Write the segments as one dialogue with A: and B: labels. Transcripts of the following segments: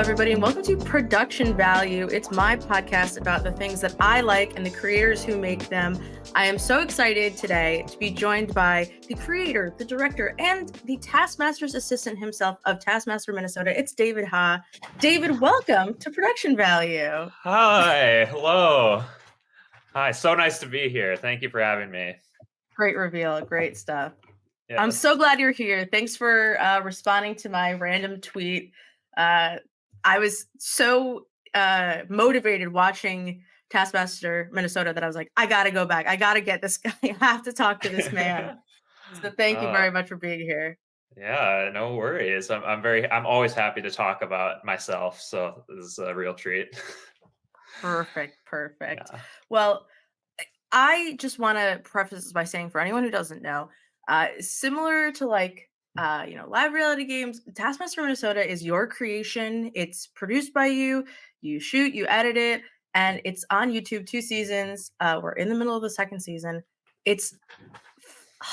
A: everybody, and welcome to Production Value. It's my podcast about the things that I like and the creators who make them. I am so excited today to be joined by the creator, the director, and the Taskmaster's assistant himself of Taskmaster, Minnesota. It's David Ha. David, welcome to Production Value.
B: Hi, hello. Hi, so nice to be here. Thank you for having me.
A: Great reveal, great stuff.
B: Yes.
A: I'm so glad you're here. Thanks for responding to my random tweet. I was so motivated watching Taskmaster Minnesota that I was like, I gotta go back. I gotta get this guy. I have to talk to this man. So thank you very much for being here.
B: Yeah, no worries. I'm always happy to talk about myself. So this is a real treat.
A: Perfect.
B: Yeah.
A: Well, I just want to preface this by saying, for anyone who doesn't know, similar to live reality games, Taskmaster Minnesota is your creation. It's produced by you. You shoot, you edit it, and it's on YouTube, 2 seasons. We're in the middle of the second season. It's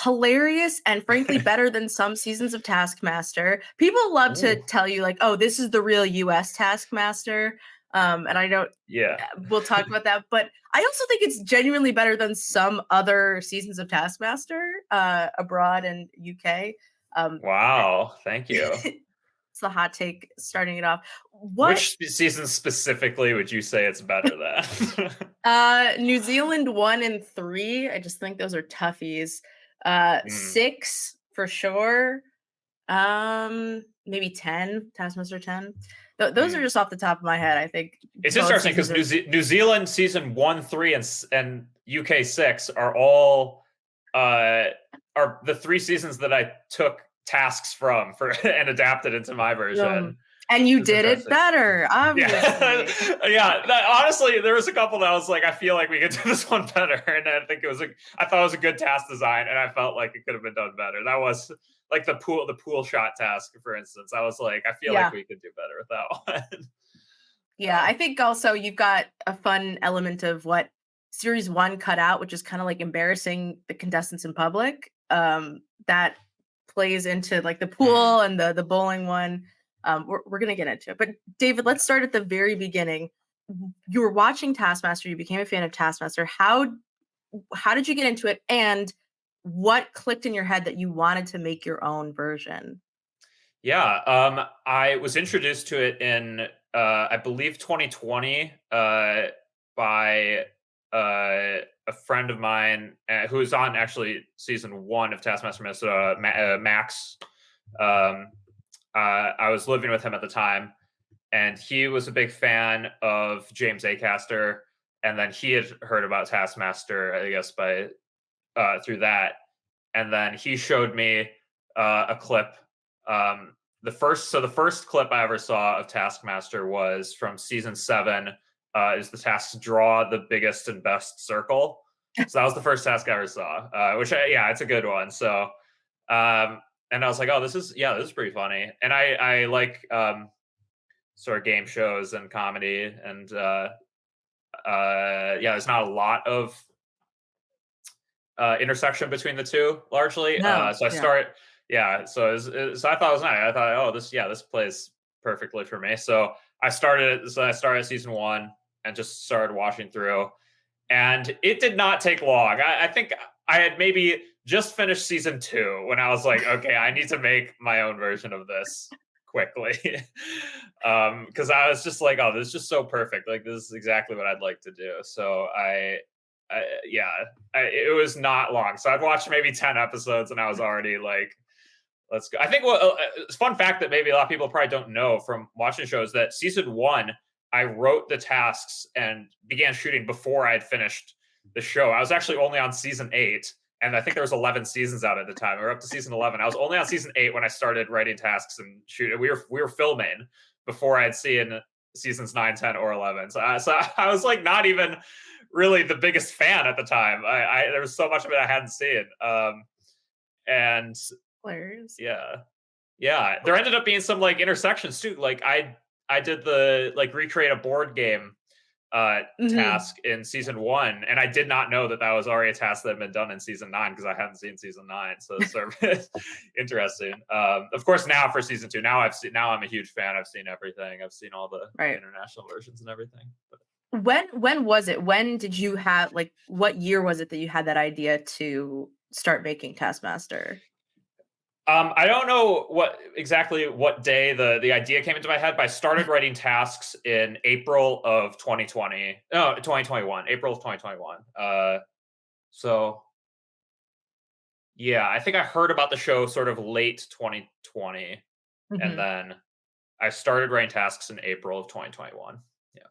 A: hilarious and frankly better than some seasons of Taskmaster. People love to tell you like, oh, this is the real US Taskmaster. And I don't, we'll talk about that. But I also think it's genuinely better than some other seasons of Taskmaster abroad and UK.
B: Wow, thank you.
A: It's the hot take starting it off.
B: Which season specifically would you say it's better
A: than? New Zealand 1 and 3. I just think those are toughies. 6 for sure. Maybe 10, Taskmaster 10. Those are just off the top of my head. I think
B: it's interesting because New Zealand season 1, 3, and UK 6 are all are the 3 seasons that I took tasks from and adapted into my version.
A: And you did it better, obviously.
B: Honestly, there was a couple that I was like, I feel like we could do this one better, and I think I thought it was a good task design, and I felt like it could have been done better. That was like the pool shot task, for instance. I was like, I feel like we could do better with that one.
A: Yeah, I think also you've got a fun element of what series 1 cut out, which is kind of like embarrassing the contestants in public. That plays into like the pool and the bowling one. We're gonna get into it. But David, let's start at the very beginning. You were watching Taskmaster, you became a fan of Taskmaster. How did you get into it? And what clicked in your head that you wanted to make your own version?
B: Yeah, I was introduced to it in I believe 2020 by a friend of mine who was on actually season 1 of Taskmaster Minnesota, Max. I was living with him at the time, and he was a big fan of James Acaster, and then he had heard about Taskmaster, I guess, by through that, and then he showed me a clip. The first clip I ever saw of Taskmaster was from season 7. Is the task to draw the biggest and best circle. So that was the first task I ever saw, which it's a good one. So, and I was like, oh, this is pretty funny. And I like sort of game shows and comedy, and there's not a lot of intersection between the two, largely. So I start, so I thought it was nice. I thought, oh, this plays perfectly for me. So I started season 1 and just started watching through, and it did not take long. I think I had maybe just finished season 2 when I was like, okay, I need to make my own version of this quickly. Because I was just like, oh, this is just so perfect. Like, this is exactly what I'd like to do. So it was not long. So I'd watched maybe 10 episodes and I was already like, let's go. I think fun fact that maybe a lot of people probably don't know from watching shows that season 1, I wrote the tasks and began shooting before I had finished the show. I was actually only on season 8, and I think there was 11 seasons out at the time. We were up to season 11. I was only on season 8 when I started writing tasks and shooting. We were filming before I had seen seasons 9, 10, or 11. So I was like not even really the biggest fan at the time. There was so much of it I hadn't seen. And
A: Hilarious.
B: Yeah. There ended up being some like intersections too. Like I did the like recreate a board game
A: Mhm.
B: task in season 1, and I did not know that that was already a task that had been done in season 9 because I hadn't seen season 9. So it's sort of interesting. Of course, now for season 2, now I'm a huge fan. I've seen everything. I've seen all the
A: Right.
B: international versions and everything. But,
A: When was it? When did you have like what year was it that you had that idea to start making Taskmaster?
B: I don't know what day the idea came into my head, but I started writing tasks in April of 2020. No, 2021. April of 2021. So yeah, I think I heard about the show sort of late 2020, and
A: Mhm.
B: then I started writing tasks in April of 2021. Yeah.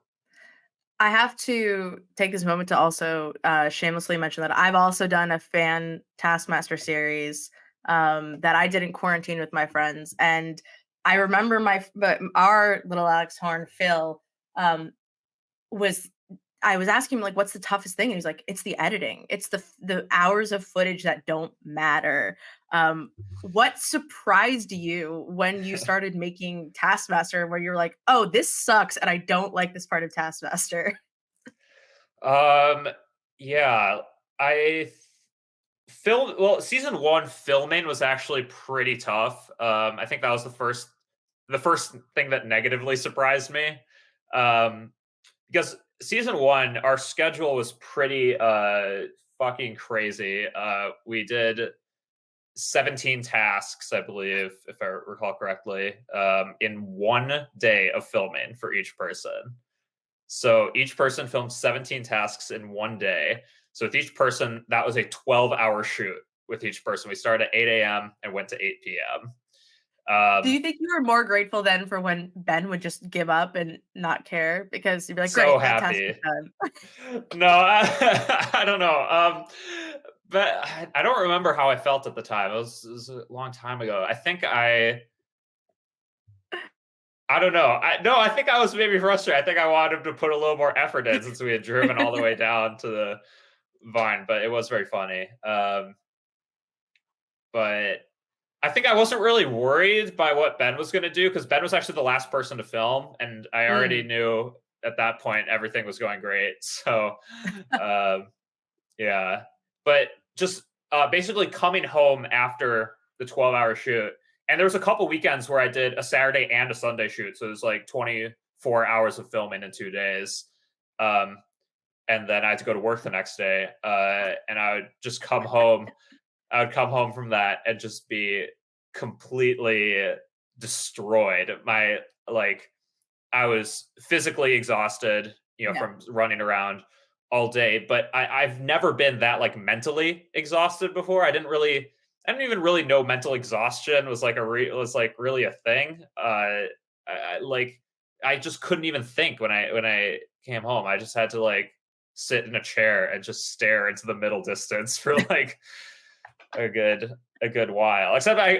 A: I have to take this moment to also shamelessly mention that I've also done a fan Taskmaster series that I did in quarantine with my friends, and I remember but our little Alex Horn Phil um, was I was asking him like, "What's the toughest thing?" And he's like, "It's the editing. It's the hours of footage that don't matter." What surprised you when you started making Taskmaster, where you're like, "Oh, this sucks, and I don't like this part of Taskmaster."
B: Um, yeah, I season 1 filming was actually pretty tough. I think that was the first thing that negatively surprised me. Um, because season 1, our schedule was pretty fucking crazy. We did 17 tasks, I believe, if I recall correctly, in one day of filming for each person. So each person filmed 17 tasks in one day. So with each person, that was a 12-hour shoot with each person. We started at 8 a.m. and went to 8 p.m.
A: Do you
B: Um,
A: think you were more grateful then for when Ben would just give up and not care because you'd be like,
B: so
A: "Great, that task is
B: happy.
A: done."
B: No, I don't know. But I don't remember how I felt at the time. It was a long time ago. I don't know. I think I was maybe frustrated. I think I wanted him to put a little more effort in since we had driven all the way down to the Vine, but it was very funny. But I think I wasn't really worried by what Ben was going to do because Ben was actually the last person to film, and I already
A: Mm,
B: knew at that point everything was going great. So, um, yeah. But just basically coming home after the 12-hour shoot, and there was a couple weekends where I did a Saturday and a Sunday shoot, so it was like 24 hours of filming in 2 days. Um, and then I had to go to work the next day, and I would come home from that and just be completely destroyed. Like I was physically exhausted,
A: yeah.
B: from running around all day. But I've never been that like mentally exhausted before. I didn't even really know mental exhaustion was was like really a thing. Like I just couldn't even think when I came home. I just had to like sit in a chair and just stare into the middle distance for like a good while. Except I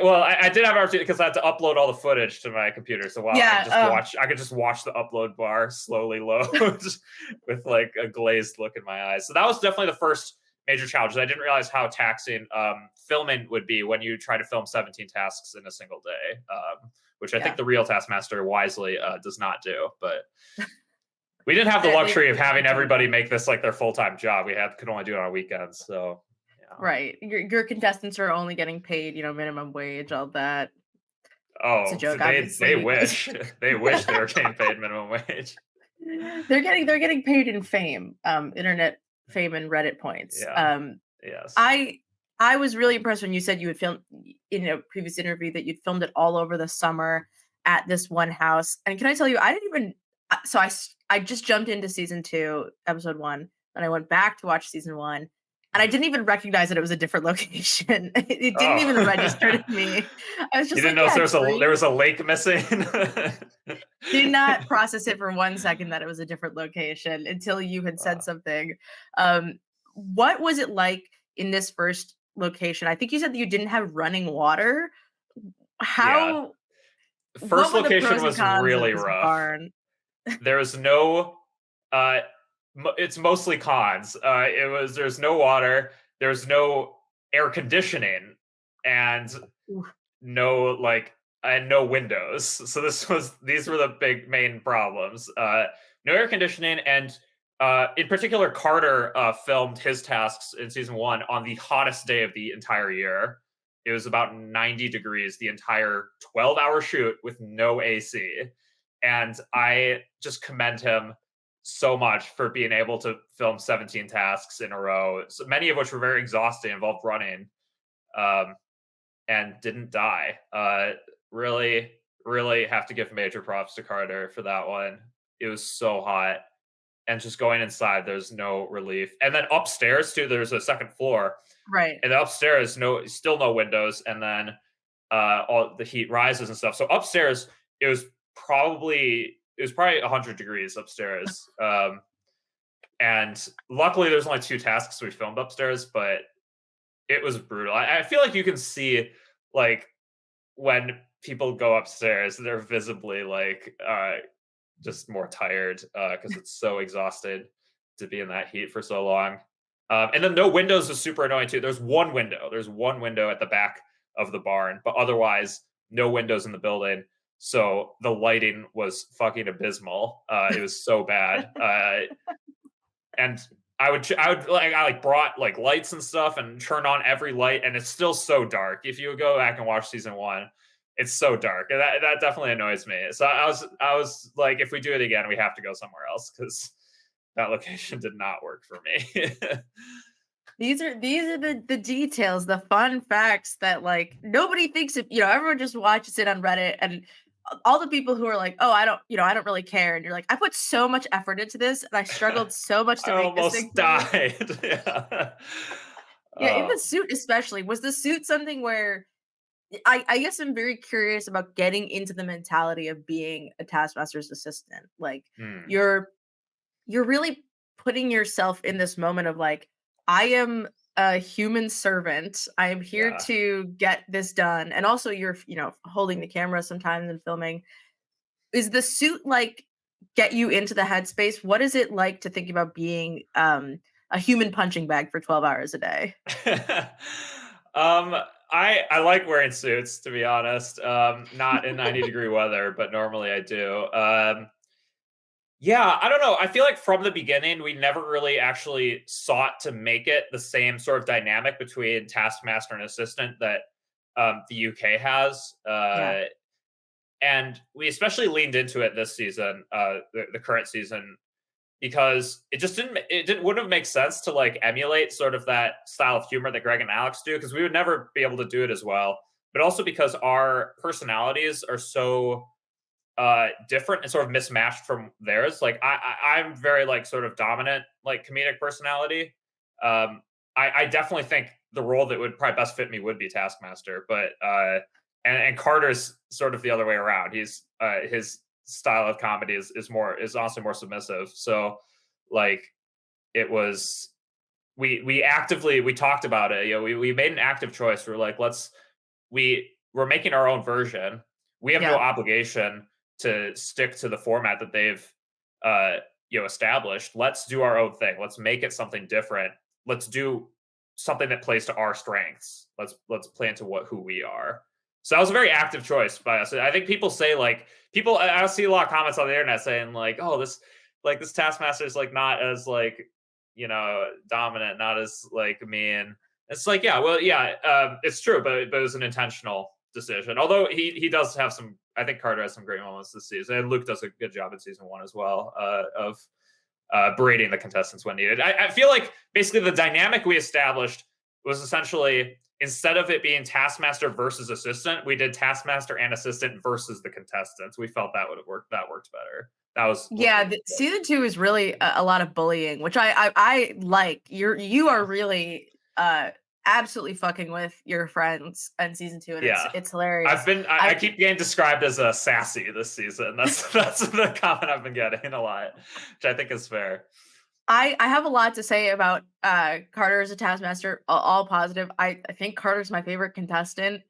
B: did have an opportunity because I had to upload all the footage to my computer. So while
A: Yeah,
B: I could just watch the upload bar slowly load with like a glazed look in my eyes. So that was definitely the first major challenge. I didn't realize how taxing filming would be when you try to film 17 tasks in a single day, which I think
A: yeah.
B: the real Taskmaster wisely does not do. But we didn't have the
A: They
B: luxury of
A: should
B: having
A: do
B: everybody
A: that.
B: make this like their full time job. Could only do it on weekends. So yeah.
A: Right. Your contestants are only getting paid, minimum wage, all that. It's a
B: Oh,
A: joke,
B: they
A: obviously.
B: wish. They wish they were getting paid minimum wage.
A: They're getting paid in fame, internet fame and Reddit points.
B: Yeah. Yes.
A: I was really impressed when you said you had filmed in a previous interview that you'd filmed it all over the summer at this one house. And can I tell you, I didn't even I just jumped into season 2, episode 1, and I went back to watch season 1, and I didn't even recognize that it was a different location. It didn't even register to
B: Oh.
A: me. I was
B: You
A: just
B: didn't
A: like,
B: know if
A: yeah, it's
B: there
A: green.
B: was a lake missing?
A: Did not process it for 1 second that it was a different location until you had said
B: Wow.
A: something. What was it like in this first location? I think you said that you didn't have running water.
B: Yeah.
A: How what
B: First
A: were the
B: location
A: pros and
B: was
A: cons of
B: really
A: this
B: rough.
A: barn?
B: There was no uh it's mostly cons. There's no water, there's no air conditioning, and
A: Oof.
B: no like and no windows. So these were the big main problems. No air conditioning, and In particular, Carter filmed his tasks in season one on the hottest day of the entire year. It was about 90 degrees the entire 12-hour shoot with no AC. And I just commend him so much for being able to film 17 tasks in a row, so many of which were very exhausting, involved running, um, and didn't die. Really, really have to give major props to Carter for that one. It was so hot, and just going inside, there's no relief. And then upstairs too, there's a second floor,
A: Right.
B: and upstairs, still no windows, and then all the heat rises and stuff. So upstairs, it was probably 100 degrees upstairs. And luckily, there's only two tasks we filmed upstairs, but it was brutal. I feel like you can see like when people go upstairs, they're visibly like just more tired because it's so exhausted to be in that heat for so long. And then no windows is super annoying too. There's one window. There's one window at the back of the barn, but otherwise no windows in the building. So the lighting was fucking abysmal. It was so bad. And I brought like lights and stuff and turned on every light, and it's still so dark. If you go back and watch season one, it's so dark, and that definitely annoys me. So I was like, if we do it again, we have to go somewhere else because that location did not work for me.
A: These are the details, the fun facts that like nobody thinks of, everyone just watches it on Reddit and all the people who are like, "Oh, I don't really care." And you're like, "I put so much effort into this and I struggled so much
B: I
A: to make this thing
B: almost
A: for you."
B: died. Yeah.
A: Yeah, in
B: Uh,
A: the suit especially. Was the suit something where I guess I'm very curious about getting into the mentality of being a taskmaster's assistant. Like
B: hmm,
A: you're you're really putting yourself in this moment of like, I am a human servant. I am here
B: yeah.
A: to get this done. And also you're, holding the camera sometimes and filming. Is the suit like get you into the headspace? What is it like to think about being a human punching bag for 12 hours a day?
B: um, I like wearing suits to be honest. Not in 90-degree weather, but normally I do. Yeah, I don't know. I feel like from the beginning, we never really actually sought to make it the same sort of dynamic between taskmaster and assistant that the UK has.
A: Yeah.
B: And we especially leaned into it this season, the current season, because it wouldn't have made sense to like emulate sort of that style of humor that Greg and Alex do because we would never be able to do it as well. But also because our personalities are so different and sort of mismatched from theirs. Like I'm very like sort of dominant like comedic personality. I definitely think the role that would probably best fit me would be Taskmaster, but and Carter's sort of the other way around. His style of comedy is honestly more submissive. So like it was we talked about it. We made an active choice. We were like, we're making our own version. We have no
A: Yeah.
B: obligation to stick to the format that they've established. Let's do our own thing. Let's make it something different. Let's do something that plays to our strengths. Let's play into who we are. So that was a very active choice by us. I think people say like people. I see a lot of comments on the internet saying like, "Oh, this Taskmaster is like not as like dominant, not as like mean." It's like, yeah, well, yeah, it's true, but it was an intentional decision. Although he does have some, I think Carter has some great moments this season, and Luke does a good job in season one as well of berating the contestants when needed. I feel like basically the dynamic we established was essentially instead of it being Taskmaster versus assistant, we did Taskmaster and assistant versus the contestants. We felt that would have worked. That worked better. That was what
A: Yeah, season 2 is really a lot of bullying, which I like. You are really absolutely fucking with your friends in season 2, and
B: yeah.
A: it's hilarious.
B: I
A: I
B: keep getting described as a sassy this season. That's the comment I've been getting a lot, which I think is fair.
A: I have a lot to say about Carter as a taskmaster, all positive. I think Carter's my favorite contestant.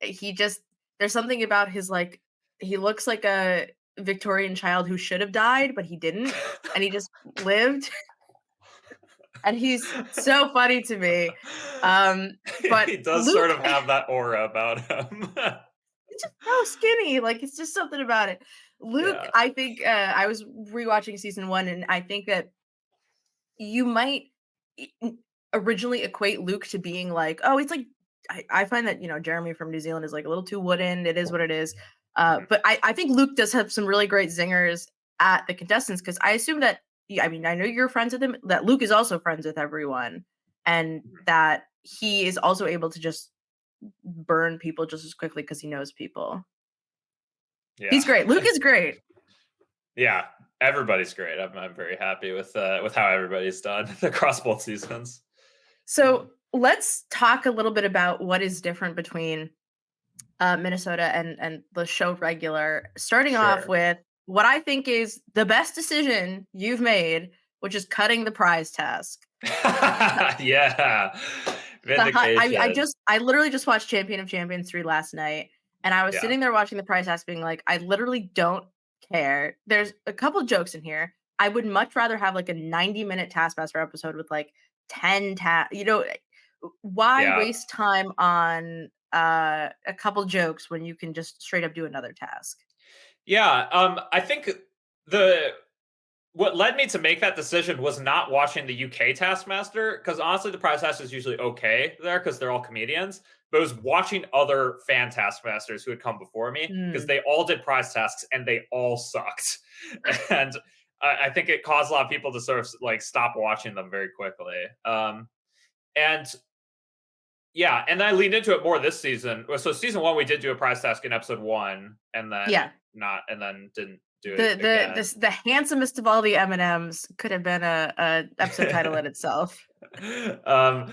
A: He just there's something about his like he looks like a Victorian child who should have died, but he didn't, and he just lived. And he's so funny to me. Um, but
B: He does
A: Luke,
B: sort of have that aura about him.
A: he's just so skinny. Like it's just something about it. Luke,
B: Yeah.
A: I think I was rewatching season one, and I think that you might originally equate Luke to being like, oh, it's like I find that Jeremy from New Zealand is like a little too wooden. It is what it is.
B: Mhm,
A: But I think Luke does have some really great zingers at the contestants because I assume that yeah, I mean I know you're friends with him. That Luke is also friends with everyone, and
B: mhm.
A: that he is also able to just burn people just as quickly because he knows people.
B: Yeah.
A: He's great. Luke is great.
B: Yeah. Everybody's great. I'm very happy with how everybody's done across both seasons.
A: So let's talk a little bit about what is different between Minnesota and the show regular. Starting off
B: Sure.
A: with what I think is the best decision you've made, which is cutting the prize task.
B: Yeah.
A: I
B: Vindication.
A: I literally just watched Champion of Champions 3 last night, and I was
B: Yeah.
A: sitting there watching the prize task being like, I literally don't care. There's a couple jokes in here. I would much rather have like a 90-minute Taskmaster episode with like 10 why
B: Yeah.
A: waste time on a couple jokes when you can just straight up do another task?
B: Yeah. I think the what led me to make that decision was not watching the UK Taskmaster, because honestly, the prize task is usually okay there because they're all comedians. But it was watching other fan Taskmasters who had come before me because
A: Mm,
B: they all did prize tasks and they all sucked. And I think it caused a lot of people to sort of like stop watching them very quickly. And yeah, and I leaned into it more this season. So season one, we did do a prize task in episode one, and then
A: yeah.
B: not, and then didn't do it
A: The
B: again.
A: the handsomest of all the M&Ms could have been a episode title in itself.
B: um,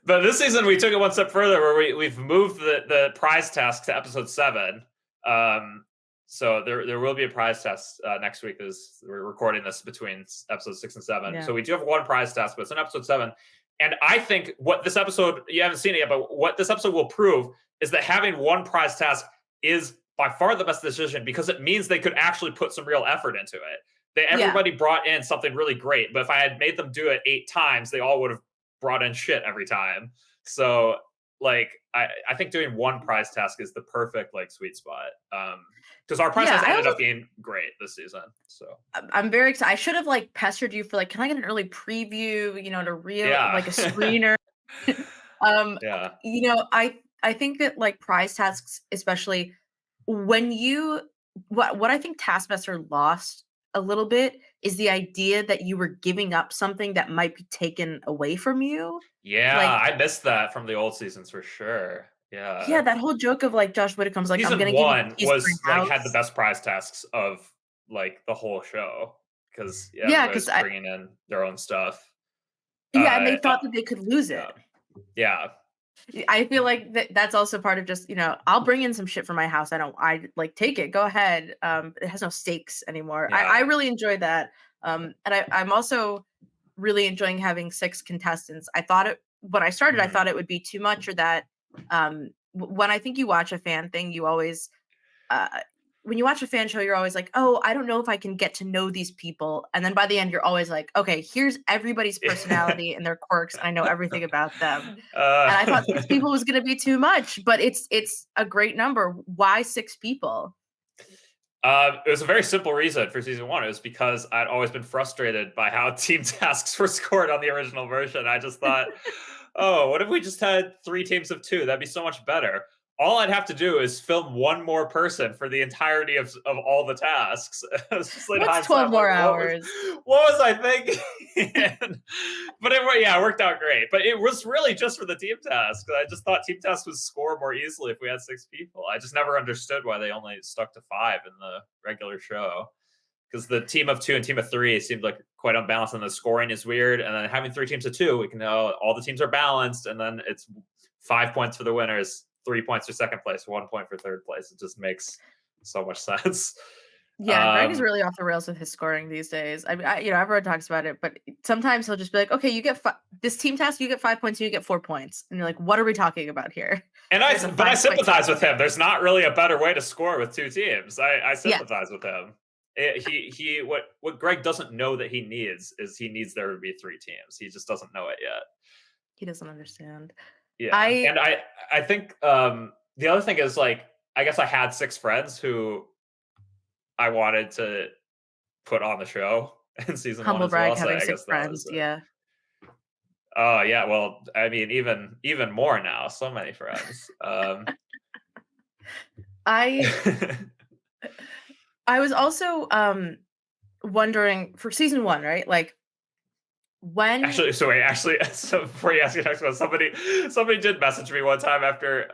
B: but this season we took it one step further, where we've moved the prize task to episode seven. Um, so there will be a prize test next week. As we're recording this between episode six and seven,
A: Yeah.
B: so we do have one prize test, but it's in episode seven. And I think what this episode, you haven't seen it yet, but what this episode will prove is that having one prize task is by far the best decision, because it means they could actually put some real effort into it.
A: Yeah.
B: Everybody brought in something really great, but if I had made them do it 8 times, they all would have brought in shit every time. So like I think doing one prize task is the perfect like sweet spot. Because our prize
A: Yeah,
B: task
A: I
B: ended
A: also
B: up being great this season. So
A: I'm very excited. I should have like pestered you for like, can I get an early preview, to real
B: yeah.
A: like a screener. Um,
B: Yeah.
A: I think that like prize tasks, especially when you what I think Taskmaster lost a little bit is the idea that you were giving up something that might be taken away from you.
B: Yeah,
A: Like,
B: I missed that from the old seasons for sure.
A: yeah,
B: Yeah.
A: that whole joke of like Josh Whitacomb's like, I'm
B: Season
A: gonna give you the
B: one
A: keys to
B: was
A: my
B: like had the
A: house.
B: best prize tasks of like the whole show, because yeah,
A: Yeah, because
B: everybody's
A: I
B: bringing in their own stuff.
A: yeah, and they
B: Uh,
A: thought that they could lose
B: yeah,
A: it.
B: yeah,
A: I feel like that's also part of just, I'll bring in some shit from my house. I like take it, go ahead. It has no stakes anymore. I
B: yeah.
A: really enjoy that. And I'm also really enjoying having 6 contestants. I thought it when I started, I
B: Mhm.
A: thought it would be too much or that when I think you watch a fan thing, you always uh, when you watch a fan show, you're always like, "Oh, I don't know if I can get to know these people." And then by the end, you're always like, "Okay, here's everybody's personality and their quirks, and I know everything about them." And I thought 6
B: Uh,
A: people was gonna be too much, but it's a great number. Why 6 people?
B: it was a very simple reason for season one. It was because I'd always been frustrated by how team tasks were scored on the original version. I just thought, oh, what if we just had 3 teams of 2? That'd be so much better. All I'd have to do is film one more person for the entirety of all the tasks. It's just like
A: What's
B: hindsight,
A: 12
B: I'm
A: more
B: like,
A: hours?
B: what was I thinking? But yeah, it worked out great. But it was really just for the team task. I just thought team task would score more easily if we had 6 people. I just never understood why they only stuck to 5 in the regular show, because the team of 2 and team of 3 seemed like quite unbalanced, and the scoring is weird. And then having 3 teams of 2, we can know all the teams are balanced, and then it's 5 points for the winners, 3 points for second place, 1 point for third place. It just makes so much sense.
A: Yeah, Greg is
B: Um,
A: really off the rails with his scoring these days. I mean, everyone talks about it, but sometimes he'll just be like, "Okay, you get this team task, you get 5 points, and you get 4 points." And you're like, "What are we talking about here?"
B: and
A: There's a
B: but I
A: 5-point
B: sympathize with
A: difference.
B: him. There's not really a better way to score with 2 teams. I
A: Yeah,
B: sympathize with him. He what Greg doesn't know that he needs is he needs there to be 3 teams. He just doesn't know it yet.
A: he doesn't understand.
B: Yeah,
A: I
B: and I think the other thing is, like, I guess I had 6 friends who I wanted to put on the show in season 1
A: Humble
B: as well,
A: brag,
B: so
A: having
B: I
A: 6
B: guess that
A: friends,
B: was it.
A: yeah.
B: Oh, yeah, well, I mean, even more now, so many friends.
A: I I was also, wondering for season 1, right? Like, when
B: Actually, so wait, actually, so before you ask your next one, somebody did message me one time after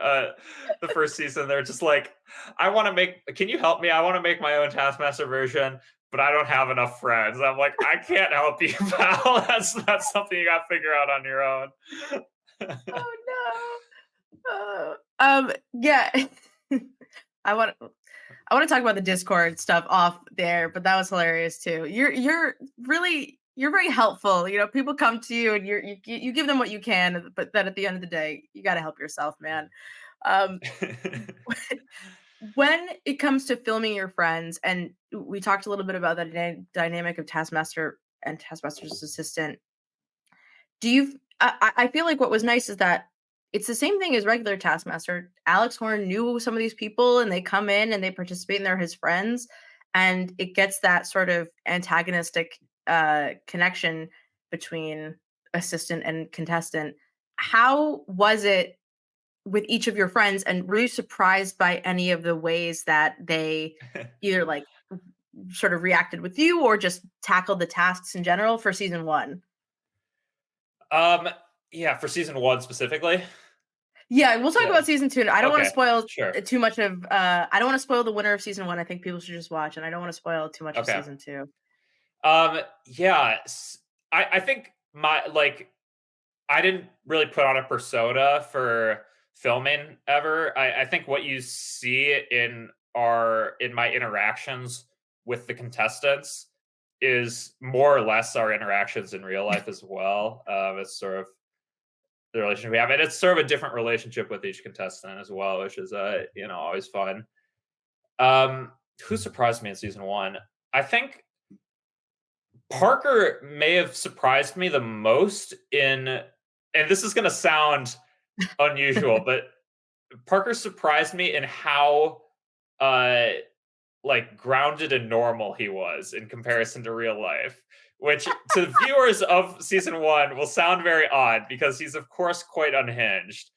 B: the first season. They're just like, "I want to make. Can you help me? I want to make my own Taskmaster version, but I don't have enough friends." I'm like, "I can't help you, pal. That's something you got to figure out on your own."
A: Oh, no. Yeah. I wanna talk about the Discord stuff off there, but that was hilarious too. You're very helpful, people come to you and you give them what you can, but then at the end of the day, you gotta help yourself, man. Um, when it comes to filming your friends, and we talked a little bit about the dynamic of Taskmaster and Taskmaster's assistant, do you I feel like what was nice is that it's the same thing as regular Taskmaster. Alex Horn knew some of these people and they come in and they participate and they're his friends. And it gets that sort of antagonistic connection between assistant and contestant. How was it with each of your friends? And were you surprised by any of the ways that they either like sort of reacted with you or just tackled the tasks in general for season one?
B: um, yeah, for season 1 specifically.
A: Yeah, we'll talk
B: Yeah.
A: about season 2. I don't wanna
B: Okay.
A: spoil,
B: Sure.
A: too much of, I don't wanna spoil the winner of season 1. I think people should just watch, and I don't wanna spoil too much of
B: Okay.
A: season 2.
B: Yeah. I think my like I didn't really put on a persona for filming ever. I think what you see in my interactions with the contestants is more or less our interactions in real life as well. It's sort of the relationship we have, and it's sort of a different relationship with each contestant as well, which is always fun. Um, who surprised me in season 1? I think Parker may have surprised me the most and this is going to sound unusual, but Parker surprised me in how uh like grounded and normal he was in comparison to real life, which to viewers of season 1 will sound very odd because he's of course quite unhinged.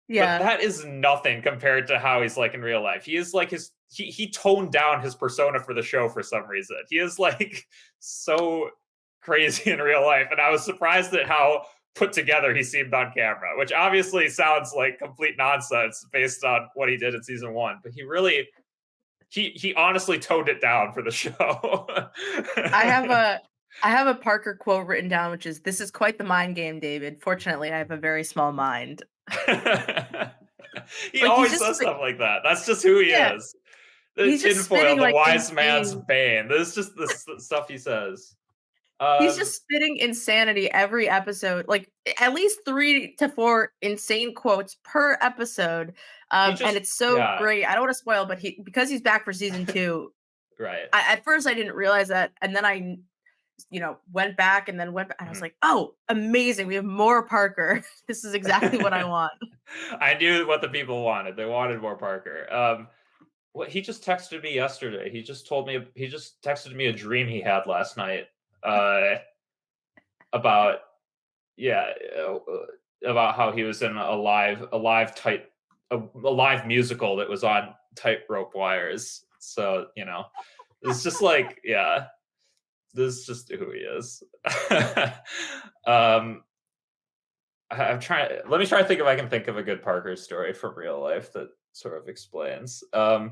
B: But
A: Yeah.
B: that is nothing compared to how he's like in real life. He is like he toned down his persona for the show for some reason. He is like so crazy in real life, and I was surprised at how put together he seemed on camera, which obviously sounds like complete nonsense based on what he did in season 1, but he honestly toned it down for the show.
A: I have a I have a Parker quote written down, which is, "This is quite the mind game, David. Fortunately, I have a very small mind."
B: He
A: Like, he's
B: always
A: just
B: says stuff like that. That's just who he
A: yeah,
B: is. The
A: he's just
B: tinfoil,
A: spitting,
B: the
A: like,
B: wise man's
A: insane
B: bane. This is just the stuff he says.
A: he's
B: Um,
A: just spitting insanity every episode, like, at least 3 to 4 insane quotes per episode,
B: he
A: and
B: just
A: it's so
B: yeah,
A: great. I don't wanna spoil, but he because he's back for season 2.
B: right.
A: At first I didn't realize that, and then went back and then went ba and I was
B: Mhm.
A: like, "Oh, amazing, we have more Parker. This is exactly what I want."
B: I knew what the people wanted. They wanted more Parker. What he just texted me yesterday. He just texted me a dream he had last night. Uh, about yeah, about how he was in a live musical that was on tightrope wires. So it's just like this is just who he is. um, I'm trying. Let me try to think if I can think of a good Parker story from real life that sort of explains. I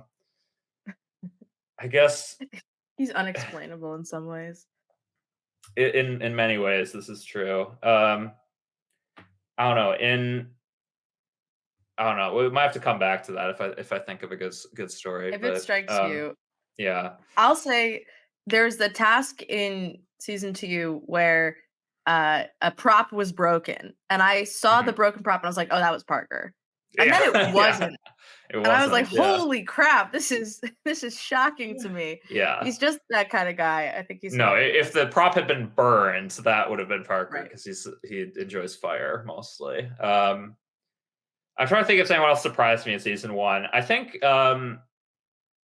B: guess
A: He's unexplainable in some ways.
B: in many ways this is true. I don't know. I don't know. We might have to come back to that if I think of a good story.
A: If it
B: But
A: strikes you,
B: yeah.
A: I'll say there's the task in season 2 where, a prop was broken, and I saw the
B: Mhm.
A: broken prop and I was like, "Oh, that was Parker." And then it
B: Yeah. Yeah.
A: wasn't,
B: It
A: and I was like,
B: wasn't. Yeah.
A: "Holy crap, this is this is shocking to me."
B: Yeah.
A: He's just that kinda guy. I think he's
B: No, if
A: hilarious.
B: the prop had been burned, that would have been Parker
A: Right.
B: because he enjoys fire mostly. I'm trying to think if anyone else surprised me in season 1. I think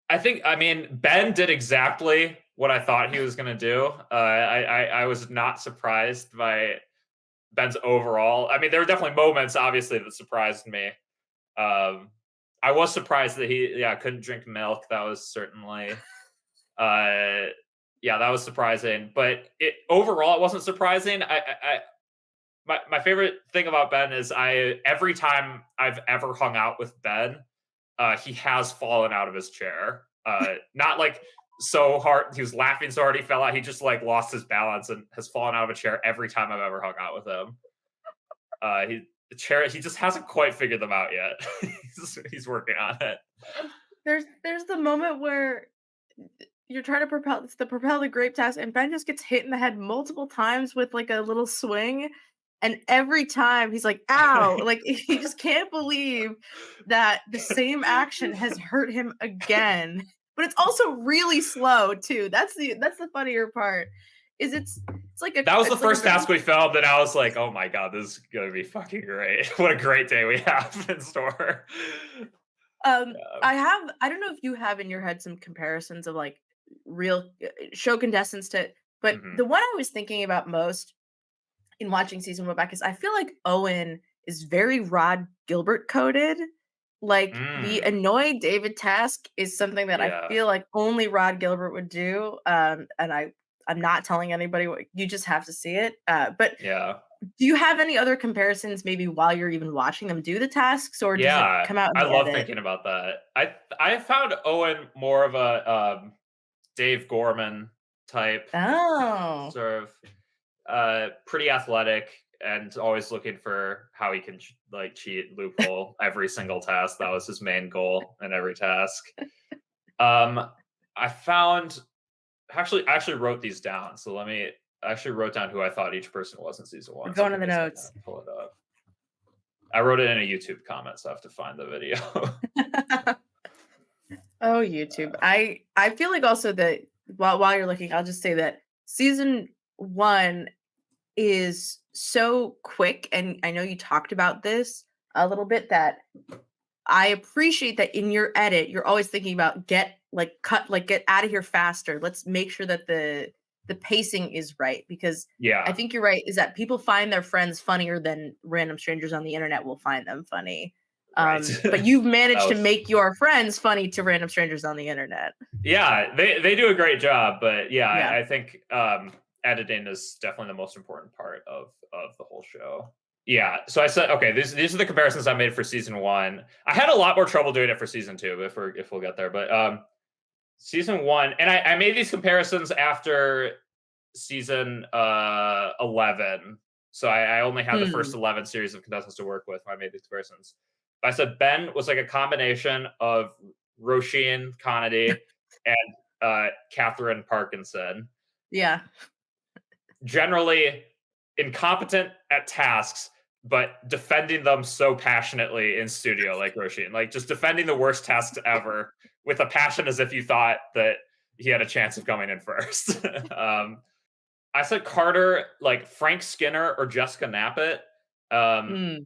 B: I mean, Ben did exactly what I thought he was going to do. I was not surprised by Ben's overall. I mean, there were definitely moments, obviously, that surprised me. Um, I was surprised that he, yeah, couldn't drink milk. That was certainly, uh, yeah, that was surprising. But overall, it wasn't surprising. My favorite thing about Ben is every time I've ever hung out with Ben, he has fallen out of his chair. Not like so hard. He was laughing so hard he fell out. He just like lost his balance and has fallen out of a chair every time I've ever hung out with him. The chair. He just hasn't quite figured them out yet. He's working on it.
A: There's the moment where you're trying to propel the grape task, and Ben just gets hit in the head multiple times with like a little swing. And every time he's like, ow, like he just can't believe that the same action has hurt him again. But it's also really slow too. That's the funnier part. Is it's like a
B: That was the
A: it's like a
B: first
A: very
B: task we filmed, and I was like, "Oh my god, this is gonna be fucking great! What a great day we have in store." Yeah.
A: I don't know if you have in your head some comparisons of like real show contestants to, but
B: Mhm.
A: the one I was thinking about most in watching season one back is I feel like Owen is very Rod Gilbert coded. Like the
B: Mm.
A: annoy David task is something that I
B: Yeah.
A: feel like only Rod Gilbert would do. And I'm not telling anybody what you just have to see it. But
B: Yeah.
A: do you have any other comparisons maybe while you're even watching them do the tasks, or does it
B: Yeah.
A: come out in
B: I
A: the
B: love
A: edit?
B: thinking about that. I found Owen more of a Dave Gorman type,
A: Oh.
B: sort of pretty athletic and always looking for how he can like cheat loophole every single task. That was his main goal in every task. Um, I found I actually wrote these down. So let me I actually wrote down who I thought each person was in season
A: We're
B: one. So
A: going to
B: give
A: the
B: me a second
A: notes.
B: to pull it up. I wrote it in a YouTube comment, so I have to find the video.
A: Oh, YouTube. I feel like also that while you're looking, I'll just say that season 1 is so quick, and I know you talked about this a little bit, that I appreciate that in your edit, you're always thinking about get out of here faster. Let's make sure that the pacing is right, because I
B: Yeah,
A: think you're right, is that people find their friends funnier than random strangers on the internet will find them funny.
B: right.
A: But you've
B: That
A: managed to
B: was
A: make your friends funny to random strangers on the internet.
B: yeah. They do a great job, but yeah,
A: Yeah.
B: I think editing is definitely the most important part of the whole show. Yeah. So I said, okay, these are the comparisons I made for season one. I had a lot more trouble doing it for season two, if we'll get there. But season one, and I made these comparisons after season 11. So I only had the first
A: Hmm.
B: 11 series of contestants to work with when I made these comparisons. I said Ben was like a combination of Roisin Conady and Catherine Parkinson.
A: Yeah.
B: Generally incompetent at tasks, but defending them so passionately in studio, like Roisin, like just defending the worst tasks ever with a passion as if you thought that he had a chance of coming in first. I said Carter, like Frank Skinner or Jessica Knappett. Um,
A: Mm,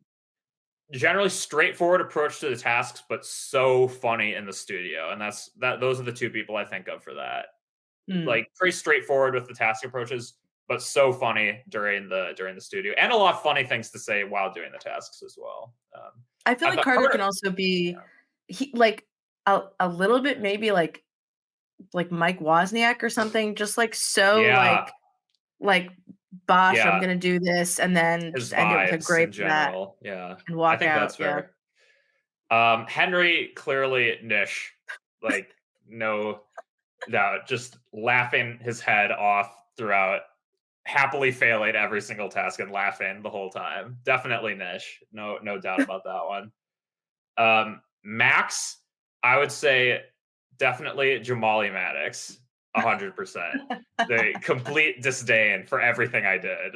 B: Generally straightforward approach to the tasks, but so funny in the studio, and those are the two people I think of for that.
A: mm.
B: Like pretty straightforward with the task approaches, but so funny during the studio, and a lot of funny things to say while doing the tasks as well.
A: I feel
B: I
A: like
B: thought
A: Carter can
B: Carter,
A: also be
B: yeah,
A: like a little bit maybe like Mike Wozniak or something, just like so
B: yeah,
A: like bosh, I'm
B: yeah,
A: gonna do this and then
B: his
A: just end it with a
B: vibes
A: grape
B: in
A: that
B: general. Yeah,
A: and
B: I
A: walk
B: think
A: out.
B: that's
A: Yeah.
B: fair. Henry clearly niche, like no doubt, just laughing his head off throughout, happily failing every single task and laughing the whole time. Definitely niche, no doubt about that one. Max, I would say definitely Jamali Maddox, 100%. The complete disdain for everything I did.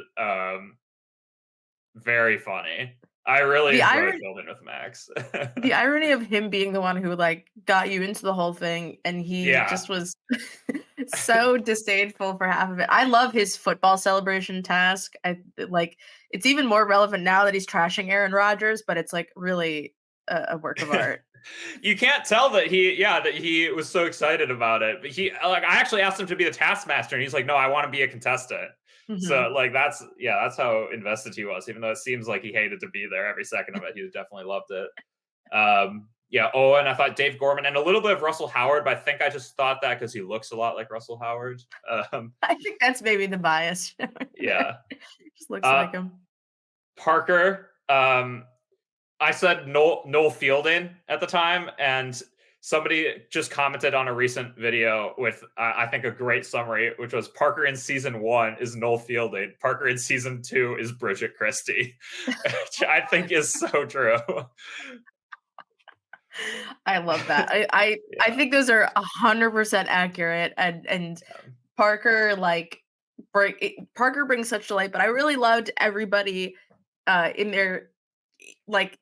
B: Very funny. I really
A: The
B: enjoyed
A: iron
B: filming with Max.
A: the irony of him being the one who like got you into the whole thing, and he
B: Yeah.
A: just was so disdainful for half of it. I love his football celebration task. I like it's even more relevant now that he's trashing Aaron Rodgers, but it's like really a work of art.
B: You can't tell that he was so excited about it. But I actually asked him to be the taskmaster, and he's like, no, I want to be a contestant.
A: Mhm.
B: So like that's how invested he was. Even though it seems like he hated to be there every second of it, he definitely loved it. Yeah. Oh, and I thought Dave Gorman and a little bit of Russell Howard, but I think I just thought that because he looks a lot like Russell Howard. Um,
A: I think that's maybe the bias.
B: yeah.
A: Just looks
B: Uh,
A: like him.
B: Parker. I said Noel Fielding at the time, and somebody just commented on a recent video with I think a great summary, which was Parker in season 1 is Noel Fielding, Parker in season 2 is Bridget Christie, which I think is so true.
A: I love that. I
B: Yeah,
A: think those are 100% accurate, and
B: yeah.
A: Parker, like, Parker brings such delight, but I really loved everybody, in their like,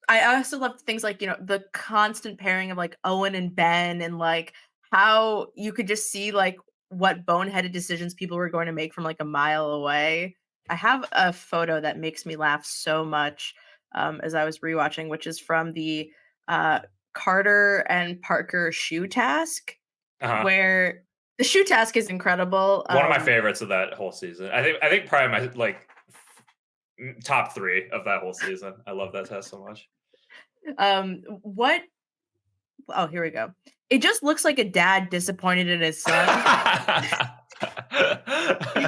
A: I also loved things like, the constant pairing of, like, Owen and Ben, and, like, how you could just see, like, what boneheaded decisions people were going to make from, like, a mile away. I have a photo that makes me laugh so much, as I was rewatching, which is from the, uh, Carter and Parker shoe task,
B: Uh-huh.
A: where the shoe task is incredible.
B: One of my favorites of that whole season. I think probably my like top 3 of that whole season. I love that test so much.
A: What Oh, here we go. It just looks like a dad disappointed in his son.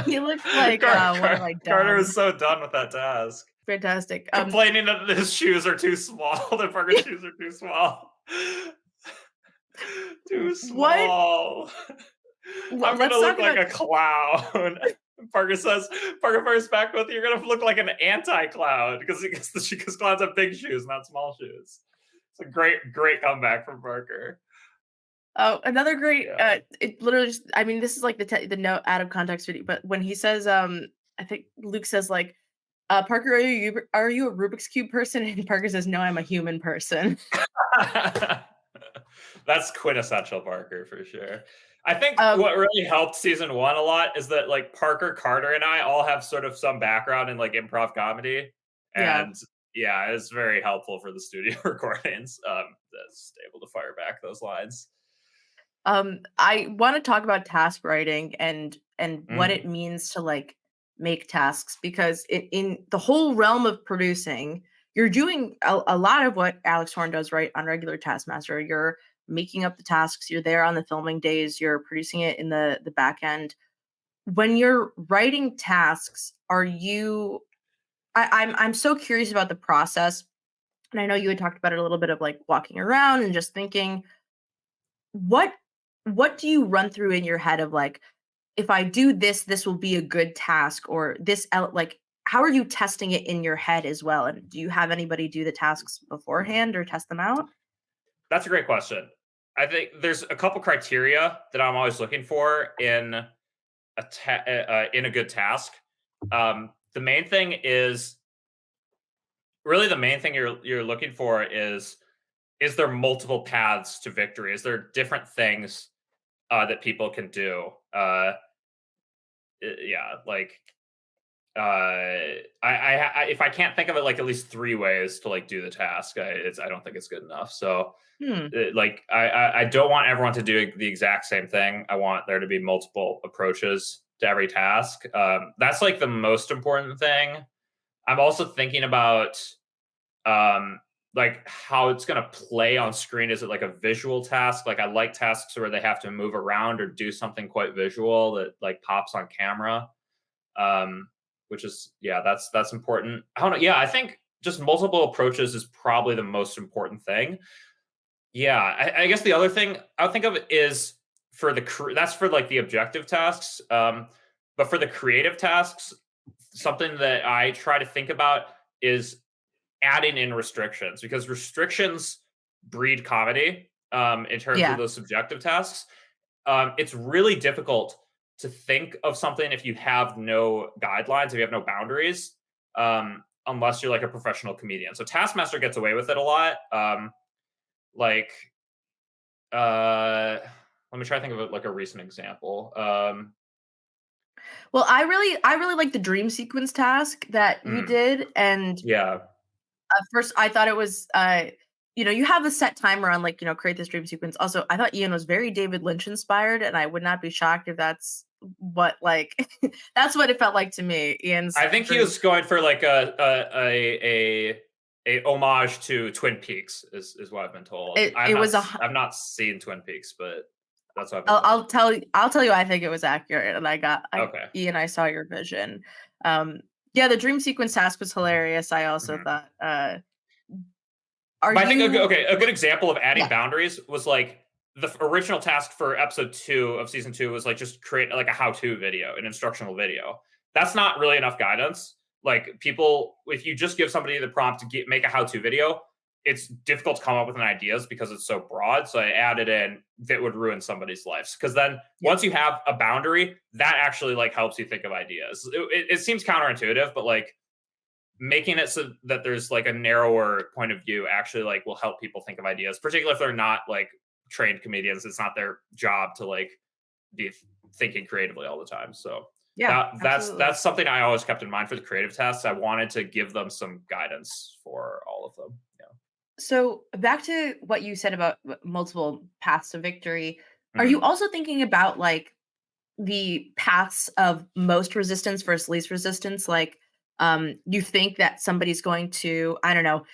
A: He looks like, "What have I
B: Carter
A: done?"
B: is so done with that task.
A: Fantastic.
B: Complaining that his shoes are too small, that Parker's shoes are too small. Too
A: What
B: small. I'm gonna
A: let's
B: look
A: talk
B: like
A: about
B: a clown. Parker says, Parker fires back with, you're gonna look like an anti-cloud because clowns have big shoes, not small shoes. It's a great comeback from Parker.
A: oh, another great,
B: Yeah.
A: it literally just, I mean, this is like the note out of context video, but when he says, I think Luke says, like, "Parker, are you a Rubik's Cube person?" And Parker says, "No, I'm a human person."
B: That's quintessential Parker for sure. I think
A: Um,
B: what really helped season 1 a lot is that, like, Parker, Carter, and I all have sort of some background in, like, improv comedy,
A: yeah.
B: and, yeah, it's very helpful for the studio recordings, that's able to fire back those lines.
A: I want to talk about task writing and what
B: Mhm,
A: it means to, like, make tasks, because in the whole realm of producing, you're doing a lot of what Alex Horn does, right, on regular Taskmaster. You're making up the tasks, you're there on the filming days, you're producing it in the back end. When you're writing tasks, are you I'm so curious about the process. And I know you had talked about it a little bit, of like walking around and just thinking, what what do you run through in your head of, like, if I do this, this will be a good task, or like, how are you testing it in your head as well? And do you have anybody do the tasks beforehand or test them out?
B: that's a great question. I think there's a couple criteria that I'm always looking for in a good task. The main thing is really the main thing you're looking for is there multiple paths to victory? Is there different things that people can do? Yeah, like if I can't think of it like at least 3 ways to like do the task, I don't think it's good enough. So
A: Hmm.
B: like I don't want everyone to do the exact same thing. I want there to be multiple approaches to every task. That's like the most important thing. I'm also thinking about um like how it's going to play on screen. Is it like a visual task? Like I like tasks where they have to move around or do something quite visual that like pops on camera. um which is, yeah, that's important. I don't know. Yeah, I think just multiple approaches is probably the most important thing. Yeah, I guess the other thing I would think of is that's for like the objective tasks. But for the creative tasks, something that I try to think about is adding in restrictions, because restrictions breed comedy in terms of
A: Yeah.
B: those subjective tasks. It's really difficult to think of something if you have no guidelines, if you have no boundaries, unless you're like a professional comedian. So Taskmaster gets away with it a lot. Like, let me try to think of it like a recent example.
A: Well, I really like the dream sequence task that you
B: Mm,
A: did, and
B: yeah.
A: at first I thought it was you have a set timer on like, create this dream sequence. Also, I thought Ian was very David Lynch inspired, and I would not be shocked if that's what like that's what it felt like to me. Ian's
B: I think he
A: dream.
B: was going for like a homage to Twin Peaks is what I've been told.
A: It was
B: I've not seen Twin Peaks, but that's what I've been
A: I'll,
B: told.
A: I'll tell you I think it was accurate, and
B: Okay.
A: Ian, I saw your vision. Yeah, the dream sequence task was hilarious. I also
B: Mhm.
A: thought are
B: But I think
A: you
B: a good example of adding
A: yeah,
B: boundaries was like original task for episode 2 of season 2 was like just create like a how-to video, an instructional video. That's not really enough guidance. Like people, if you just give somebody the prompt to make a how-to video, it's difficult to come up with an ideas because it's so broad. So I added in that would ruin somebody's lives because then
A: yeah,
B: once you have a boundary, that actually like helps you think of ideas. It seems counterintuitive, but like making it so that there's like a narrower point of view actually like will help people think of ideas, particularly if they're not like trained comedians. It's not their job to like be thinking creatively all the time. So
A: yeah, absolutely.
B: that's something I always kept in mind for the creative tests. I wanted to give them some guidance for all of them. Yeah.
A: So back to what you said about multiple paths to victory. Are you
B: Mhm.
A: also thinking about like the paths of most resistance versus least resistance? Like, you think that somebody's going to, I don't know,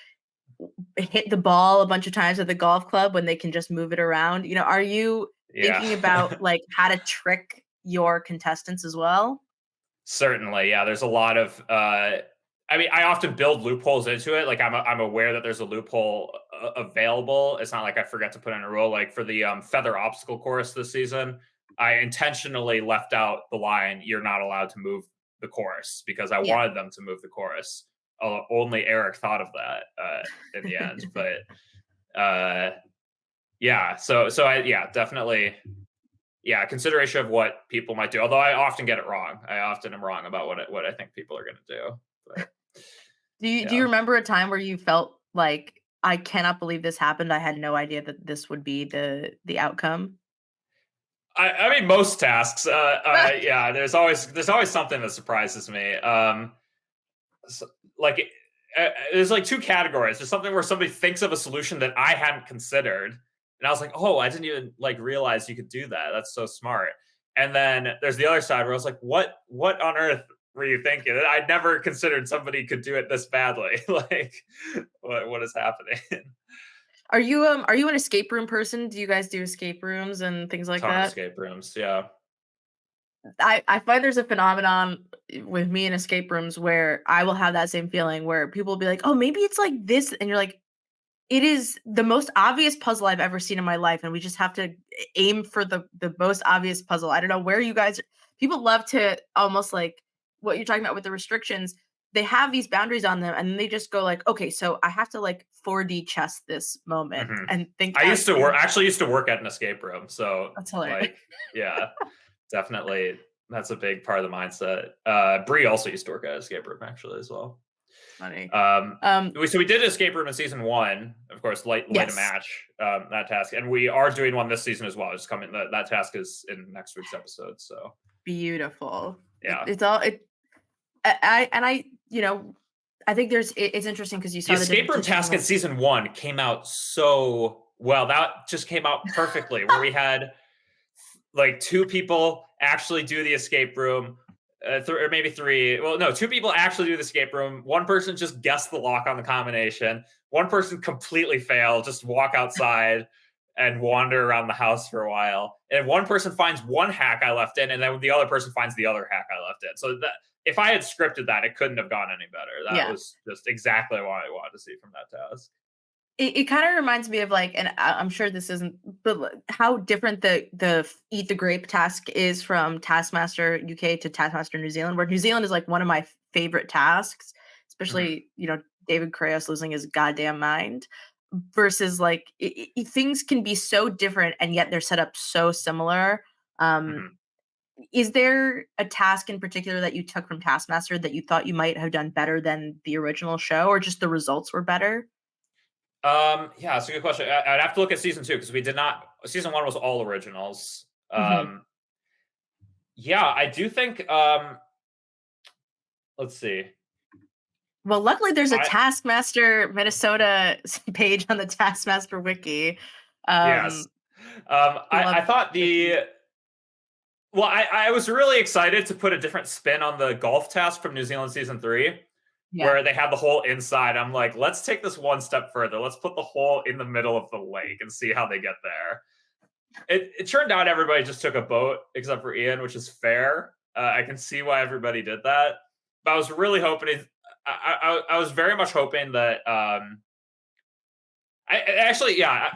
A: hit the ball a bunch of times at the golf club when they can just move it around? Are you
B: Yeah.
A: thinking about like how to trick your contestants as well?
B: Certainly, yeah. There's a lot of. I mean, I often build loopholes into it. Like I'm aware that there's a loophole available. It's not like I forget to put in a rule. Like for the feather obstacle course this season, I intentionally left out the line "You're not allowed to move the course" because I
A: Yeah.
B: wanted them to move the course. Only Eric thought of that in the end, but yeah. So I definitely yeah, consideration of what people might do. Although I often get it wrong. I often am wrong about what I think people are going to do. But
A: Do you
B: yeah,
A: remember a time where you felt like, I cannot believe this happened? I had no idea that this would be the outcome.
B: I mean most tasks. Yeah, there's always something that surprises me. So, like there's like two categories. There's something where somebody thinks of a solution that I hadn't considered, and I was like, oh, I didn't even like realize you could do that. That's so smart. And then there's the other side where I was like, what on earth were you thinking? I'd never considered somebody could do it this badly. Like, what is happening?
A: Are you an escape room person? Do you guys do escape rooms and things like
B: Ton of
A: that?
B: escape rooms. Yeah.
A: I find there's a phenomenon with me in escape rooms where I will have that same feeling where people will be like, "Oh, maybe it's like this," and you're like, "It is the most obvious puzzle I've ever seen in my life, and we just have to aim for the most obvious puzzle." I don't know where you guys. People love to almost like what you're talking about with the restrictions. They have these boundaries on them, and then they just go like, "Okay, so I have to like 4D chess this moment
B: Hmm.
A: and think
B: I
A: out."
B: used to work. Actually, used to work at an escape room. So
A: That's hilarious.
B: like, yeah, definitely. That's a big part of the mindset. Bree also used to work at an escape room actually as well.
A: Funny.
B: Um,
A: Um,
B: so we did escape room in season 1, of course, light a
A: yes,
B: match that task, and we are doing one this season as well. It's coming. That task is in next week's episode. So
A: beautiful.
B: yeah,
A: It's all it. I think it's interesting because you
B: the
A: saw the
B: escape room
A: differences between
B: task in
A: like
B: season 1 came out so well. That just came out perfectly. Where we had like 2 people actually do the escape room, or maybe 3. Well, no, 2 people actually do the escape room. One person just guessed the lock on the combination. One person completely failed, just walk outside and wander around the house for a while. And one person finds one hack I left in, and then the other person finds the other hack I left in. So that if I had scripted that, it couldn't have gone any better. That
A: yeah.
B: was just exactly what I wanted to see from that task.
A: It kind of reminds me of like, and I'm sure this isn't, but how different the eat the grape task is from Taskmaster UK to Taskmaster New Zealand, where New Zealand is like one of my favorite tasks,
B: Mhm,
A: especially David Krayos losing his goddamn mind, versus like things can be so different and yet they're set up so similar. Um,
B: mhm.
A: is there a task in particular that you took from Taskmaster that you thought you might have done better than the original show, or just the results were better?
B: Yeah, that's a good question. I'd have to look at season 2 because we did not. Season 1 was all originals.
A: Hmm.
B: Yeah, I do think. Let's see.
A: Well, luckily there's a
B: I
A: Taskmaster Minnesota page on the Taskmaster wiki.
B: Yes. I
A: Love
B: thought
A: wikis.
B: I was really excited to put a different spin on the golf task from New Zealand season 3,
A: Yeah,
B: where they had the hole inside. I'm like, let's take this one step further. Let's put the hole in the middle of the lake and see how they get there. It turned out everybody just took a boat except for Ian, which is fair. I can see why everybody did that, but I was really hoping. I was very much hoping that actually, yeah.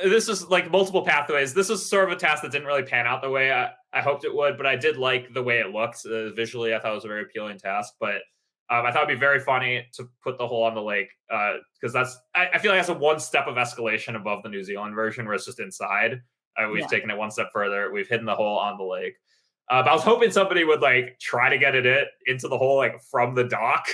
B: This is like multiple pathways. This is sort of a task that didn't really pan out the way I hoped it would, but I did like the way it looked visually. I thought it was a very appealing task, but I thought it'd be very funny to put the hole on the lake because I feel like that's a one step of escalation above the New Zealand version where it's just inside. We've
A: yeah.
B: taken it one step further. We've hidden the hole on the lake. But I was hoping somebody would like try to get it into the hole like from the dock,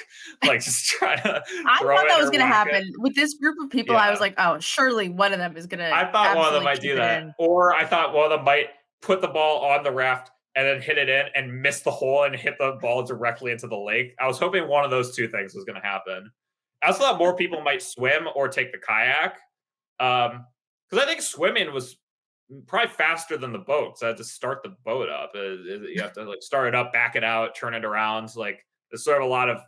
B: like just try to
A: I
B: throw
A: thought
B: it
A: that was
B: or
A: gonna
B: whack it.
A: happen. With this group of people, I was
B: Yeah,
A: like, "Oh, surely one of them is gonna
B: I thought one of them
A: absolutely
B: might
A: chip
B: do
A: it
B: that,
A: in."
B: or I thought one of them might put the ball on the raft and then hit it in and miss the hole and hit the ball directly into the lake. I was hoping one of those two things was going to happen. I also thought more people might swim or take the kayak, because I think swimming was probably faster than the boat. So I had to start the boat up. You have to like start it up, back it out, turn it around. So, like there's sort of a lot of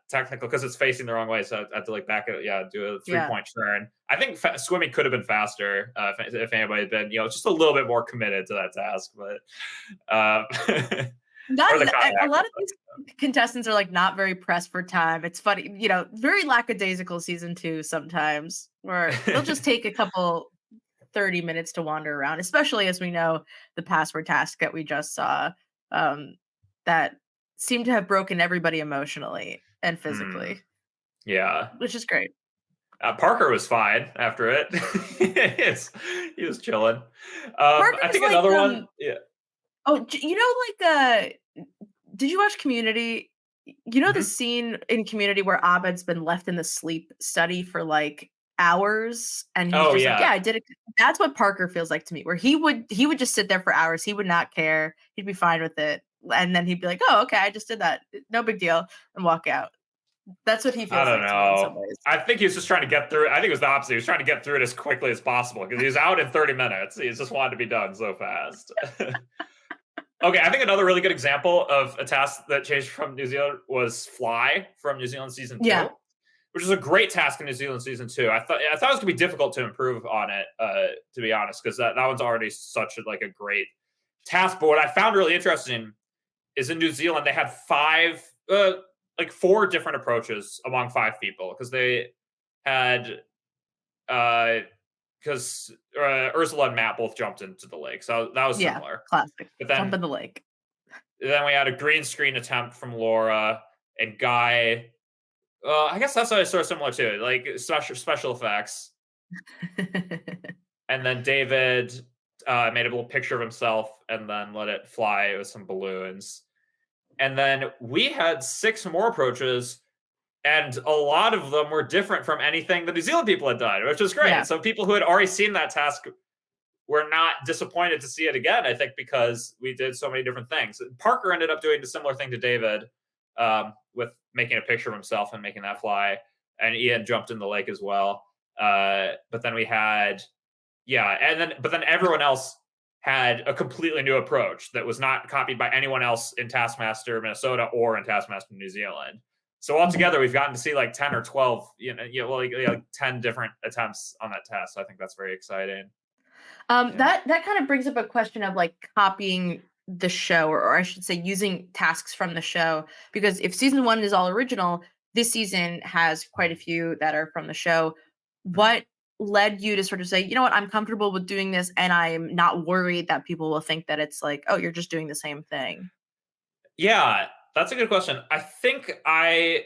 B: technical because it's facing the wrong way. So I have to like back it, do a three
A: Yeah.
B: point turn. I think swimming could have been faster if anybody had been, just a little bit more committed to that task. But
A: Not
B: or the
A: a
B: kayak.
A: lot of these contestants are, like, not very pressed for time. It's funny, very lackadaisical season 2 sometimes, where they'll just take a couple 30 minutes to wander around, especially as we know the password task that we just saw, um, that seemed to have broken everybody emotionally and
B: Hmm,
A: physically,
B: yeah.
A: which is great.
B: Parker was fine after it. Yes, he was chilling.
A: Parker
B: I
A: was
B: think
A: like,
B: another one. Yeah.
A: did you watch Community? You know the
B: Mhm.
A: scene in Community where Abed's been left in the sleep study for, like, hours, and he's
B: Oh
A: just like, "Yeah,
B: yeah.
A: I did it." That's what Parker feels like to me, where he would just sit there for hours, he would not care, he'd be fine with it, and then he'd be like, "Oh, okay, I just did that, no big deal," and walk out. That's what he
B: I
A: feels
B: don't
A: like to me in some
B: know.
A: ways.
B: I think he was just trying to get through it. I think it was the opposite. He was trying to get through it as quickly as possible because he was out in 30 minutes. He just wanted to be done so fast. Okay, I think another really good example of a task that changed from New Zealand was Fly from New Zealand season
A: Yeah,
B: 2, which is a great task in New Zealand season 2. I thought it was gonna be difficult to improve on it, to be honest, because that one's already such a great task. But what I found really interesting is in New Zealand they had four different approaches among 5 people because they had uh because Ursula and Matt both jumped into the lake, so that was
A: yeah,
B: similar.
A: classic.
B: But
A: Jump in the lake.
B: then we had a green screen attempt from Laura and Guy. I guess that's sort of similar too, like special effects. And then David made a little picture of himself and then let it fly with some balloons. And then we had 6 more approaches, and a lot of them were different from anything the New Zealand people had done, which was great.
A: Yeah,
B: So people who had already seen that task were not disappointed to see it again, I think, because we did so many different things. Parker ended up doing a similar thing to David, with making a picture of himself and making that fly. And Ian jumped in the lake as well. But then we had, but then everyone else had a completely new approach that was not copied by anyone else in Taskmaster Minnesota or in Taskmaster New Zealand. So
A: mhm.
B: altogether, we've gotten to see like 10 or 12, like 10 different attempts on that test. So I think that's very exciting. Yeah.
A: That kind of brings up a question of like copying the show, or I should say, using tasks from the show. Because if season one is all original, this season has quite a few that are from the show.
B: Mhm.
A: What led you to sort of say, you know what, I'm comfortable with doing this, and I'm not worried that people will think that it's like, oh, you're just doing the same thing.
B: Yeah, that's a good question. I think I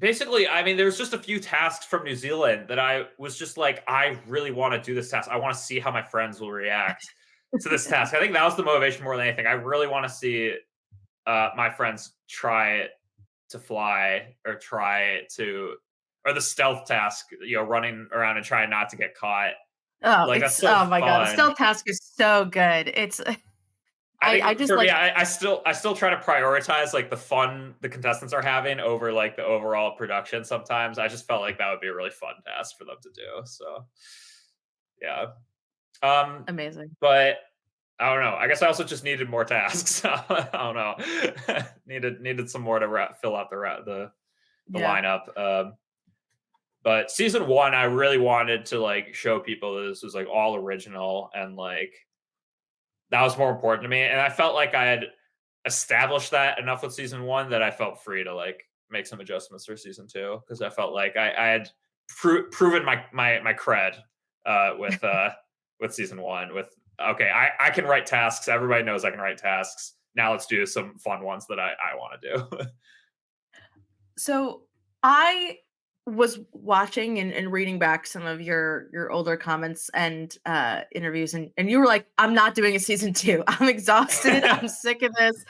B: mean, there's just a few tasks from New Zealand that I was just like, I really want to do this task. I want to see how my friends will react to this task. I think that was the motivation more than anything. I really want to see my friends try it to fly or or the stealth task, running around and trying not to get caught.
A: Oh,
B: Like that's
A: it's
B: so
A: oh my god, the
B: fun.
A: stealth task is so good. It's
B: I
A: I
B: think
A: just
B: for me,
A: like
B: I still try to prioritize like the fun the contestants are having over like the overall production. Sometimes I just felt like that would be a really fun task for them to do. So yeah, um,
A: amazing.
B: but I don't know. I guess I also just needed more tasks. I don't know. Needed some more to fill out the
A: Yeah.
B: lineup. But season one, I really wanted to like show people that this was like all original and like that was more important to me. And I felt like I had established that enough with season one that I felt free to like make some adjustments for season two because I felt like I had proven my cred with season one. With okay, I can write tasks. Everybody knows I can write tasks. Now let's do some fun ones that I want to do.
A: So I was watching and reading back some of your older comments and interviews, and you were like, I'm not doing a season two. I'm exhausted. I'm sick of this.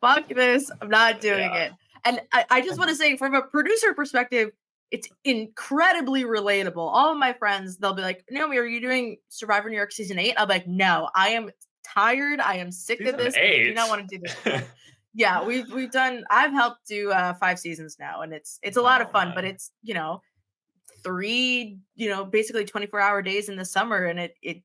A: Fuck this. I'm not doing
B: Yeah,
A: it. And I just want to say, from a producer perspective, it's incredibly relatable. All of my friends, they'll be like, Naomi, are you doing Survivor New York season 8? I'll be like, no, I am tired. I am sick of
B: season
A: this. I do not
B: eight.
A: want to do this again. Yeah, we've done I've helped do 5 seasons now, and it's a lot of
B: Oh
A: fun, but
B: man.
A: it's, 3, basically 24-hour days in the summer, and it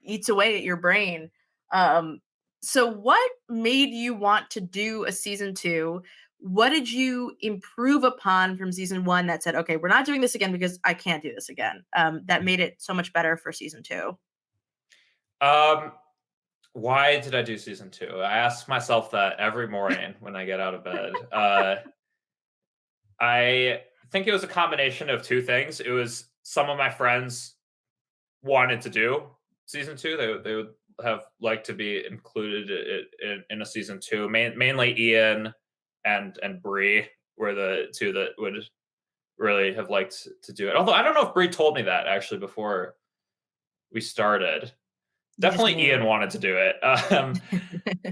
A: eats away at your brain. Um, so what made you want to do a season 2? What did you improve upon from season 1 that said, "Okay, we're not doing this again because I can't do this again." That made it so much better for season 2?
B: Um, why did I do season two? I ask myself that every morning when I get out of bed. I think it was a combination of two things. It was some of my friends wanted to do season two. They would have liked to be included in a season two. Mainly Ian and Bree were the two that would really have liked to do it. Although I don't know if Bree told me that actually before we started.
A: You just
B: Definitely
A: knew.
B: Ian wanted to do it.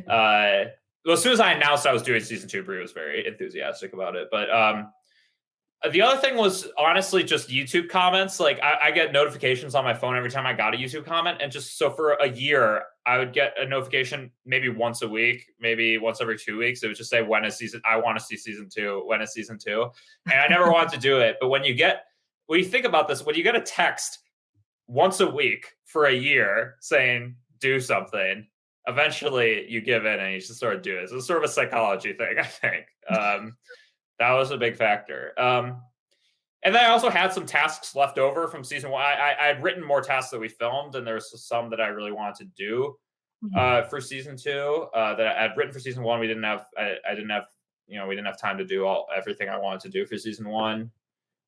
B: Uh, well, as soon as I announced I was doing season two, Bree was very enthusiastic about it. But the other thing was honestly just YouTube comments. Like I get notifications on my phone every time I got a YouTube comment, and just so for a year, I would get a notification maybe once a week, maybe once every 2 weeks. It would just say when is season. I want to see season two. When is season two? And I never wanted to do it, but when you think about this, when you get a text once a week for a year saying do something, eventually you give in and you just sort of do it. It's sort of a psychology thing, I think. That was a big factor. And then I also had some tasks left over from season one. I had written more tasks that we filmed, and there's some that I really wanted to do
A: Mhm.
B: for season two that I had written for season one. We didn't have, I didn't have, we didn't have time to do everything I wanted to do for season one.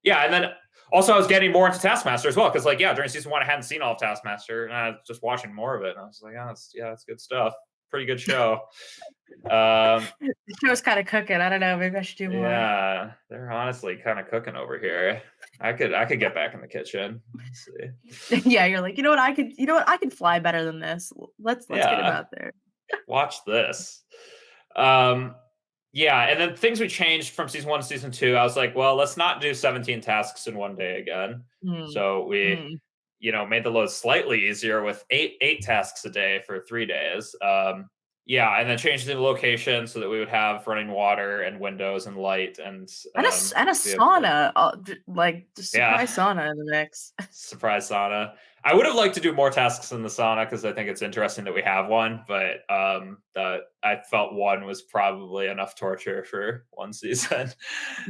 B: Yeah, and then also I was getting more into Taskmaster as well because, like, yeah, during season one I hadn't seen all of Taskmaster, and I was just watching more of it, and I was like, that's good stuff. Pretty good show.
A: The show's kinda cooking. I don't know, maybe I should do more.
B: Yeah, they're honestly kind of cooking over here. I could get back in the kitchen. Let's see.
A: Yeah, you're like, I could fly better than this. Let's get him
B: Yeah,
A: out there.
B: watch this. Um, yeah, and then things we changed from season one to season two. I was like, well, let's not do 17 tasks in one day again.
A: Mm,
B: So we,
A: mm.
B: made the load slightly easier with eight tasks a day for 3 days. Yeah, and then changed the location so that we would have running water and windows and light and
A: And a
B: be able to,
A: sauna, like, just
B: yeah.
A: surprise sauna in the mix.
B: Surprise sauna. I would have liked to do more tasks in the sauna because I think it's interesting that we have one, but I felt one was probably enough torture for one season.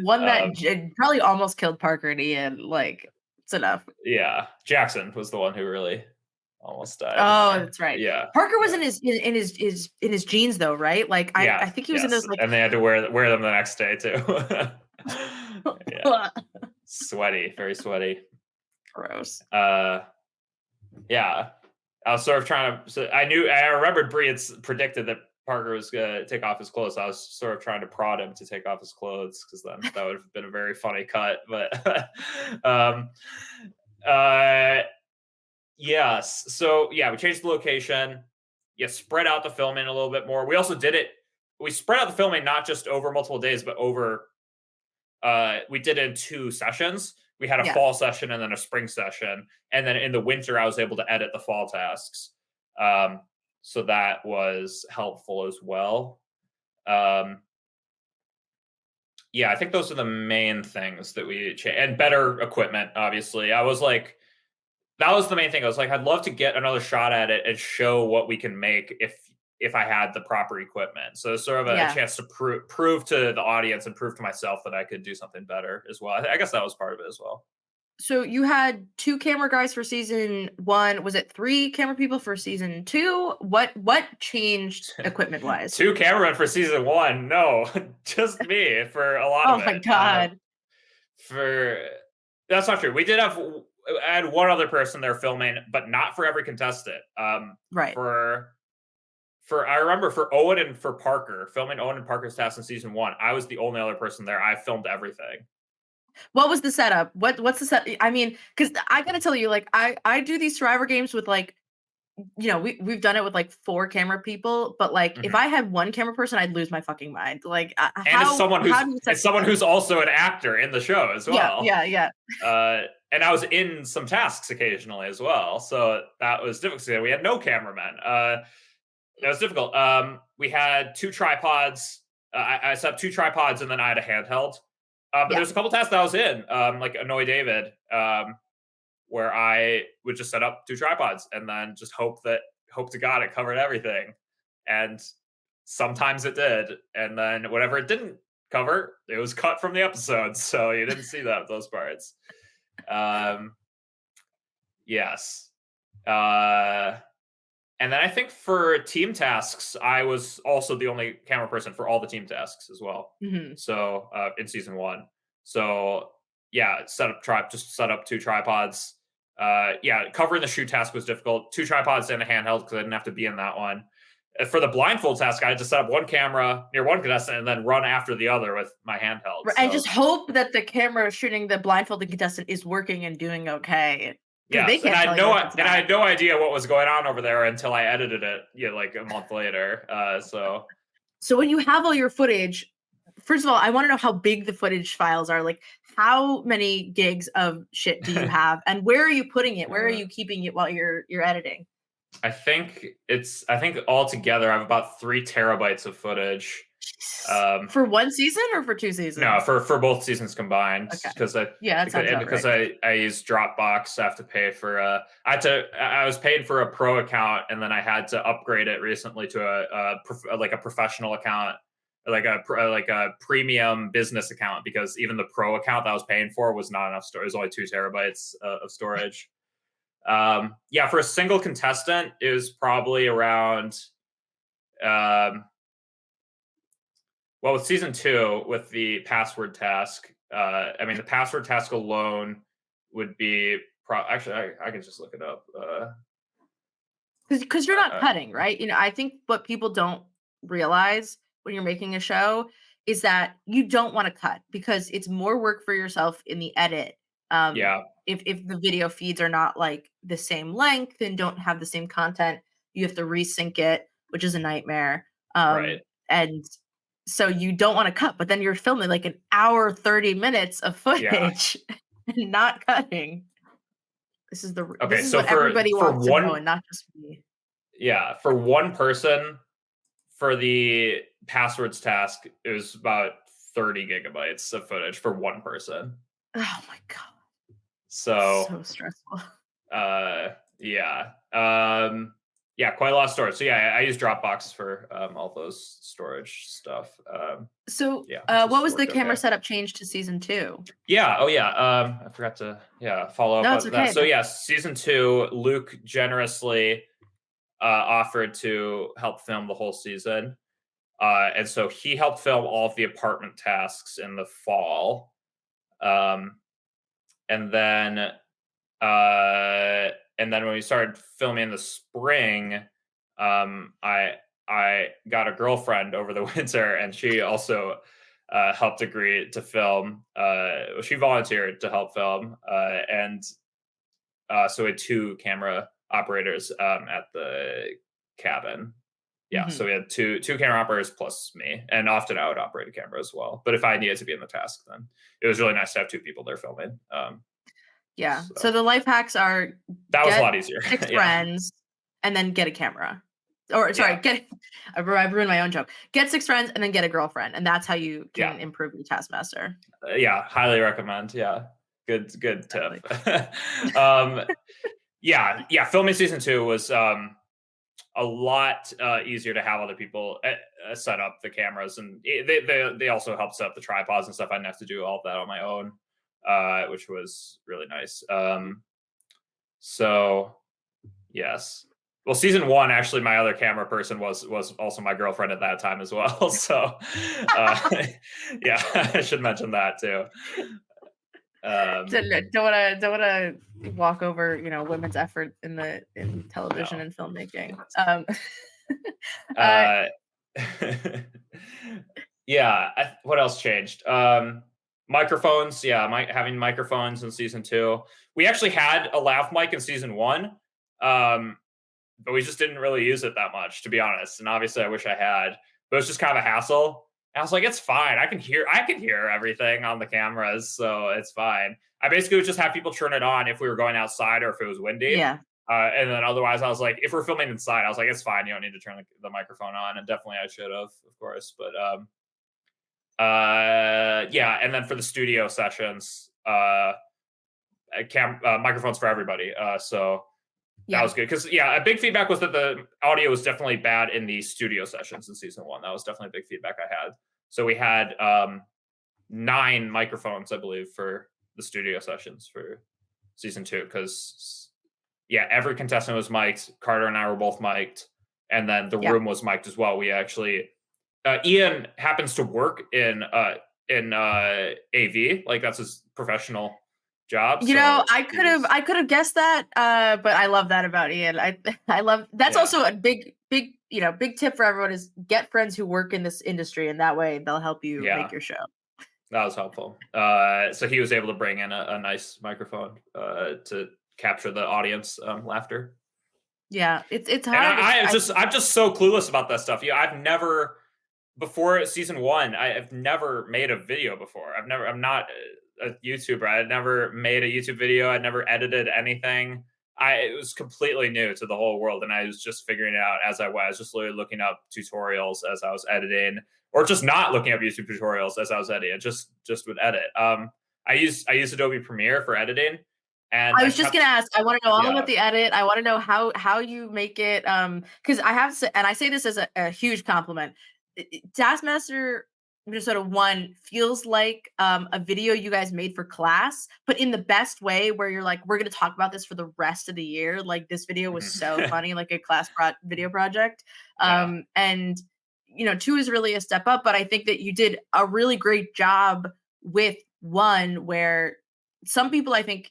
A: One that
B: um,
A: j probably almost killed Parker and Ian, like, it's enough.
B: yeah, Jackson was the one who really almost died in
A: Oh,
B: there.
A: that's right.
B: Yeah,
A: Parker was
B: yeah,
A: in his jeans though, right? Like,
B: yeah,
A: I think he was in
B: yes,
A: those, like
B: and they had to wear them the next day too. Yeah, sweaty, very sweaty.
A: gross.
B: Yeah, I was sort of trying to. So I remembered Bree had predicted that Parker was gonna take off his clothes. So I was sort of trying to prod him to take off his clothes because then that would have been a very funny cut. But um, uh, yes. So yeah, we changed the location. Yeah, spread out the filming a little bit more. We also did it. We spread out the filming not just over multiple days, but over we did it in 2 sessions. We had a
A: Yeah.
B: fall session and then a spring session, and then in the winter I was able to edit the fall tasks. Um, so that was helpful as well. Um, yeah, I think those are the main things that we and better equipment. Obviously, I was like, that was the main thing. I was like, I'd love to get another shot at it and show what we can make if I had the proper equipment. So it's sort of a
A: Yeah.
B: chance to prove to the audience and prove to myself that I could do something better as well. I guess that was part of it as well.
A: So you had 2 camera guys for season 1. Was it 3 camera people for season 2? What changed equipment-wise?
B: Two cameramen for season one. No, just me for a lot of
A: Oh my
B: it.
A: god.
B: For That's not true. We did have I had one other person there filming, but not for every contestant.
A: Right.
B: For I remember for Owen and for Parker filming Owen and Parker's task in season one. I was the only other person there. I filmed everything.
A: What was the setup? What's the set? I mean, because I gotta tell you, like, I do these Survivor games with like, we've done it with like 4 camera people, but like if
B: Mhm.
A: I had 1 camera person, I'd lose my fucking mind. Like,
B: And
A: how do you set
B: it's
A: this
B: someone
A: up?
B: who's also an actor in the show as
A: Yeah,
B: well.
A: yeah, yeah.
B: And I was in some tasks occasionally as well, so that was difficult. So we had no cameramen. That was difficult. We had 2 tripods. I set up 2 tripods, and then I had a handheld. But
A: Yeah.
B: there's a couple tasks that I was in, like Annoy David, where I would just set up 2 tripods and then just hope to God it covered everything. And sometimes it did, and then whatever it didn't cover, it was cut from the episode, so you didn't see those parts. Um, yes. Uh, and then I think for team tasks, I was also the only camera person for all the team tasks as well.
A: Mhm.
B: So in season one, so yeah, just set up 2 tripods. Yeah, covering the shoot task was difficult. 2 tripods and a handheld because I didn't have to be in that one. For the blindfold task, I had to set up one camera near one contestant and then run after the other with my handheld.
A: And just
B: So
A: hope that the camera shooting the blindfolded contestant is working and doing okay, because they
B: yes,
A: can't tell you if it's
B: I
A: not.
B: had no idea what was going on over there until I edited it, like a month later.
A: So when you have all your footage, first of all, I want to know how big the footage files are. Like, how many gigs of shit do you have, and where are you putting it? Where are
B: uh,
A: you keeping it while you're editing?
B: I think altogether I have about 3 terabytes of footage.
A: Jesus.
B: Um,
A: For 1 season or for 2
B: no,
A: seasons?
B: for both seasons combined,
A: Okay.
B: because
A: Yeah, that sounds about right.
B: I use Dropbox. I have to pay for I was paid for a pro account, and then I had to upgrade it recently to like a professional account, like a premium business account, because even the pro account that I was paying for was not enough storage. It was only 2 terabytes of storage. Yeah, for a single contestant, it was probably around. Um, well, with season 2, with the password task, I mean, the password task alone would be actually, I can just look it up.
A: Because you're not
B: Uh,
A: cutting, right? I think what people don't realize when you're making a show is that you don't want to cut, because it's more work for yourself in the edit. Um,
B: yeah,
A: if the video feeds are not like the same length and don't have the same content, you have to resync it, which is a nightmare.
B: right.
A: And so you don't want to cut, but then you're filming like an hour, 30 minutes of
B: Yeah.
A: footage and not cutting. This
B: Okay.
A: is
B: So
A: what everybody
B: for
A: wants to know,
B: one,
A: and not just me.
B: yeah, for one person, for the passwords task, it was about 30 gigabytes of footage for one person.
A: Oh my god,
B: So
A: so stressful.
B: Yeah. Yeah, quite a lot of storage. So yeah, I use Dropbox for all those storage stuff.
A: So,
B: Yeah, which
A: what
B: has
A: was the
B: worked
A: camera
B: okay.
A: setup change to season 2?
B: Yeah. Oh yeah. I forgot to follow up
A: No, it's
B: on that.
A: okay.
B: So yeah, season 2, Luke generously offered to help film the whole season. And so he helped film all of the apartment tasks in the fall. Um, and then when we started filming in the spring, I got a girlfriend over the winter, and she also helped agree to film. She volunteered to help film, and so we had 2 camera operators at the cabin. Yeah, so
A: Mhm.
B: we had two camera operators plus me, and often I would operate a camera as well. But if I needed to be in the task, then it was really nice to have 2 people there filming.
A: Yeah. So
B: So
A: the life hacks are
B: that was a
A: get
B: lot easier.
A: 6
B: Yeah.
A: friends and then get a camera. or sorry,
B: Yeah,
A: get I ruined my own joke. Get 6 friends and then get a girlfriend, and that's how you
B: yeah,
A: can improve your Taskmaster.
B: yeah. Highly recommend. Yeah, good tip.
A: Exactly.
B: um, yeah, yeah. Filming season two was a lot easier to have other people set up the cameras, and they also helped set up the tripods and stuff. I didn't have to do all of that on my own, which was really nice. So yes. Well, season one, actually, my other camera person was also my girlfriend at that time as well. So, uh, yeah, I should mention that too. Um,
A: Don't wanna walk over, women's effort in television
B: no.
A: and filmmaking. Uh,
B: Uh, yeah. What else changed? Microphones. Yeah, having microphones in season two. We actually had a laugh mic in season one, um, but we just didn't really use it that much, to be honest. And obviously, I wish I had, but it's just kind of a hassle. And I was like, it's fine. I can hear everything on the cameras, so it's fine. I basically would just have people turn it on if we were going outside or if it was windy.
A: yeah.
B: And then otherwise, I was like, if we're filming inside, I was like, it's fine. You don't need to turn the microphone on. And definitely, I should have, of course. But yeah. And then for the studio sessions, microphones for everybody. So that
A: Yeah.
B: was good because yeah, a big feedback was that the audio was definitely bad in the studio sessions in season one. That was definitely a big feedback I had. So we had 9 microphones, I believe, for the studio sessions for season two because yeah, every contestant was mic'd. Carter and I were both mic'd, and then the
A: Yeah.
B: room was mic'd as well. We actually Ian happens to work in AV, like that's his professional job. So
A: I
B: he
A: could have
B: was
A: I could have guessed that, but I love that about Ian. I love that's
B: yeah.
A: also a big tip for everyone is get friends who work in this industry, and that way they'll help you
B: Yeah,
A: make your show.
B: that was helpful. So he was able to bring in a nice microphone to capture the audience laughter.
A: Yeah, it's
B: And
A: hard. It's I
B: I'm just so clueless about that stuff. Yeah, I've never before season one. I've never made a video before. I'm not a YouTuber. I had never made a YouTube video. I'd never edited anything. It was completely new to the whole world, and I was just figuring it out as I was. Just literally looking up tutorials as I was editing, or just not looking up YouTube tutorials as I was editing. Just would edit. I use Adobe Premiere for editing, and
A: I
B: I
A: was just
B: kept
A: gonna ask. I want to know all
B: yeah.
A: about the edit. I want to know how you make it. Because I have and I say this as a huge compliment. Taskmaster Minnesota One feels like a video you guys made for class, but in the best way, where you're like, we're gonna talk about this for the rest of the year. Like this video was so
B: Mhm.
A: funny, like a video project.
B: Yeah.
A: And two is really a step up, but I think that you did a really great job with one where some people I think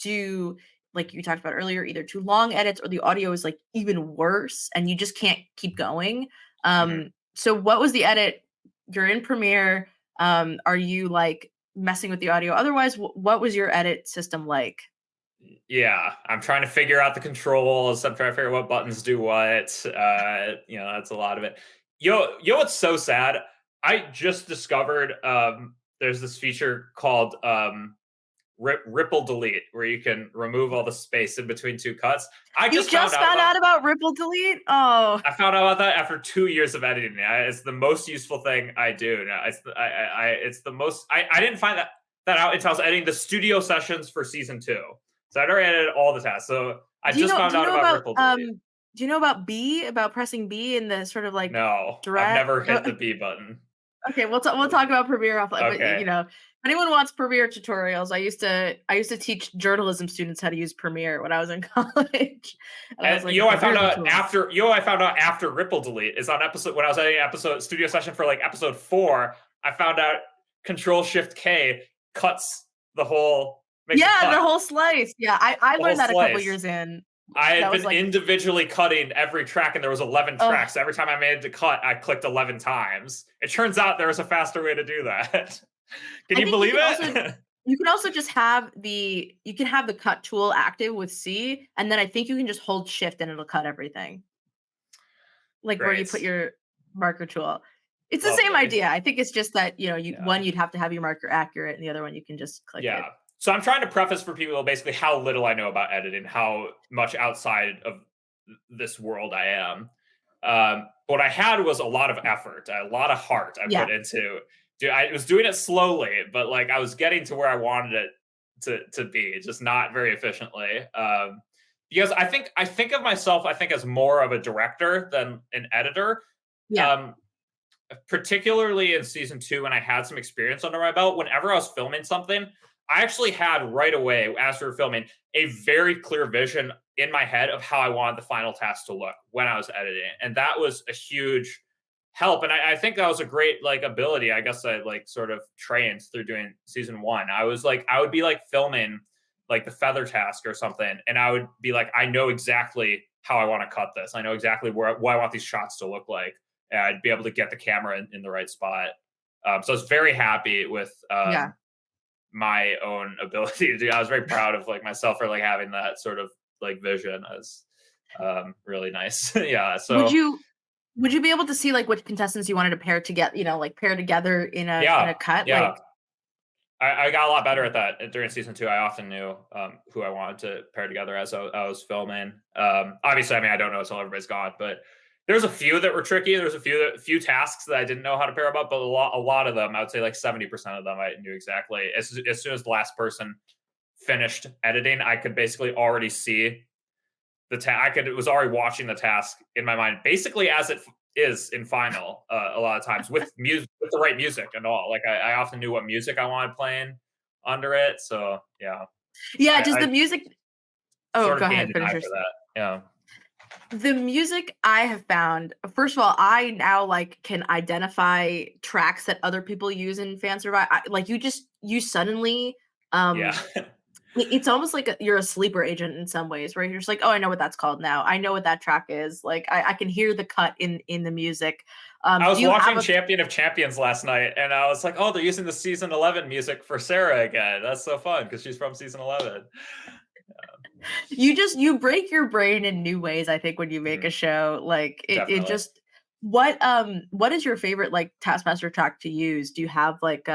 A: do like you talked about earlier either too long edits or the audio is like even worse and you just can't keep going.
B: Mhm.
A: So what was the edit? You're in Premiere. Are you like messing with the audio otherwise? What was your edit system like?
B: Yeah, I'm trying to figure out the controls. I'm trying to figure out what buttons do what. That's a lot of it. What's so sad? I just discovered there's this feature called ripple delete where you can remove all the space in between two cuts. I
A: You
B: just found
A: just
B: out
A: found
B: about
A: out about ripple delete? Oh,
B: I found out about that after 2 years of editing. It's the most useful thing I do. Now, it's the most. I didn't find that out until I was editing the studio sessions for season two. So I'd already edited all the tasks. So I
A: do you
B: just
A: know
B: found
A: do you
B: out
A: know
B: about
A: about
B: ripple delete.
A: do you know about B about pressing B in the sort of like
B: No, I've
A: direct
B: never hit the B button.
A: Okay, we'll talk about Premiere offline. But
B: Okay.
A: if anyone wants Premiere tutorials, I used to teach journalism students how to use Premiere when I was in college, and I
B: And
A: was like, okay, here's the tool.
B: I found out after ripple delete is on episode when I was editing episode studio session for like episode 4. I found out Control Shift K cuts the whole makes a
A: Yeah, the
B: cut
A: whole slice. Yeah, I
B: the whole
A: learned that a couple
B: slice.
A: years in.
B: I had
A: That was
B: been
A: like,
B: individually cutting every track, and there was 11
A: oh,
B: tracks. Every time I made the cut, I clicked 11 times. It turns out there was a faster way to do that. Can
A: I
B: you
A: think
B: believe it?
A: you can also just have the cut tool active with C, and then I think you can just hold Shift and it'll cut everything. Like where you
B: Great,
A: put your marker tool. It's the same
B: lovely.
A: idea. I think it's just that,
B: Yeah.
A: you'd have to have your marker accurate, and the other one you can just click
B: Yeah.
A: it.
B: So I'm trying to preface for people basically how little I know about editing, how much outside of this world I am. What I had was a lot of effort, a lot of heart I
A: Yeah.
B: put into. I was doing it slowly, but like I was getting to where I wanted it to be, just not very efficiently. Because I think of myself, I think as more of a director than an editor.
A: Yeah.
B: Um, Particularly in season two, when I had some experience under my belt, whenever I was filming something, I actually had right away, as we were filming, a very clear vision in my head of how I wanted the final task to look when I was editing. And that was a huge help. And I think that was a great like ability. I guess I like sort of trained through doing season one. I was like, I would be like filming like the feather task or something, and I would be like, I know exactly how I want to cut this. I know exactly what I want these shots to look like. And I'd be able to get the camera in the right spot. So I was very happy with
A: Yeah.
B: my own ability to do. I was very proud of like myself for like having that sort of like vision as really nice. Yeah.
A: Would
B: So
A: you would you be able to see like which contestants you wanted to pair together, like pair together in a
B: yeah,
A: cut?
B: yeah.
A: Like,
B: I got a lot better at that during season two. I often knew who I wanted to pair together as I was filming. Obviously, I mean, I don't know until everybody's gone, but there's a few that were tricky. There's a few tasks that I didn't know how to pair about, but a lot of them, I would say like 70% of them, I knew exactly. As soon as the last person finished editing, I could basically already see the task. It was already watching the task in my mind, basically as it is in final. A lot of times with music, with the right music and all. Like I often knew what music I wanted playing under it. So yeah,
A: yeah, just
B: I
A: the music. Oh,
B: sort
A: go
B: of gained
A: ahead,
B: an
A: finish
B: eye
A: your
B: for that. Yeah,
A: The music I have found, first of all, I now like can identify tracks that other people use in Fan Survive. Like you suddenly,
B: yeah.
A: um, it's almost like you're a sleeper agent in some ways, where you're just like, oh, I know what that's called now. I know what that track is. Like I can hear the cut in the music.
B: I
A: Do
B: was
A: you have
B: watching
A: a
B: Champion of Champions last night, and I was like, "Oh, they're using the season 11 music for Sarah again. That's so fun because she's from season 11."
A: you break your brain in new ways, I think, when you make
B: Mhm,
A: a show. Like it
B: definitely.
A: just what is your favorite like Taskmaster track to use? Do you have like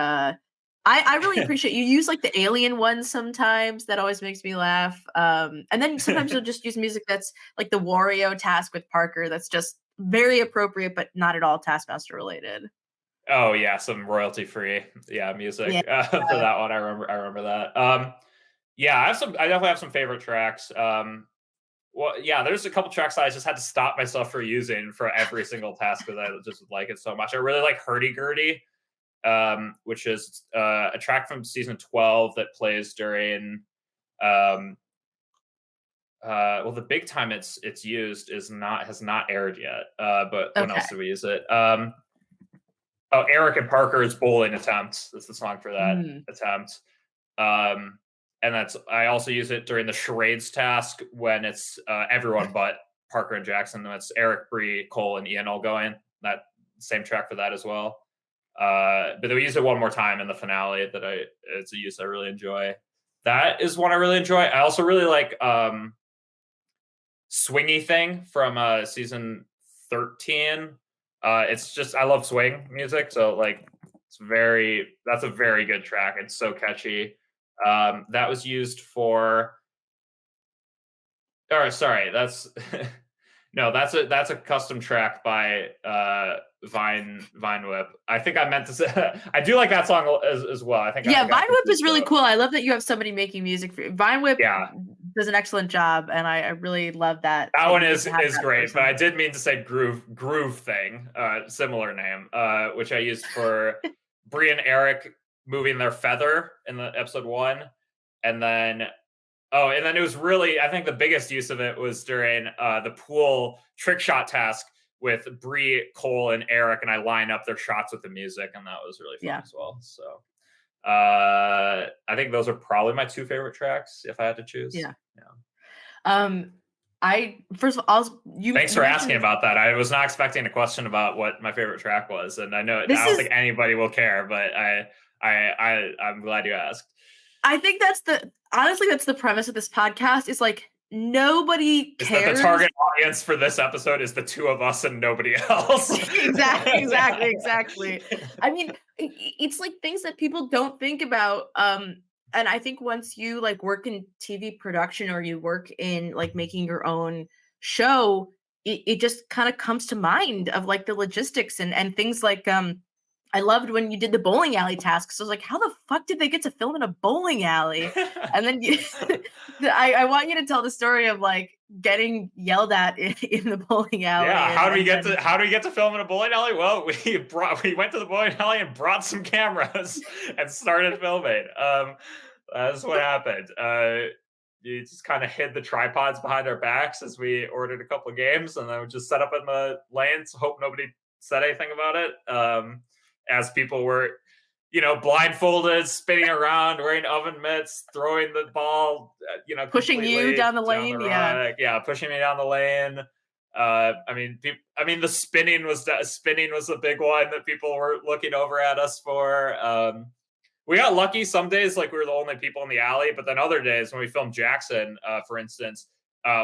A: I really appreciate you use like the alien ones sometimes. That always makes me laugh. And then sometimes you'll just use music that's like the Wario task with Parker that's just very appropriate but not at all Taskmaster related.
B: Oh yeah, some royalty free, yeah,
A: Yeah.
B: music for that one. I remember that. Yeah, I definitely have some favorite tracks. Well, yeah, there's a couple tracks that I just had to stop myself for using for every single task because I just like it so much. I really like Hurdy Gurdy, which is a track from season 12 that plays during. Um, well, the big time it's used is not has not aired yet. But when
A: Okay.
B: else did we use it? Oh, Eric and Parker's bowling attempt. That's the song for that
A: Mm,
B: attempt. Um, and that's I also use it during the charades task when it's everyone but Parker and Jackson. That's Eric, Bree, Cole, and Ian all going. That same track for that as well. But then we use it one more time in the finale. It's a use I really enjoy. That is one I really enjoy. I also really like Swingy Thing from season 13. It's just I love swing music, so like that's a very good track. It's so catchy. That was used for or sorry, that's no, that's a custom track by Vine Whip. I think I meant to say I do like that song as well. I
A: yeah,
B: got
A: Vine Whip
B: confused
A: is really
B: though.
A: cool. I love that you have somebody making music for you. Vine Whip
B: Yeah,
A: does an excellent job, and I really love that
B: that
A: that
B: one
A: you get to have
B: is
A: that
B: great, but
A: person.
B: I did mean to say groove thing, similar name, which I used for Bree and Eric moving their feather in the episode one, and then and then it was really I think the biggest use of it was during the pool trick shot task with Bree, Cole, and Eric, and I line up their shots with the music, and that was really fun
A: Yeah,
B: as well. So I think those are probably my two favorite tracks if I had to choose.
A: yeah.
B: Yeah.
A: Um, I first of all,
B: Thanks
A: you
B: for
A: mentioned
B: asking
A: this.
B: about that. I was not expecting a question about what my favorite track was, and
A: This
B: I don't
A: is
B: think anybody will care, but I'm glad you asked.
A: I think that's the honestly that's the premise of this podcast. Is like nobody
B: Is that the
A: cares.
B: target audience for this episode is the two of us and nobody else?
A: Exactly. I mean, it's like things that people don't think about. And I think once you like work in TV production or you work in like making your own show, it just kind of comes to mind of like the logistics and things like I loved when you did the bowling alley task. So I was like, how the fuck did they get to film in a bowling alley? And then I want you to tell the story of like getting yelled at in the bowling alley
B: Yeah,
A: and then
B: how do we get to film in a bowling alley? Well, we went to the bowling alley and brought some cameras and started filming. That's what happened. You just kind of hid the tripods behind our backs as we ordered a couple of games, and then we just set up in the lanes, hope nobody said anything about it. As people were, blindfolded, spinning around, wearing oven mitts, throwing the ball,
A: pushing you
B: completely
A: down the
B: down the
A: lane. Yeah.
B: run. Yeah, pushing me down the lane. The spinning was a big one that people were looking over at us for. We got lucky some days, like we were the only people in the alley, but then other days when we filmed Jackson, for instance,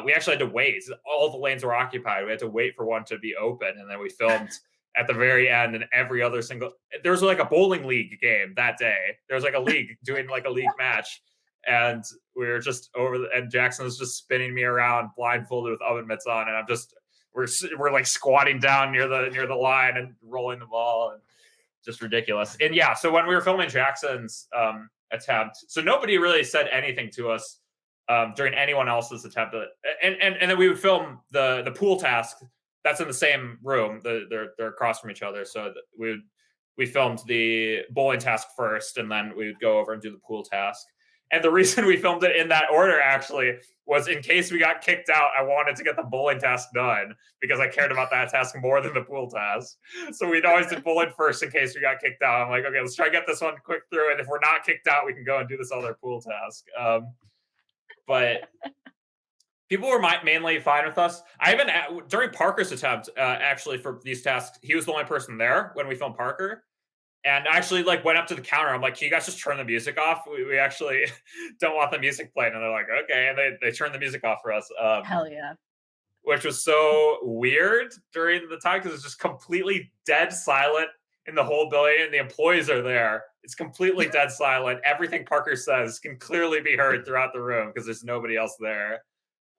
B: we actually had to wait. All the lanes were occupied. We had to wait for one to be open, and then we filmed at the very end. And every other single there was like a bowling league game that day. There was like a league doing like a league match, and we were just and Jackson was just spinning me around blindfolded with oven mitts on, and we're like squatting down near the line and rolling the ball, and just ridiculous. And yeah, so when we were filming Jackson's attempt, so nobody really said anything to us during anyone else's attempt, and then we would film the pool task that's in the same room. They're across from each other, so we filmed the bowling task first, and then we would go over and do the pool task. And the reason we filmed it in that order actually was in case we got kicked out, I wanted to get the bowling task done because I cared about that task more than the pool task. So we'd always do bowling first in case we got kicked out. I'm like, okay, let's try to get this one quick through. And if we're not kicked out, we can go and do this other pool task. But people were mainly fine with us. I even, during Parker's attempt, actually, for these tasks, he was the only person there when we filmed Parker. And I actually like went up to the counter. I'm like, can you guys just turn the music off? We actually don't want the music playing. And they're like, okay. And they turned the music off for us.
A: Hell yeah.
B: Which was so weird during the time because it's just completely dead silent in the whole building, and the employees are there. It's completely dead silent. Everything Parker says can clearly be heard throughout the room because there's nobody else there.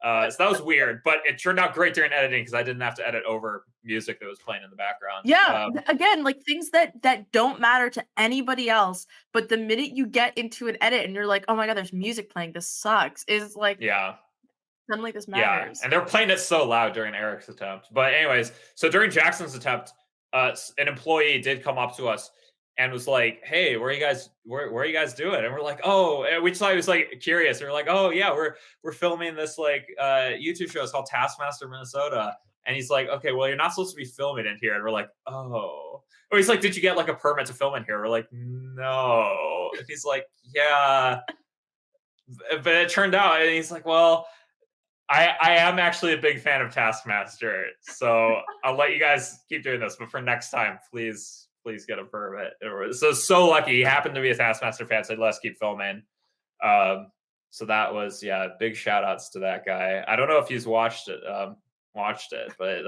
B: So that was weird, but it turned out great during editing because I didn't have to edit over music that was playing in the background.
A: Yeah, again, like things that don't matter to anybody else, but the minute you get into an edit and you're like, "Oh my god, there's music playing. This sucks." Is like
B: Yeah.
A: suddenly this
B: Yeah,
A: matters.
B: and they're playing it so loud during Eric's attempt. But anyways, so during Jackson's attempt, an employee did come up to us and was like, "Hey, where are you guys doing?" And we're like, "Oh," and we just thought he was like curious. And we're like, "Oh yeah, we're filming this like YouTube show. It's called Taskmaster Minnesota." And he's like, "Okay, well, you're not supposed to be filming in here." And we're like, "Oh." Or he's like, "Did you get like a permit to film in here?" We're like, "No." And he's like, "Yeah." But it turned out, and he's like, "Well, I am actually a big fan of Taskmaster, so I'll let you guys keep doing this. But for next time, please get a permit." So lucky he happened to be a Taskmaster fan, so let's keep filming. So that was big shout outs to that guy. I don't know if he's watched it, but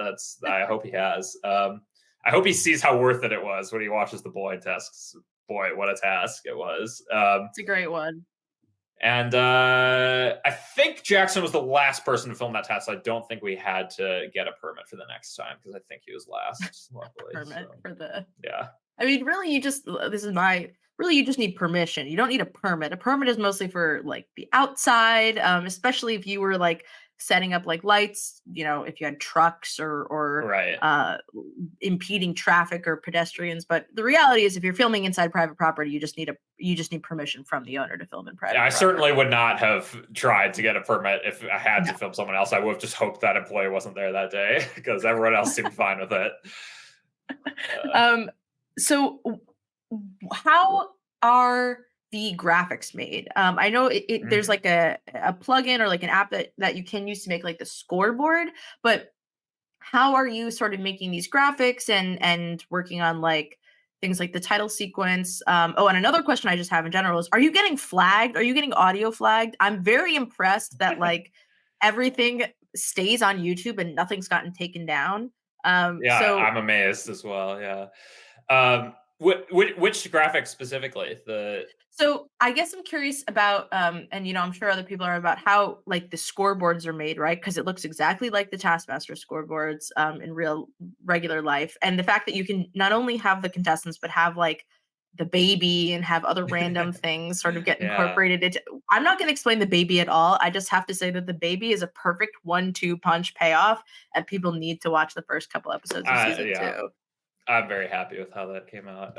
B: I hope he has. I hope he sees how worth it was when he watches the boy tasks. Boy, what a task it was.
A: It's a great one.
B: And I think Jackson was the last person to film that task. So I don't think we had to get a permit for the next time because I think he was last. Luckily,
A: Permit for the
B: yeah.
A: I mean, really, you just need permission. You don't need a permit. A permit is mostly for like the outside, especially if you were like setting up like lights, if you had trucks or
B: Right.
A: impeding traffic or pedestrians. But the reality is if you're filming inside private property, you just need permission from the owner to film in private
B: Yeah, I
A: property.
B: certainly would not have tried to get a permit if I had to film someone else. I would have just hoped that employee wasn't there that day because everyone else seemed fine with it.
A: So how are the graphics made? I know there's like a plugin or like an app that you can use to make like the scoreboard, but how are you sort of making these graphics and working on like things like the title sequence? And another question I just have in general is, are you getting flagged? Are you getting audio flagged? I'm very impressed that like everything stays on YouTube and nothing's gotten taken down. So
B: I'm amazed as well. Yeah. Which graphics specifically?
A: So I guess I'm curious about, and I'm sure other people are about how like the scoreboards are made, right? Because it looks exactly like the Taskmaster scoreboards in real regular life, and the fact that you can not only have the contestants but have like the baby and have other random things sort of get
B: Yeah.
A: incorporated into. I'm not going to explain the baby at all. I just have to say that the baby is a perfect 1-2 punch payoff, and people need to watch the first couple episodes of season
B: Yeah,
A: 2.
B: I'm very happy with how that came out.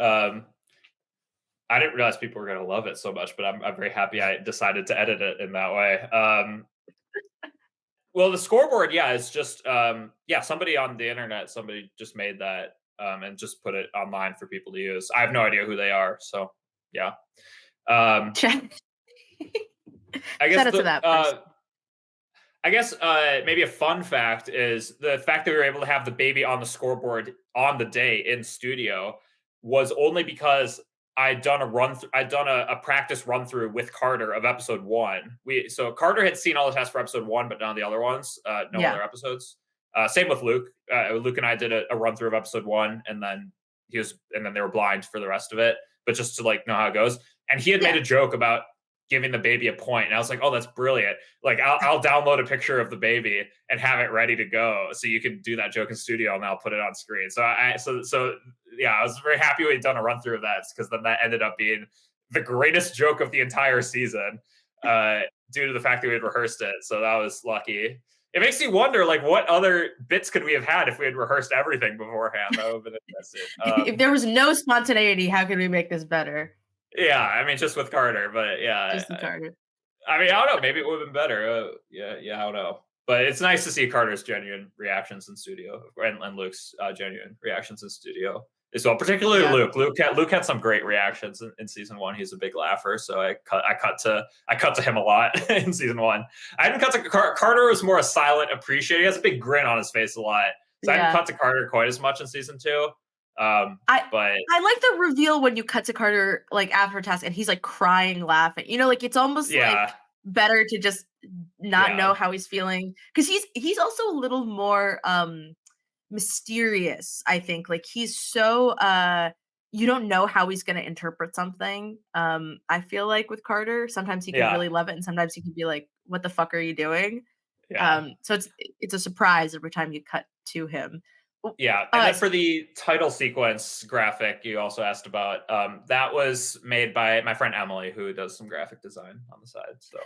B: I didn't realize people were gonna love it so much, but I'm very happy I decided to edit it in that way. Well, the scoreboard, yeah, it's just yeah, somebody on the internet, somebody just made that and just put it online for people to use. I have no idea who they are, so yeah. Um,
A: Shout
B: I guess
A: out to that person.
B: maybe a fun fact is the fact that we were able to have the baby on the scoreboard on the day in studio was only because I'd done a practice run through with Carter of episode one. So Carter had seen all the tests for episode one, but none of the other ones, no
A: Yeah.
B: other episodes. Same with Luke. Luke and I did a run through of episode one, and then they were blind for the rest of it, but just to like know how it goes. And he had made
A: Yeah.
B: a joke about giving the baby a point, and I was like, oh, that's brilliant. Like I'll download a picture of the baby and have it ready to go, so you can do that joke in studio, and I'll put it on screen. So yeah, I was very happy we'd done a run through of that because then that ended up being the greatest joke of the entire season, uh, due to the fact that we had rehearsed it. So that was lucky. It makes you wonder, like, what other bits could we have had if we had rehearsed everything beforehand? That would have been interesting.
A: If there was no spontaneity, how could we make this better?
B: Yeah, I mean, just with Carter, but yeah,
A: Just the Carter.
B: I mean, I don't know. Maybe it would have been better. Yeah, I don't know. But it's nice to see Carter's genuine reactions in studio, and Luke's genuine reactions in studio as well. Particularly
A: Yeah.
B: Luke. Luke had some great reactions in season one. He's a big laugher, so I cut to him a lot in season one. I didn't cut to Carter. Was more a silent appreciator. He has a big grin on his face a lot, so I didn't
A: Yeah.
B: cut to Carter quite as much in season two.
A: I
B: But
A: I like the reveal when you cut to Carter, like, after a task and he's, like, crying, laughing. Like, it's almost, like,
B: yeah,
A: better to just not know
B: yeah,
A: how he's feeling because he's also a little more, mysterious, I think. Like, he's so, you don't know how he's gonna interpret something. I feel like with Carter, sometimes he can
B: yeah,
A: really love it, and sometimes he can be like, "What the fuck are you doing?"
B: yeah.
A: So it's a surprise every time you cut to him. W
B: Yeah, and then
A: s
B: for the title sequence graphic you also asked about, that was made by my friend Emily, who does some graphic design on the side. So,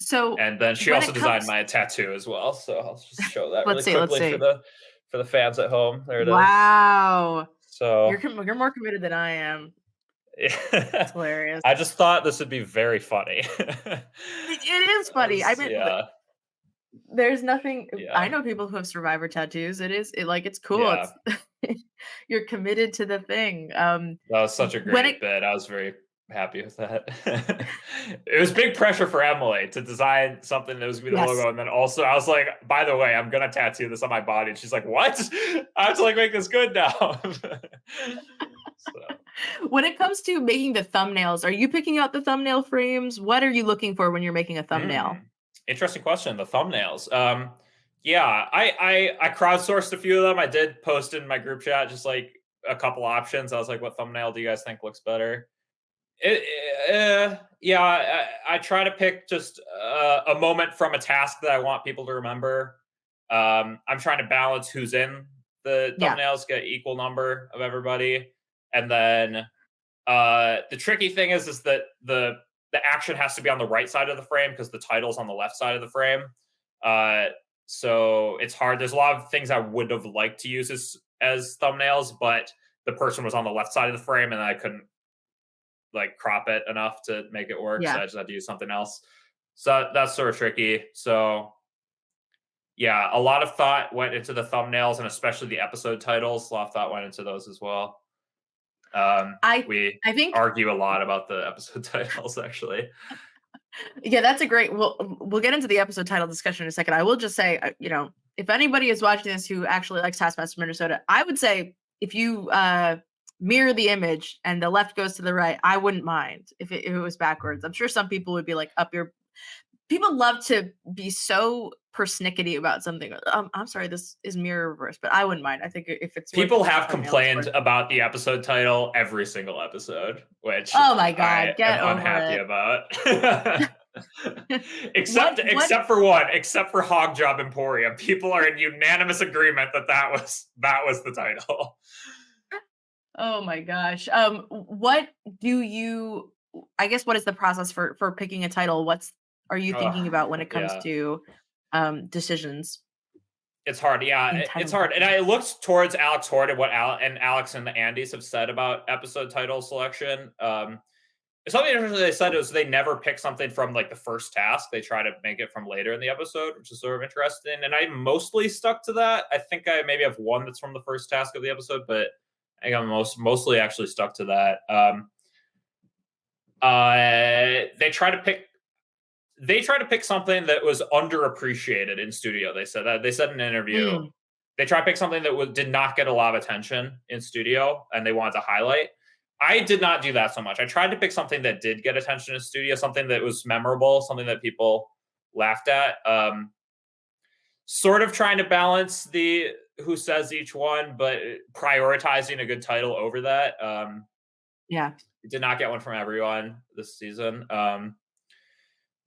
A: So,
B: and then she
A: when
B: also
A: it
B: designed
A: comes
B: my tattoo as well. So I'll just show that really
A: let's
B: quickly
A: see.
B: for the fans at home. There it is.
A: Wow.
B: So
A: You're more committed than I am. It's hilarious.
B: I just thought this would be very funny.
A: It is funny. I mean,
B: Yeah,
A: there's nothing. I
B: yeah,
A: know people who have survivor tattoos. It's cool.
B: yeah.
A: It's you're committed to the thing.
B: That was such a
A: When it
B: great bit. I was very happy with that. It was big pressure for Emily to design something that was gonna be the
A: Yes.
B: logo, and then also I was like, "By the way, I'm gonna tattoo this on my body." And she's like, "What? I have to like make this good now." So,
A: When it comes to making the thumbnails, are you picking out the thumbnail frames? What are you looking for when you're making a thumbnail?
B: mm, interesting question. The thumbnails. Yeah, I crowdsourced a few of them. I did post in my group chat just like a couple options. I was like, "What thumbnail do you guys think looks better?" Yeah, I try to pick just a moment from a task that I want people to remember. I'm trying to balance who's in the
A: Yeah.
B: thumbnails, get equal number of everybody, and then the tricky thing is that the action has to be on the right side of the frame because the title's on the left side of the frame. Uh, so it's hard. There's a lot of things I would have liked to use as thumbnails, but the person was on the left side of the frame, and I couldn't like crop it enough to make it work. So
A: Yeah.
B: I just had to use something else. So that's sort of tricky. So yeah, a lot of thought went into the thumbnails and especially the episode titles. A lot of thought went into those as well.
A: I
B: We
A: I think
B: argue a lot about the episode titles, actually.
A: Yeah, that's a great. We'll get into the episode title discussion in a second. I will just say, if anybody is watching this who actually likes Taskmaster Minnesota, I would say if you mirror the image and the left goes to the right, I wouldn't mind if it was backwards. I'm sure some people would be like up your people love to be so persnickety about something. I'm sorry, this is mirror reverse, but I wouldn't mind. I think if it's worth
B: People
A: the amount
B: have
A: of time, it's
B: complained
A: worth.
B: about the episode title every single episode, which
A: Oh my
B: I
A: god,
B: am
A: get over
B: unhappy
A: it.
B: about. except
A: What
B: except for one, except for Hog Job Emporium, people are in unanimous agreement that that was the title.
A: Oh my gosh. What do you I guess what is the process for picking a title? What's are you
B: Ugh,
A: thinking about when it comes
B: yeah.
A: to decisions
B: It's hard, yeah.
A: in
B: It's
A: title
B: hard, and
A: picking?
B: I looked towards Alex Horde and what Alex and the Andes have said about episode title selection. Something interesting they said is they never pick something from like the first task. They try to make it from later in the episode, which is sort of interesting. And I mostly stuck to that. I think I maybe have one that's from the first task of the episode, but I think I'm mostly actually stuck to that. They try to pick something that was underappreciated in studio. They said in an interview
A: Mm,
B: they tried to pick something that did not get a lot of attention in studio, and they wanted to highlight. I did not do that so much. I tried to pick something that did get attention in studio, something that was memorable, something that people laughed at. Sort of trying to balance the who says each one, but prioritizing a good title over that.
A: yeah.
B: Did not get one from everyone this season.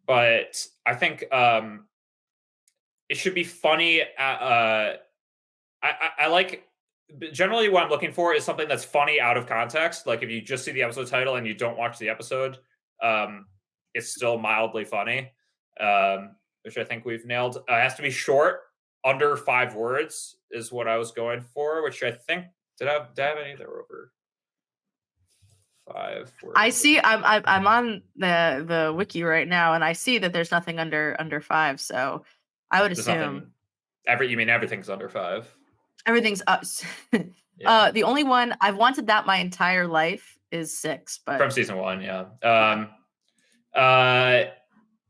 B: But I think it should be funny. I like generally what I'm looking for is something that's funny out of context. Like if you just see the episode title and you don't watch the episode, it's still mildly funny, which I think we've nailed. It has to be short, under 5 words is what I was going for. Which I think did I have any that were over 5 words?
A: I see I'm on the wiki right now and I see that there's nothing under 5, so I would
B: There's
A: assume
B: nothing. You mean everything's under 5?
A: everything's up.
B: Yeah,
A: The only one I've wanted that my entire life is 6,
B: from
A: but
B: season 1. Yeah.
A: yeah.
B: Uh,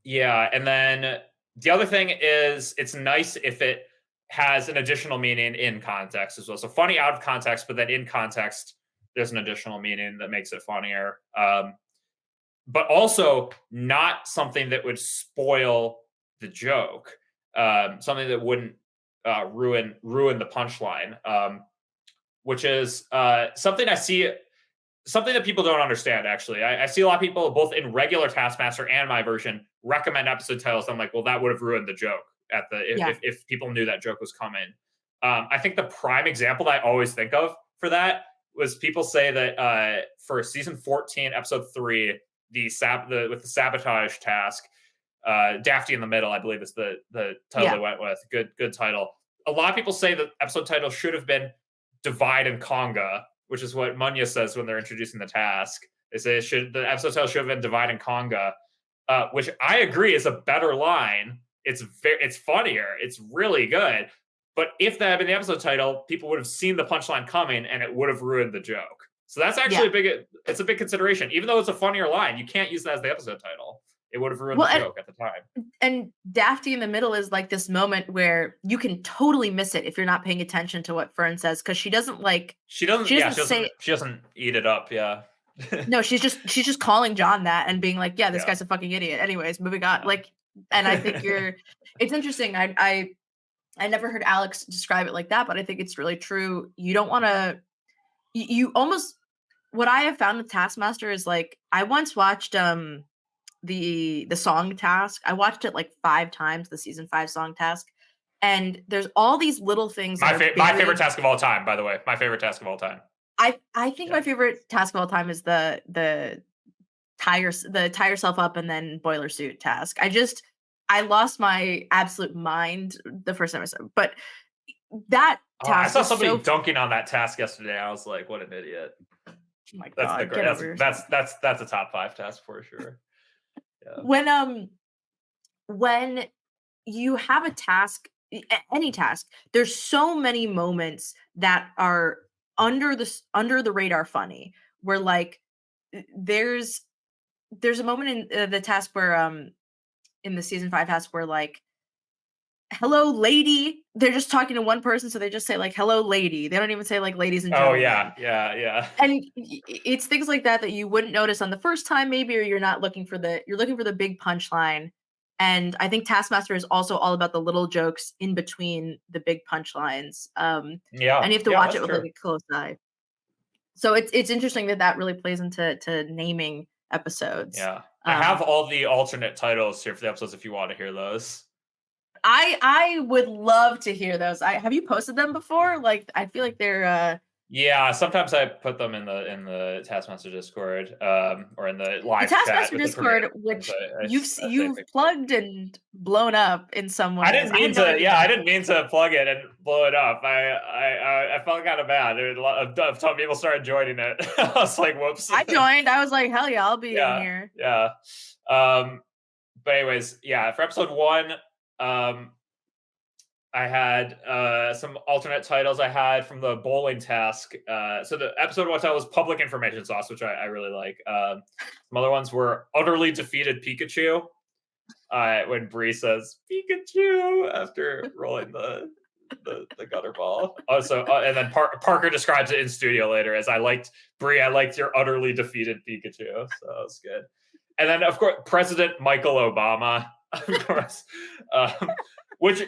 B: yeah, and then the other thing is it's nice if it has an additional meaning in context as well. So funny out of context, but then in context, there's an additional meaning that makes it funnier. But also not something that would spoil the joke, something that wouldn't ruin the punchline, which is something I see something that people don't understand. Actually, I see a lot of people both in regular Taskmaster and my version recommend episode titles. I'm like, well, that would have ruined the joke at the
A: Yeah.
B: if people knew that joke was coming. I think the prime example that I always think of for that was people say that for season 14, episode 3, with the sabotage task, Daphne in the Middle, I believe is the title
A: Yeah.
B: they went with. Good title. A lot of people say the episode title should have been Divide and Conga, which is what Munya says when they're introducing the task. They say the episode title should have been Divide and Conga, which I agree is a better line. It's funnier. It's really good. But if that had been the episode title, people would have seen the punchline coming, and it would have ruined the joke. So that's actually
A: Yeah.
B: it's a big consideration. Even though it's a funnier line, you can't use that as the episode title. It would have ruined the
A: Well,
B: joke at the time.
A: and Daphne in the Middle is like this moment where you can totally miss it if you're not paying attention to what Fern says because she doesn't like
B: She doesn't.
A: she
B: Yeah,
A: doesn't say
B: she doesn't eat it up. Yeah.
A: no, she's just calling John that and being like, yeah, this
B: Yeah.
A: guy's a fucking idiot. Anyways, moving on. Like, and I think
B: Yeah.
A: it's interesting. I never heard Alex describe it like that, but I think it's really true. You don't want to you almost what I have found with Taskmaster is like I once watched the song task. I watched it like 5 times, the season 5 song task. And there's all these little things that are
B: My favorite
A: buried.
B: task of all time, by the way. My favorite task of all time.
A: I think
B: Yeah.
A: my favorite task of all time is the tie yourself up and then boiler suit task. I lost my absolute mind the first time I saw it. But that
B: I
A: task
B: saw
A: is
B: somebody
A: so
B: dunking on that task yesterday. I was like, what an idiot.
A: oh my
B: That's the
A: god, get
B: great.
A: over yourself.
B: That's a top 5 task for sure. Yeah.
A: When you have a task, any task, there's so many moments that are under the radar funny where like there's a moment in the task where in the season 5 task where like hello lady, they're just talking to one person, so they just say like hello lady, they don't even say like ladies and
B: Oh
A: gentlemen.
B: yeah.
A: And it's things like that that you wouldn't notice on the first time maybe, or you're looking for the big punchline, And I think Taskmaster is also all about the little jokes in between the big punchlines.
B: Yeah,
A: And you have to
B: yeah,
A: watch
B: that's
A: it with like
B: true.
A: a close eye. So it's interesting that that really plays into naming episodes.
B: Yeah. I have
A: Um,
B: all the alternate titles here for the episodes if you want to hear those.
A: I would love to hear those. I have you posted them before? Like I feel like they're
B: Yeah, sometimes I put them in the Taskmaster Discord, or in the
A: the
B: live chat
A: Taskmaster
B: with the premiere.
A: Discord,
B: Sometimes
A: which
B: I save
A: you've
B: pictures.
A: plugged and blown up in some
B: I
A: ways.
B: didn't
A: I had
B: mean
A: no
B: to.
A: idea.
B: Yeah, I didn't mean to plug it and blow it up. I felt kind of bad. There were a ton of people started joining it. I was like, whoops.
A: I joined. I was like, hell yeah, I'll be in
B: Yeah,
A: here.
B: yeah. Um, but anyways, yeah. For episode one, um, I had some alternate titles I had from the bowling task. So the episode one title was Public Information Sauce, which I really like. Some other ones were Utterly Defeated Pikachu. When Bree says Pikachu after rolling the gutter ball. Also, and then Parker describes it in studio later as Bree. I liked your utterly defeated Pikachu. So that was good. And then of course President Michael Obama, of course, which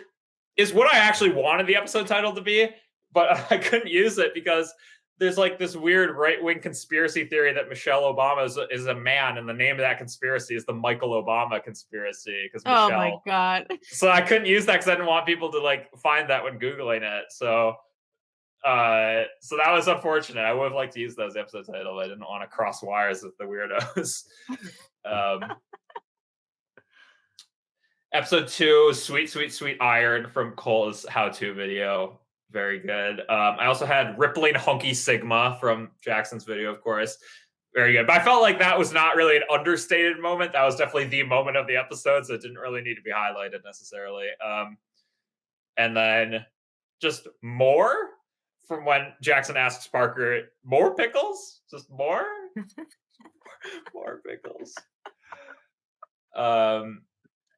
B: is what I actually wanted the episode title to be, but I couldn't use it because there's like this weird right-wing conspiracy theory that Michelle Obama is a man, and the name of that conspiracy is the Michael Obama conspiracy because
A: Oh my
B: Michelle.
A: god.
B: So I couldn't use that because I didn't want people to like find that when googling it. So that was unfortunate. I would have liked to use that as the episode title, but I didn't want to cross wires with the weirdos. um, Episode 2, Sweet, Sweet, Sweet Iron from Cole's how-to video. Very good. I also had Rippling Hunky Sigma from Jackson's video, of course. Very good. But I felt like that was not really an understated moment. That was definitely the moment of the episode, so it didn't really need to be highlighted necessarily. And then just more from when Jackson asks Parker, more pickles? Just more? More pickles.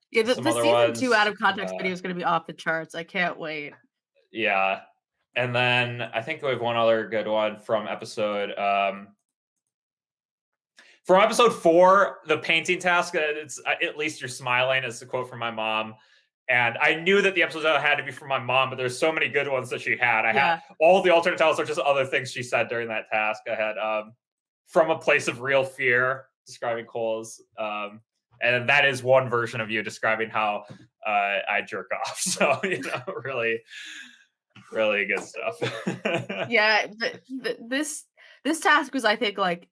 A: Yeah,
B: Some
A: the
B: other
A: season 2 out
B: ones.
A: of context video is gonna be off the charts. I can't wait.
B: Yeah. And then I think we have one other good one from episode 4, the painting task. It's At least you're smiling is a quote from my mom. And I knew that the episode had to be from my mom, but there's so many good ones that she had. I had
A: Yeah.
B: all the alternate titles are just other things she said during that task. I had From a Place of Real Fear, describing Cole's. And that is one version of you describing how I jerk off. So, really, really good stuff.
A: Yeah, this task was, I think, like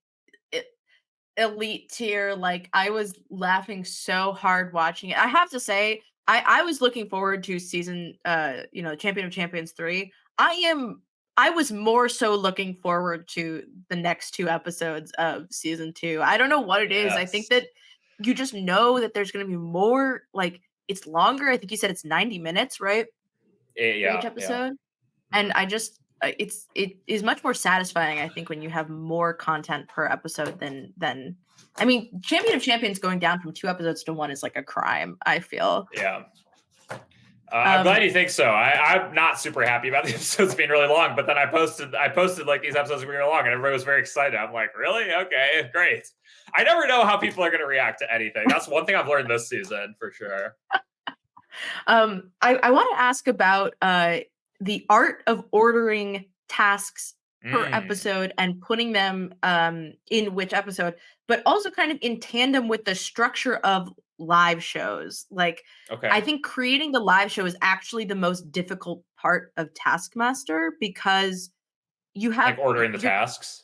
A: elite tier. Like I was laughing so hard watching it. I have to say, I was looking forward to season Champion of Champions 3. I was more so looking forward to the next 2 episodes of season 2. I don't know what it is. I think
B: Yes.
A: that you just know that there's going to be more, like it's longer. I think you said it's 90 minutes, right? For each
B: Yeah, yeah.
A: episode. And I just it is much more satisfying, I think, when you have more content per episode than I mean, Champion of Champions going down from 2 episodes to 1 is like a crime, I feel.
B: Yeah. I'm glad you think so. I'm not super happy about the episodes being really long, but then I posted like these episodes being long, and everybody was very excited. I'm like, really? Okay, great. I never know how people are going to react to anything. That's one thing I've learned this season for sure.
A: I want to ask about the art of ordering tasks per episode and putting them in which episode, but also kind of in tandem with the structure of live shows. Like,
B: Okay.
A: I think creating the live show is actually the most difficult part of Taskmaster because you have
B: Like ordering the
A: you're
B: tasks.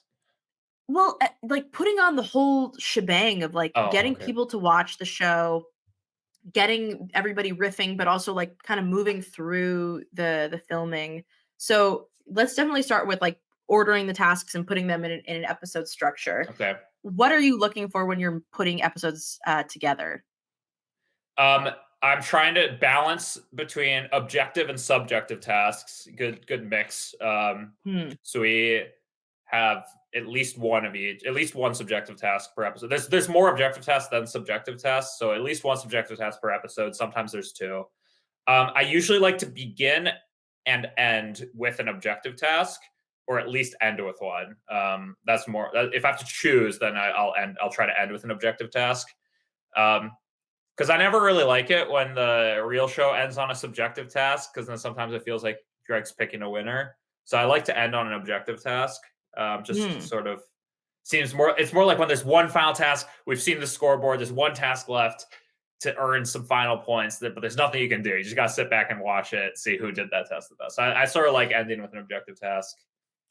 A: well, like putting on the whole shebang of like
B: Oh,
A: getting
B: okay.
A: people to watch the show, getting everybody riffing, but also like kind of moving through the filming. So let's definitely start with like ordering the tasks and putting them in an episode structure.
B: Okay.
A: What are you looking for when you're putting episodes together?
B: I'm trying to balance between objective and subjective tasks. Good mix.
A: Hmm.
B: So we have at least one of each, at least one subjective task per episode. There's more objective tasks than subjective tasks, so at least one subjective task per episode. Sometimes there's 2. I usually like to begin and end with an objective task, or at least end with one. That's more. If I have to choose, then I'll try to end with an objective task. Because because I never really like it when the real show ends on a subjective task, because then sometimes it feels like Greg's picking a winner. So I like to end on an objective task. Just
A: Mm.
B: sort of seems more. It's more like when there's one final task. We've seen the scoreboard. There's one task left to earn some final points, but there's nothing you can do. You just got to sit back and watch it, see who did that task the best. I sort of like ending with an objective task.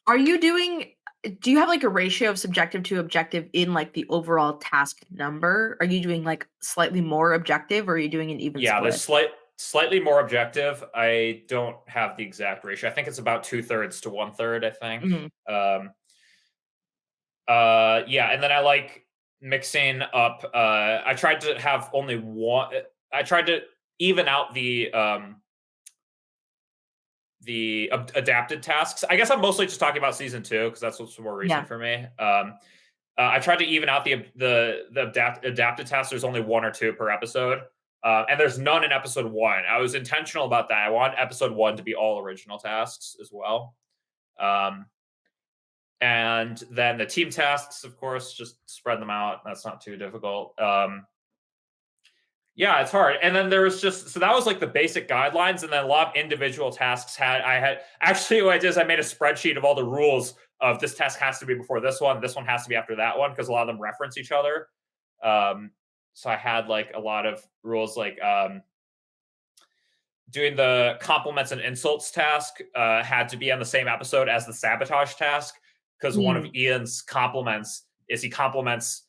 A: Are you doing do you have, like, a ratio of subjective to objective in, like, the overall task number? Are you doing, like, slightly more objective, or are you doing an even
B: Yeah, there's
A: split?
B: slightly more objective. I don't have the exact ratio. I think it's about 2/3 to 1/3, I think.
A: Mhm.
B: Um, yeah, and then I like mixing up. I tried to have only one. I tried to even out the adapted tasks. I guess I'm mostly just talking about season two because that's what's more recent
A: Yeah.
B: for me. I tried to even out the adapted tasks. There's only one or two per episode, and there's none in episode one. I was intentional about that. I want episode one to be all original tasks as well. Um, and then the team tasks, of course, just spread them out. That's not too difficult. Yeah, it's hard. And then there was just so that was like the basic guidelines, and then a lot of individual tasks had actually what I did is I made a spreadsheet of all the rules of this task has to be before this one has to be after that one, because a lot of them reference each other. Um, so I had like a lot of rules like doing the compliments and insults task had to be on the same episode as the sabotage task, because one of
A: Mm.
B: Ian's compliments is he compliments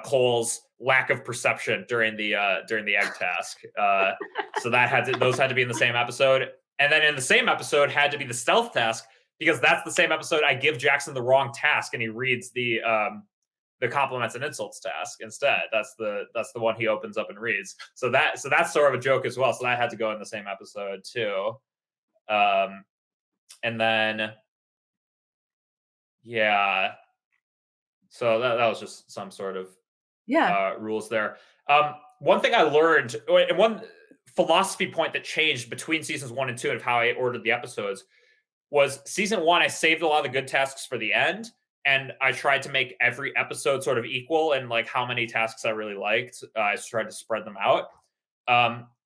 B: Cole's lack of perception during the egg task. So those had to be in the same episode, and then in the same episode had to be the stealth task, because that's the same episode I give Jackson the wrong task and he reads the compliments and insults task instead. That's the one he opens up and reads. So that's sort of a joke as well. So that had to go in the same episode too. Um, and then yeah, so that was just some sort of
A: Yeah.
B: rules there. One thing I learned, and one philosophy point that changed between seasons one and two of how I ordered the episodes was season one, I saved a lot of the good tasks for the end. And I tried to make every episode sort of equal and like how many tasks I really liked. I tried to spread them out,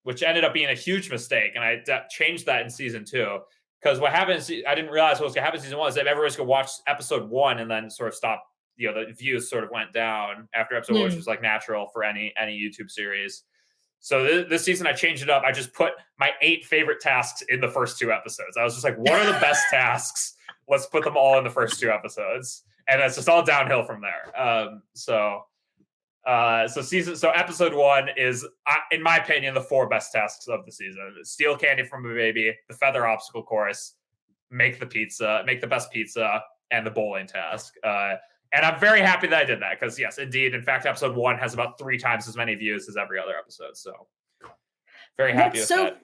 B: which ended up being a huge mistake. And I changed that in season two. Because what happens, I didn't realize what was going to happen in season one is that everybody's going to watch episode one and then sort of stop. The views sort of went down after episode one, which
A: Mm.
B: was like natural for any YouTube series. So this season I changed it up. I just put my 8 favorite tasks in the first 2 episodes. I was just like, what are the best tasks? Let's put them all in the first 2 episodes, and it's just all downhill from there. So episode 1 is, in my opinion, the 4 best tasks of the season: steal candy from a baby, the feather obstacle course, make the best pizza, and the bowling task. And I'm very happy that I did that because, yes, indeed. In fact, episode 1 has about 3 times as many views as every other episode. So very happy
A: That's
B: with
A: so
B: that.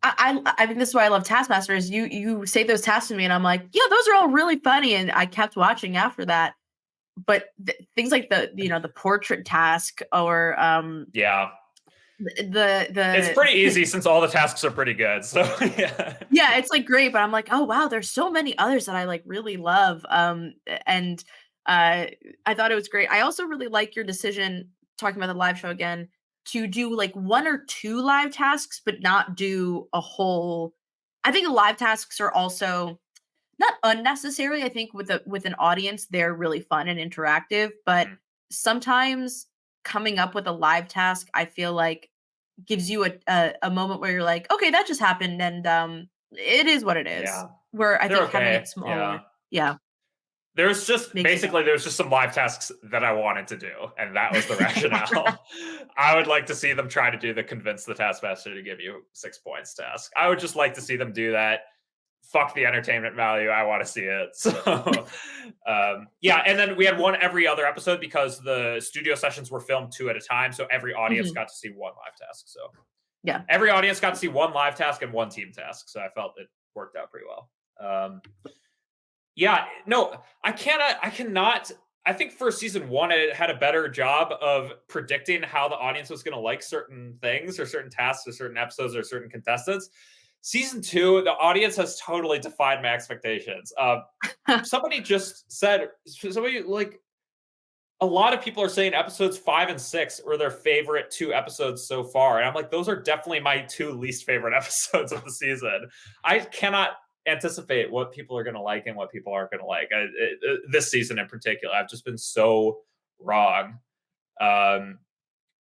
A: I think this is why I love Taskmaster is you say those tasks to me and I'm like, yeah, those are all really funny, and I kept watching after that. But things like the portrait task or
B: Yeah. It's
A: the
B: pretty easy since all the tasks are pretty good. So yeah.
A: yeah, it's like great, but I'm like, oh wow, there's so many others that I like really love. And I thought it was great. I also really like your decision talking about the live show again to do like 1 or 2 live tasks, but not do a whole. I think the live tasks are also not unnecessary. I think with an audience, they're really fun and interactive, but
B: Mhm.
A: sometimes coming up with a live task, I feel like gives you a moment where you're like, okay, that just happened, and it is what it is.
B: Yeah.
A: Where I
B: They're
A: think having
B: okay.
A: it smaller,
B: Yeah.
A: yeah, makes it better.
B: There's just some live tasks that I wanted to do, and that was the rationale. I would like to see them try to do the convince the taskmaster to give you 6 points task. I would just like to see them do that. Fuck the entertainment value. I want to see it. So, yeah. And then we had one every other episode because the studio sessions were filmed 2 at a time. So every audience
A: Mhm.
B: got to see 1 live task. So
A: Yeah.
B: every audience got to see 1 live task and 1 team task. So I felt it worked out pretty well. Yeah, no, I cannot. I think for season 1, it had a better job of predicting how the audience was going to like certain things or certain tasks or certain episodes or certain contestants. Season 2, the audience has totally defied my expectations. Somebody just said, somebody like a lot of people are saying episodes 5 and 6 were their favorite 2 episodes so far, and I'm like, those are definitely my 2 least favorite episodes of the season. I cannot anticipate what people are gonna like and what people aren't gonna like. This season in particular, I've just been so wrong. Um,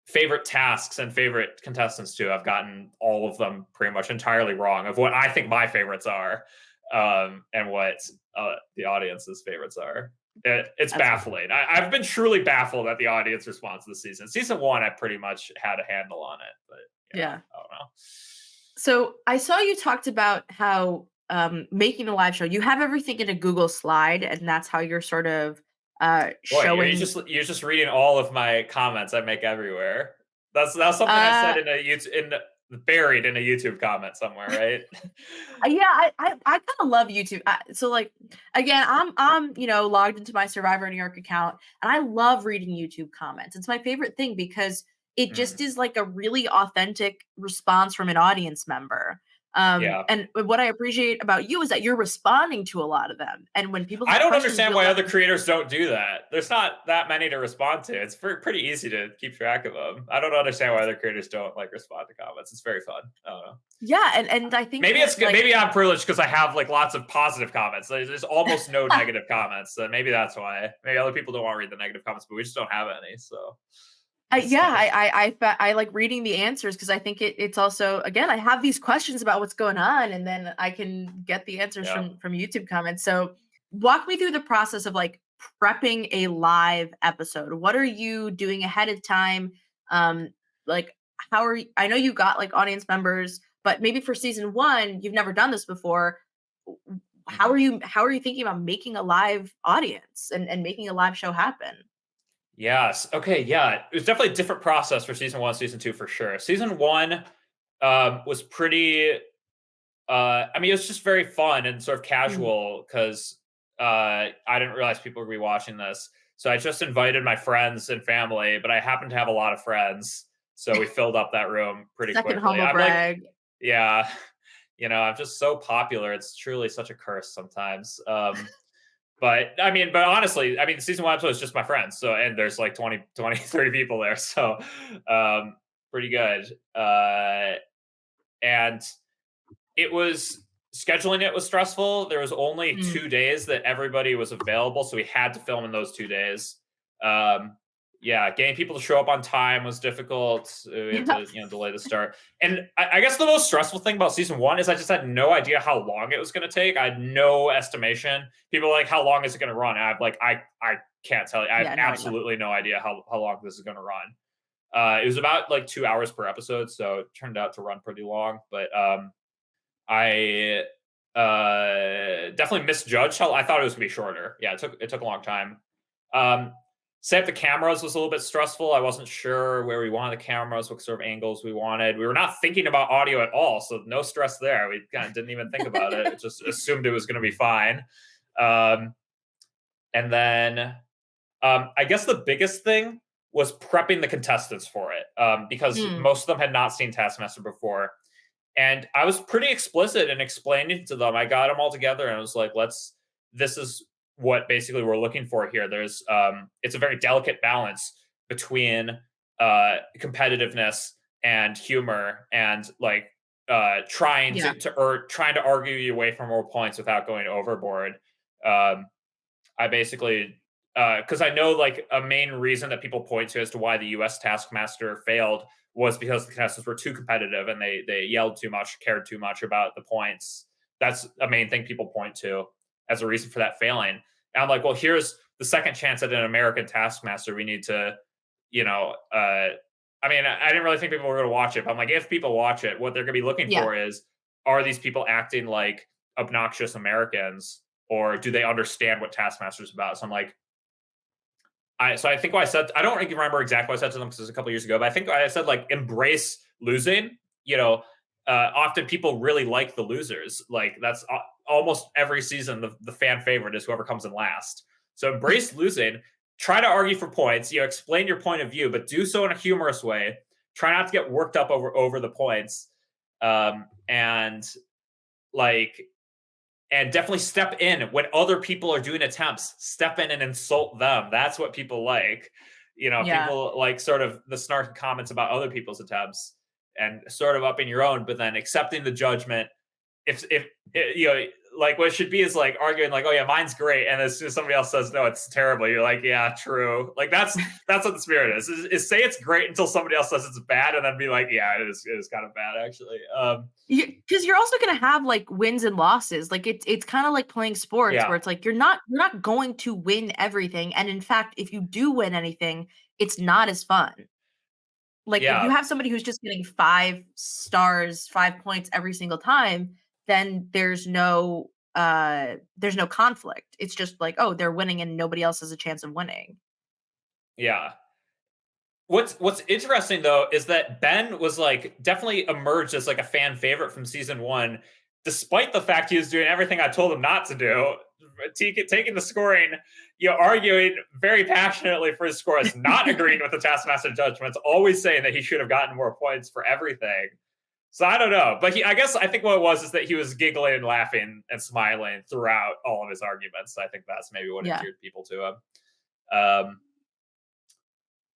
B: Favorite tasks and favorite contestants too, I've gotten all of them pretty much entirely wrong of what I think my favorites are, and what the audience's favorites are. It's
A: That's
B: baffling. I've been truly baffled at the audience response to the season. Season one, I pretty much had a handle on it, but yeah,
A: yeah.
B: I don't know.
A: So I saw you talked about how making a live show, you have everything in a Google slide, and that's how you're sort of
B: Boy,
A: showing.
B: you're just reading all of my comments I make everywhere. That's something I
A: Uh,
B: said in a YouTube in buried in a YouTube comment somewhere, right?
A: yeah, I kind of love YouTube. So like again, I'm logged into my Survivor New York account, and I love reading YouTube comments. It's my favorite thing because it just
B: Mm,
A: is like a really authentic response from an audience member.
B: yeah.
A: And what I appreciate about you is that you're responding to a lot of them, and when people
B: I
A: have
B: don't
A: questions,
B: understand
A: you'll
B: why
A: let
B: other
A: them.
B: creators don't do that. There's not that many to respond to. It's pretty easy to keep track of them. I don't understand why other creators don't like respond to comments. It's very fun. I don't know.
A: Yeah, and I think
B: Maybe
A: that
B: it's good.
A: like
B: Maybe I'm privileged because I have like lots of positive comments. There's almost no negative comments. So maybe that's why. Maybe other people don't want to read the negative comments, but we just don't have any. So that's
A: Yeah,
B: nice.
A: I like reading the answers because I think it's also again I have these questions about what's going on, and then I can get the answers
B: Yeah.
A: from YouTube comments. So walk me through the process of like prepping a live episode. What are you doing ahead of time? Um, like how are I know you got like audience members, but maybe for season one you've never done this before.
B: Mhm.
A: How are you thinking about making a live audience and making a live show happen?
B: Yes. Okay. Yeah. It was definitely a different process for season one, season two for sure. Season one was pretty. I mean, it was just very fun and sort of
A: Mm.
B: casual because I didn't realize people would be watching this. So I just invited my friends and family, but I happened to have a lot of friends, so we filled up that room pretty
A: Second
B: quickly.
A: humble
B: I'm like,
A: brag.
B: yeah, I'm just so popular. It's truly such a curse sometimes. But I mean, but honestly, I mean, the season one episode is just my friends. So, and there's like 30 people there. So, um, pretty good. And it was scheduling it was stressful. There was only
A: Mm.
B: 2 days that everybody was available. So we had to film in those 2 days. Um, yeah, getting people to show up on time was difficult. We had to,
A: Yes.
B: delay the start. And I guess the most stressful thing about season one is I just had no idea how long it was going to take. I had no estimation. People were like, "How long is it going to run?" And I'm like, I can't tell you. I have
A: Yeah, no idea.
B: absolutely no idea how long this is going to run. It was about like 2 hours per episode, so it turned out to run pretty long. But I definitely misjudged how I thought it was gonna be shorter. Yeah, it took a long time. Um, Set up the cameras was a little bit stressful. I wasn't sure where we wanted the cameras, what sort of angles we wanted. We were not thinking about audio at all, so no stress there. We kind of didn't even think about it. It just assumed it was going to be fine. Um, and then I guess the biggest thing was prepping the contestants for it because
A: Mm.
B: most of them had not seen Taskmaster before, and I was pretty explicit in explaining to them. I got them all together and I was like, this is what basically we're looking for here. It's a very delicate balance between competitiveness and humor and like trying
A: Yeah.
B: or trying to argue you away from more points without going overboard. Um, I basically, because I know like a main reason that people point to as to why the U.S. Taskmaster failed was because the contestants were too competitive and they yelled too much, cared too much about the points. That's a main thing people point to as a reason for that failing. And I'm like, well, here's the second chance at an American Taskmaster. We need to, you know, I mean, I didn't really think people were going to watch it, but I'm like, if people watch it, what they're going to be looking
A: Yeah.
B: for is, are these people acting like obnoxious Americans, or do they understand what Taskmaster is about? So I'm like, I think what I said, I don't really remember exactly what I said to them because it was a couple years ago, but I think I said like embrace losing. Often people really like the losers. Like that's almost every season the fan favorite is whoever comes in last. So embrace losing. Try to argue for points. Explain your point of view, but do so in a humorous way. Try not to get worked up over the points. And like and definitely step in when other people are doing attempts. Step in and insult them. That's what people like.
A: Yeah.
B: People like sort of the snarky comments about other people's attempts and sort of upping your own, but then accepting the judgment. If like what it should be is like arguing like, oh yeah, mine's great, and as soon as somebody else says no, it's terrible, you're like, yeah, true. Like that's what the spirit is say it's great until somebody else says it's bad, and then be like, yeah, it is kind of bad actually.
A: Because you're also gonna have like wins and losses. Like it's kind of like playing sports
B: Yeah,
A: where it's like you're not going to win everything. And in fact, if you do win anything, it's not as fun. Like if you
B: yeah,
A: have somebody who's just getting 5 stars, 5 points every single time, then there's no conflict. It's just like, oh, they're winning and nobody else has a chance of winning.
B: yeah. What's interesting though is that Ben was like definitely emerged as like a fan favorite from season one, despite the fact he was doing everything I told him not to do, taking the scoring, arguing very passionately for his scores, not agreeing with the Taskmaster judgments, always saying that he should have gotten more points for everything. So I don't know, but I think what it was is that he was giggling and laughing and smiling throughout all of his arguments. I think that's maybe what
A: Yeah.
B: endeared people to him. Um,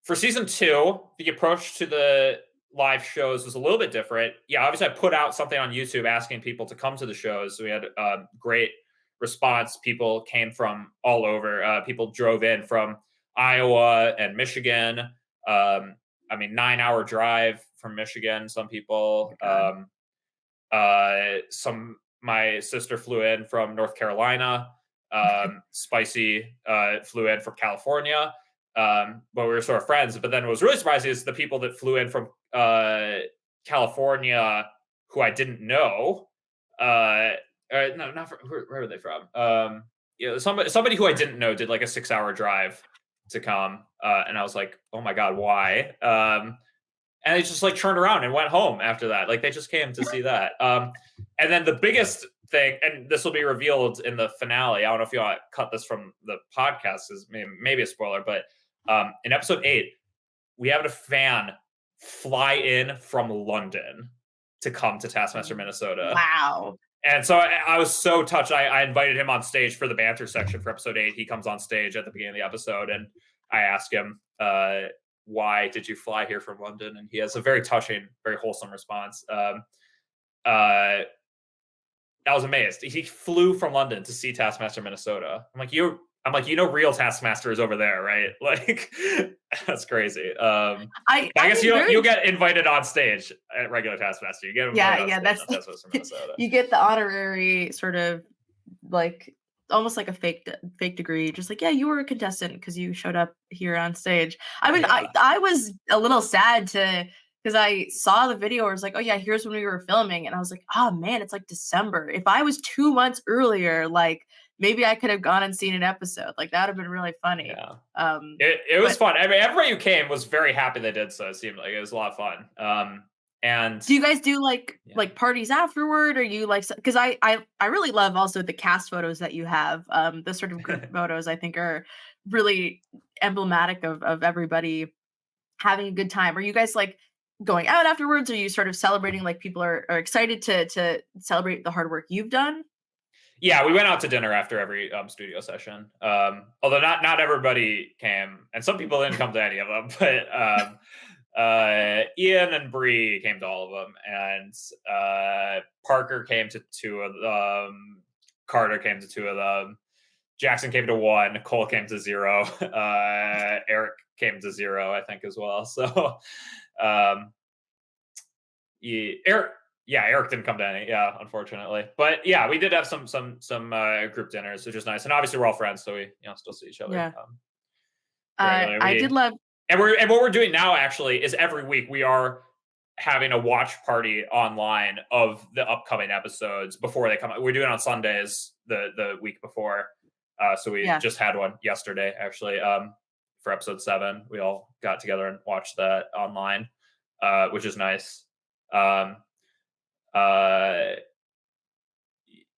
B: for season two, the approach to the live shows was a little bit different. Yeah, obviously, I put out something on YouTube asking people to come to the shows. We had a great response. People came from all over. People drove in from Iowa and Michigan. I mean, 9-hour drive from Michigan. Some
A: Oh
B: people.
A: my God.
B: Some my sister flew in from North Carolina. Spicy flew in from California. But we were sort of friends. But then what was really surprising is the people that flew in from California who I didn't know. No, not from, where were they from? Somebody who I didn't know did like a 6-hour drive to come, and I was like, oh my god, why? And they just like turned around and went home after that. Like they just came to see that. And then the biggest thing, and this will be revealed in the finale. I don't know if you want to cut this from the podcast, is maybe a spoiler, but in episode 8, we had a fan fly in from London to come to Taskmaster, Minnesota.
A: Wow.
B: And so I was so touched. I invited him on stage for the banter section for episode 8. He comes on stage at the beginning of the episode, and I ask him, why did you fly here from London? And he has a very touching, very wholesome response. I was amazed. He flew from London to see Taskmaster, Minnesota. I'm like, real Taskmaster is over there, right? Like, that's crazy. I guess
A: I'm
B: you'll
A: very
B: get invited on stage at regular Taskmaster. You get
A: Yeah,
B: invited on
A: yeah,
B: stage
A: that's
B: on Taskmaster, Minnesota.
A: you get the honorary sort of like almost like a fake degree, just like, yeah, you were a contestant because you showed up here on stage. I mean, I
B: Yeah,
A: I was a little sad to because I saw the video where it's like, oh yeah, here's when we were filming, and I was like, oh man, it's like December. If I was 2 months earlier, like maybe I could have gone and seen an episode. Like that would have been really funny.
B: yeah.
A: Um,
B: It was
A: but
B: fun. I mean, everybody who came was very happy they did so. It seemed like it was a lot of fun. And
A: do you guys do like
B: yeah,
A: like parties afterward? Or you like because I really love also the cast photos that you have. The sort of group photos I think are really emblematic of everybody having a good time. Are you guys like going out afterwards? Are you sort of celebrating like people are excited to celebrate the hard work you've done?
B: yeah, we went out to dinner after every studio session. Although not everybody came, and some people didn't come to any of them. But Ian and Bree came to all of them, and Parker came to 2 of them. Carter came to 2 of them. Jackson came to 1. Cole came to 0. Eric came to 0, I think, as well. So, um, yeah, Eric didn't come to any. Yeah, unfortunately. But yeah, we did have some group dinners, which is nice. And obviously, we're all friends, so we still see each other
A: Yeah.
B: regularly.
A: I did love
B: And what we're doing now actually is every week we are having a watch party online of the upcoming episodes before they come out. We're doing it on Sundays the week before. So we
A: yeah.
B: just had one yesterday actually. For episode 7, we all got together and watched that online, which is nice. Um, uh,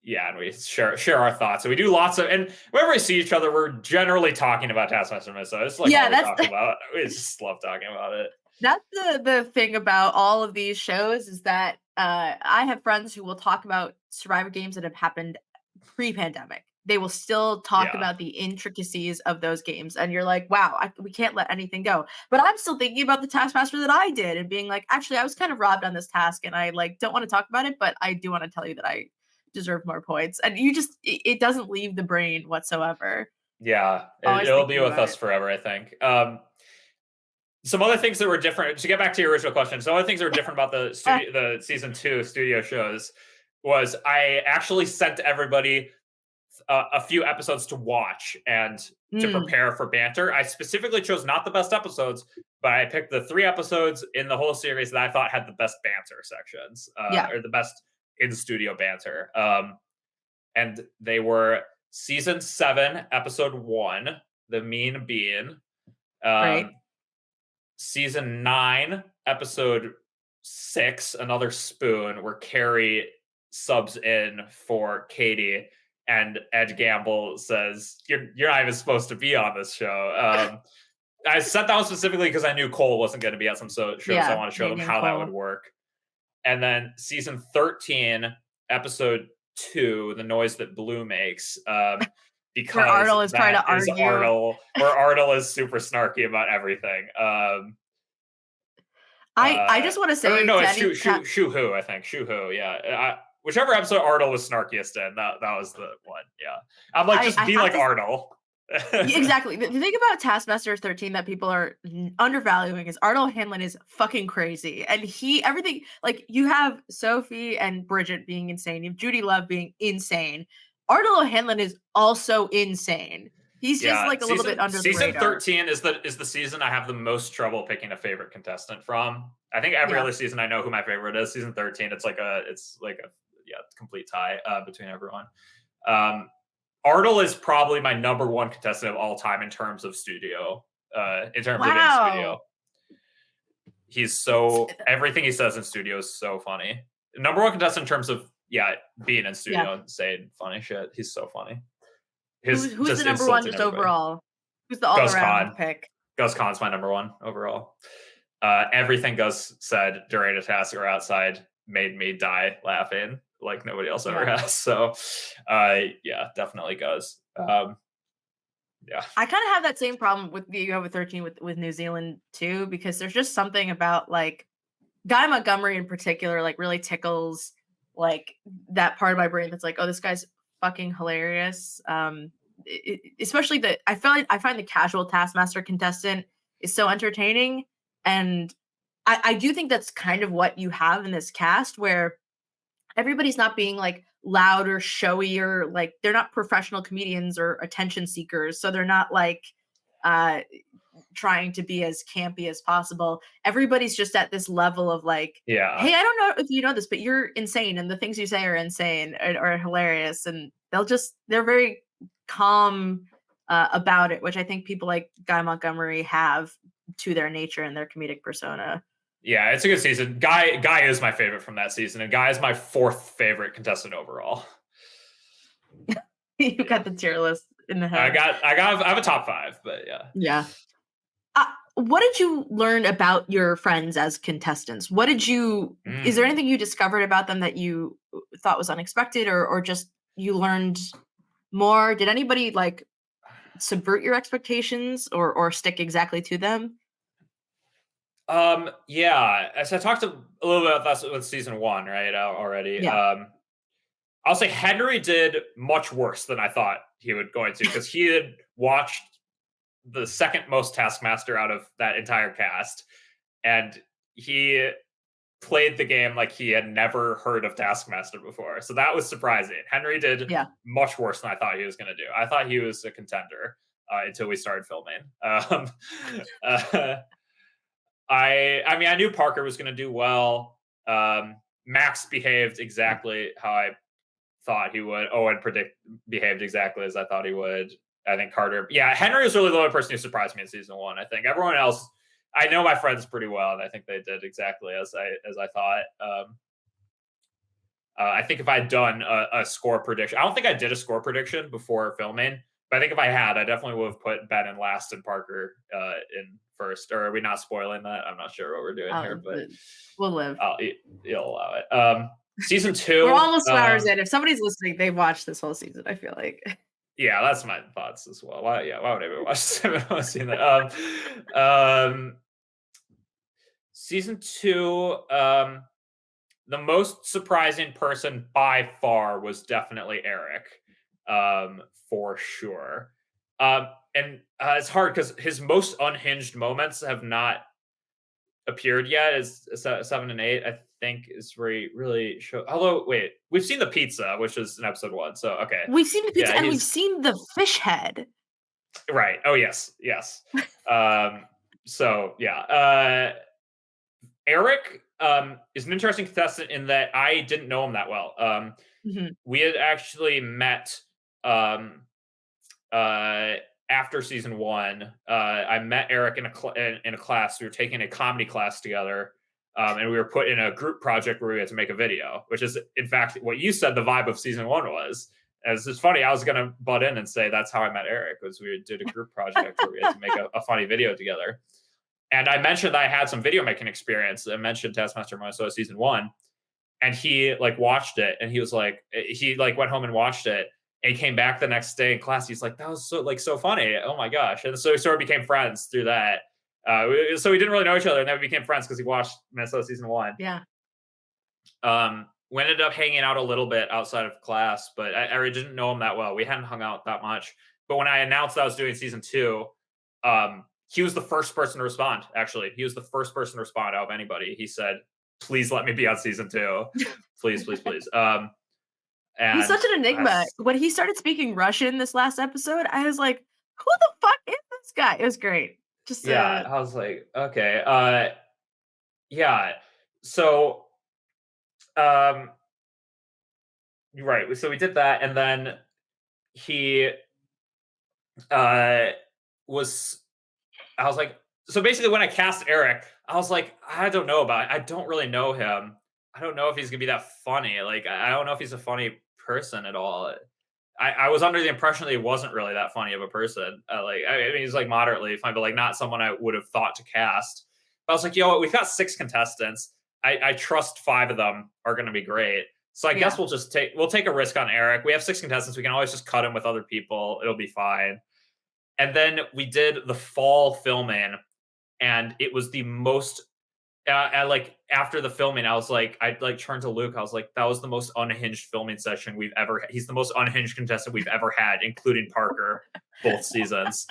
B: yeah, and we share our thoughts. So we do lots of, and whenever we see each other, we're generally talking about Taskmaster Minnesota. It's like
A: Yeah,
B: all we
A: that's
B: talk about. We just love talking about it.
A: That's the thing about all of these shows is that I have friends who will talk about Survivor games that have happened pre-pandemic. They will still talk
B: Yeah.
A: about the intricacies of those games, and you're like, "Wow, we can't let anything go." But I'm still thinking about the taskmaster that I did, and being like, "Actually, I was kind of robbed on this task, and I like don't want to talk about it, but I do want to tell you that I deserve more points." And you just it doesn't leave the brain whatsoever.
B: Yeah,
A: Always
B: it'll be
A: thinking
B: with
A: about
B: us
A: it.
B: forever, I think. Some other things that were different to get back to your original question, some other things that were different about the season 2 studio shows was I actually sent everybody a few episodes to watch and to
A: Mm,
B: prepare for banter. I specifically chose not the best episodes, but I picked the 3 episodes in the whole series that I thought had the best banter sections,
A: yeah,
B: or the best in studio banter. And they were season 7, episode 1, The Mean Bean,
A: right.
B: um, season 9, episode 6, Another Spoon, where Carrie subs in for Katie, and Ed Gamble says, You're not even supposed to be on this show. I set that one specifically because I knew Cole wasn't going to be at some show, so I
A: Yeah,
B: want to show them
A: Canadian
B: how that would
A: Cole,
B: work. And then season 13, episode 2, The Noise That Blue Makes,
A: where
B: because
A: Arnold is trying
B: that
A: to
B: is
A: argue.
B: Arnold, where Arnold is super snarky about everything.
A: I just want to
B: Or
A: say
B: no,
A: to
B: it's
A: any
B: Shu Hu, I think. Shu Hu, yeah. Whichever episode Arnold was snarkiest in, that was the one, yeah. I'm like, just
A: I
B: be
A: have
B: like
A: to.
B: Arnold.
A: Yeah, exactly. The thing about Taskmaster 13 that people are undervaluing is Arnold Hanlon is fucking crazy. And everything, like, you have Sophie and Bridget being insane, you have Judy Love being insane. Arnold Hanlon is also insane. He's just
B: Yeah,
A: like a little bit under the
B: season
A: radar.
B: 13 is the season I have the most trouble picking a favorite contestant from. I think every
A: Yeah.
B: other season I know who my favorite is. Season 13, it's like a yeah, complete tie between everyone. Um, Arnold is probably my number one contestant of all time in terms of studio, in terms of in studio.
A: Wow.
B: He's so everything he says in studio is so funny. Number one contestant in terms of being in
A: Yeah.
B: studio and saying funny shit. He's so funny.
A: Who's
B: His
A: who's the
B: just
A: number one
B: insulting
A: just
B: everybody.
A: overall? Who's the all
B: Gus
A: around
B: Kahn.
A: pick?
B: Gus Kahn's my number one overall. Everything Gus said during a task or outside made me die laughing like nobody else ever
A: Yeah.
B: has. So, yeah, definitely Gus. Yeah,
A: I kind of have that same problem with you have with 13 with New Zealand too, because there's just something about like Guy Montgomery in particular, like really tickles like that part of my brain that's like, oh, this guy's fucking hilarious. Especially I feel like I find the casual Taskmaster contestant is so entertaining, and I do think that's kind of what you have in this cast where everybody's not being like loud or showy or like they're not professional comedians or attention seekers, so they're not like uh trying to be as campy as possible. Everybody's just at this level of like,
B: yeah,
A: hey, I don't know if you know this, but you're insane, and the things you say are insane or hilarious, and they're very calm about it, which I think people like Guy Montgomery have to their nature and their comedic persona.
B: yeah. It's a good season. Guy is my favorite from that season, and Guy is my fourth favorite contestant overall.
A: You
B: Yeah,
A: got the tier list in the head.
B: I have a top five, but yeah.
A: Yeah. Uh, what did you learn about your friends as contestants? Is there
B: Mm.
A: anything you discovered about them that you thought was unexpected or just you learned more? Did anybody like subvert your expectations or stick exactly to them?
B: Yeah. As I talked a little bit about that with season 1, right? Already.
A: Yeah.
B: I'll say Henry did much worse than I thought he would going to because he had watched the second most Taskmaster out of that entire cast, and he played the game like he had never heard of Taskmaster before. So that was surprising. Henry did
A: Yeah.
B: much worse than I thought he was going to do. I thought he was a contender until we started filming. Uh, I mean, I knew Parker was going to do well. Max behaved exactly how I thought he would. Owen behaved exactly as I thought he would. I think Carter. Yeah, Henry was really the only person who surprised me in season 1. I think everyone else. I know my friends pretty well, and I think they did exactly as I thought. I think if I'd done a score prediction, I don't think I did a score prediction before filming, but I think if I had, I definitely would have put Ben in last and Parker in first. Or are we not spoiling that? I'm not sure what we're doing here, but
A: We'll live.
B: I'll, you'll allow it. Season
A: We're
B: 2,
A: almost 2 hours in. If somebody's listening, they've watched this whole season, I feel like.
B: yeah, that's my thoughts as well. Why would I ever watch this? I haven't seen that. Season 2, the most surprising person by far was definitely Eric, for sure. And it's hard because his most unhinged moments have not appeared yet. Is 7 and 8, I think, is where he really show. Although, wait, we've seen the pizza, which is in episode 1. So okay,
A: We've seen the pizza
B: yeah,
A: and we've
B: he's
A: seen the fish head.
B: right. Oh yes, yes. Um, so yeah, Eric is an interesting contestant in that I didn't know him that well.
A: Mhm.
B: We had actually met um, uh, after season 1. I met Eric in a class. We were taking a comedy class together, and we were put in a group project where we had to make a video, which is, in fact, what you said the vibe of season 1 was. As it's funny, I was going to butt in and say that's how I met Eric. Was we did a group project where we had to make a funny video together. And I mentioned that I had some video making experience. I mentioned Taskmaster Minnesota season 1, and he like watched it, and he was like, he like went home and watched it, and he came back the next day in class. He's like, that was so funny. Oh my gosh! And so we sort of became friends through that. So we didn't really know each other, and then we became friends because he watched Minnesota season 1.
A: Yeah.
B: We ended up hanging out a little bit outside of class, but I really didn't know him that well. We hadn't hung out that much. But when I announced I was doing season 2, he was the first person to respond. Actually, he was the first person to respond out of anybody. He said, "Please let me be on season 2, please, please, please."
A: He's
B: And
A: such an enigma. When he started speaking Russian this last episode, I was like, "Who the fuck is this guy?" It was great. Just
B: yeah, I was like, okay, yeah. So, um, right. So we did that, and then he uh was I was like, so basically when I cast Eric, I was like, I don't know about it. I don't really know him. I don't know if he's gonna be that funny. Like, I don't know if he's a funny person at all. I was under the impression that he wasn't really that funny of a person. I mean, he's like moderately funny, but like not someone I would have thought to cast. But I was like, yo, we've got 6 contestants. I trust 5 of them are going to be great. So I guess
A: yeah.
B: we'll take a risk on Eric. We have 6 contestants. We can always just cut him with other people. It'll be fine. And then we did the fall filming, and it was the most. Like after the filming, I like turned to Luke. I was like, that was the most unhinged filming session we've ever had. He's the most unhinged contestant we've ever had, including Parker, both seasons.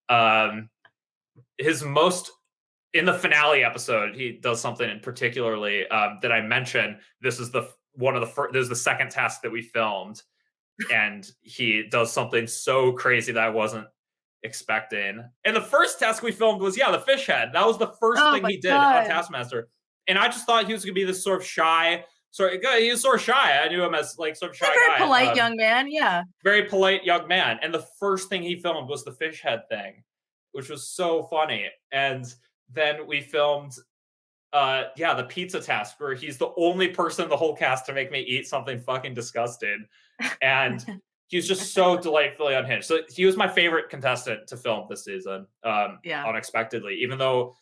B: Um, his most in the finale episode, he does something in particularly that I mentioned. This is the one of the first. This is the second task that we filmed, and he does something so crazy that I wasn't expecting. And the first task we filmed was the fish head. That was the first
A: Oh
B: thing
A: my
B: he did on
A: god.
B: Taskmaster. And I just thought he was gonna be this sort of shy, he was sort of shy. I knew him as like sort of
A: He's a
B: shy
A: very
B: guy.
A: polite young man. Yeah.
B: Very polite young man. And the first thing he filmed was the fish head thing, which was so funny. And then we filmed the pizza task where he's the only person in the whole cast to make me eat something fucking disgusting. And he was just so delightfully unhinged. So he was my favorite contestant to film this season,
A: Yeah.
B: unexpectedly, even though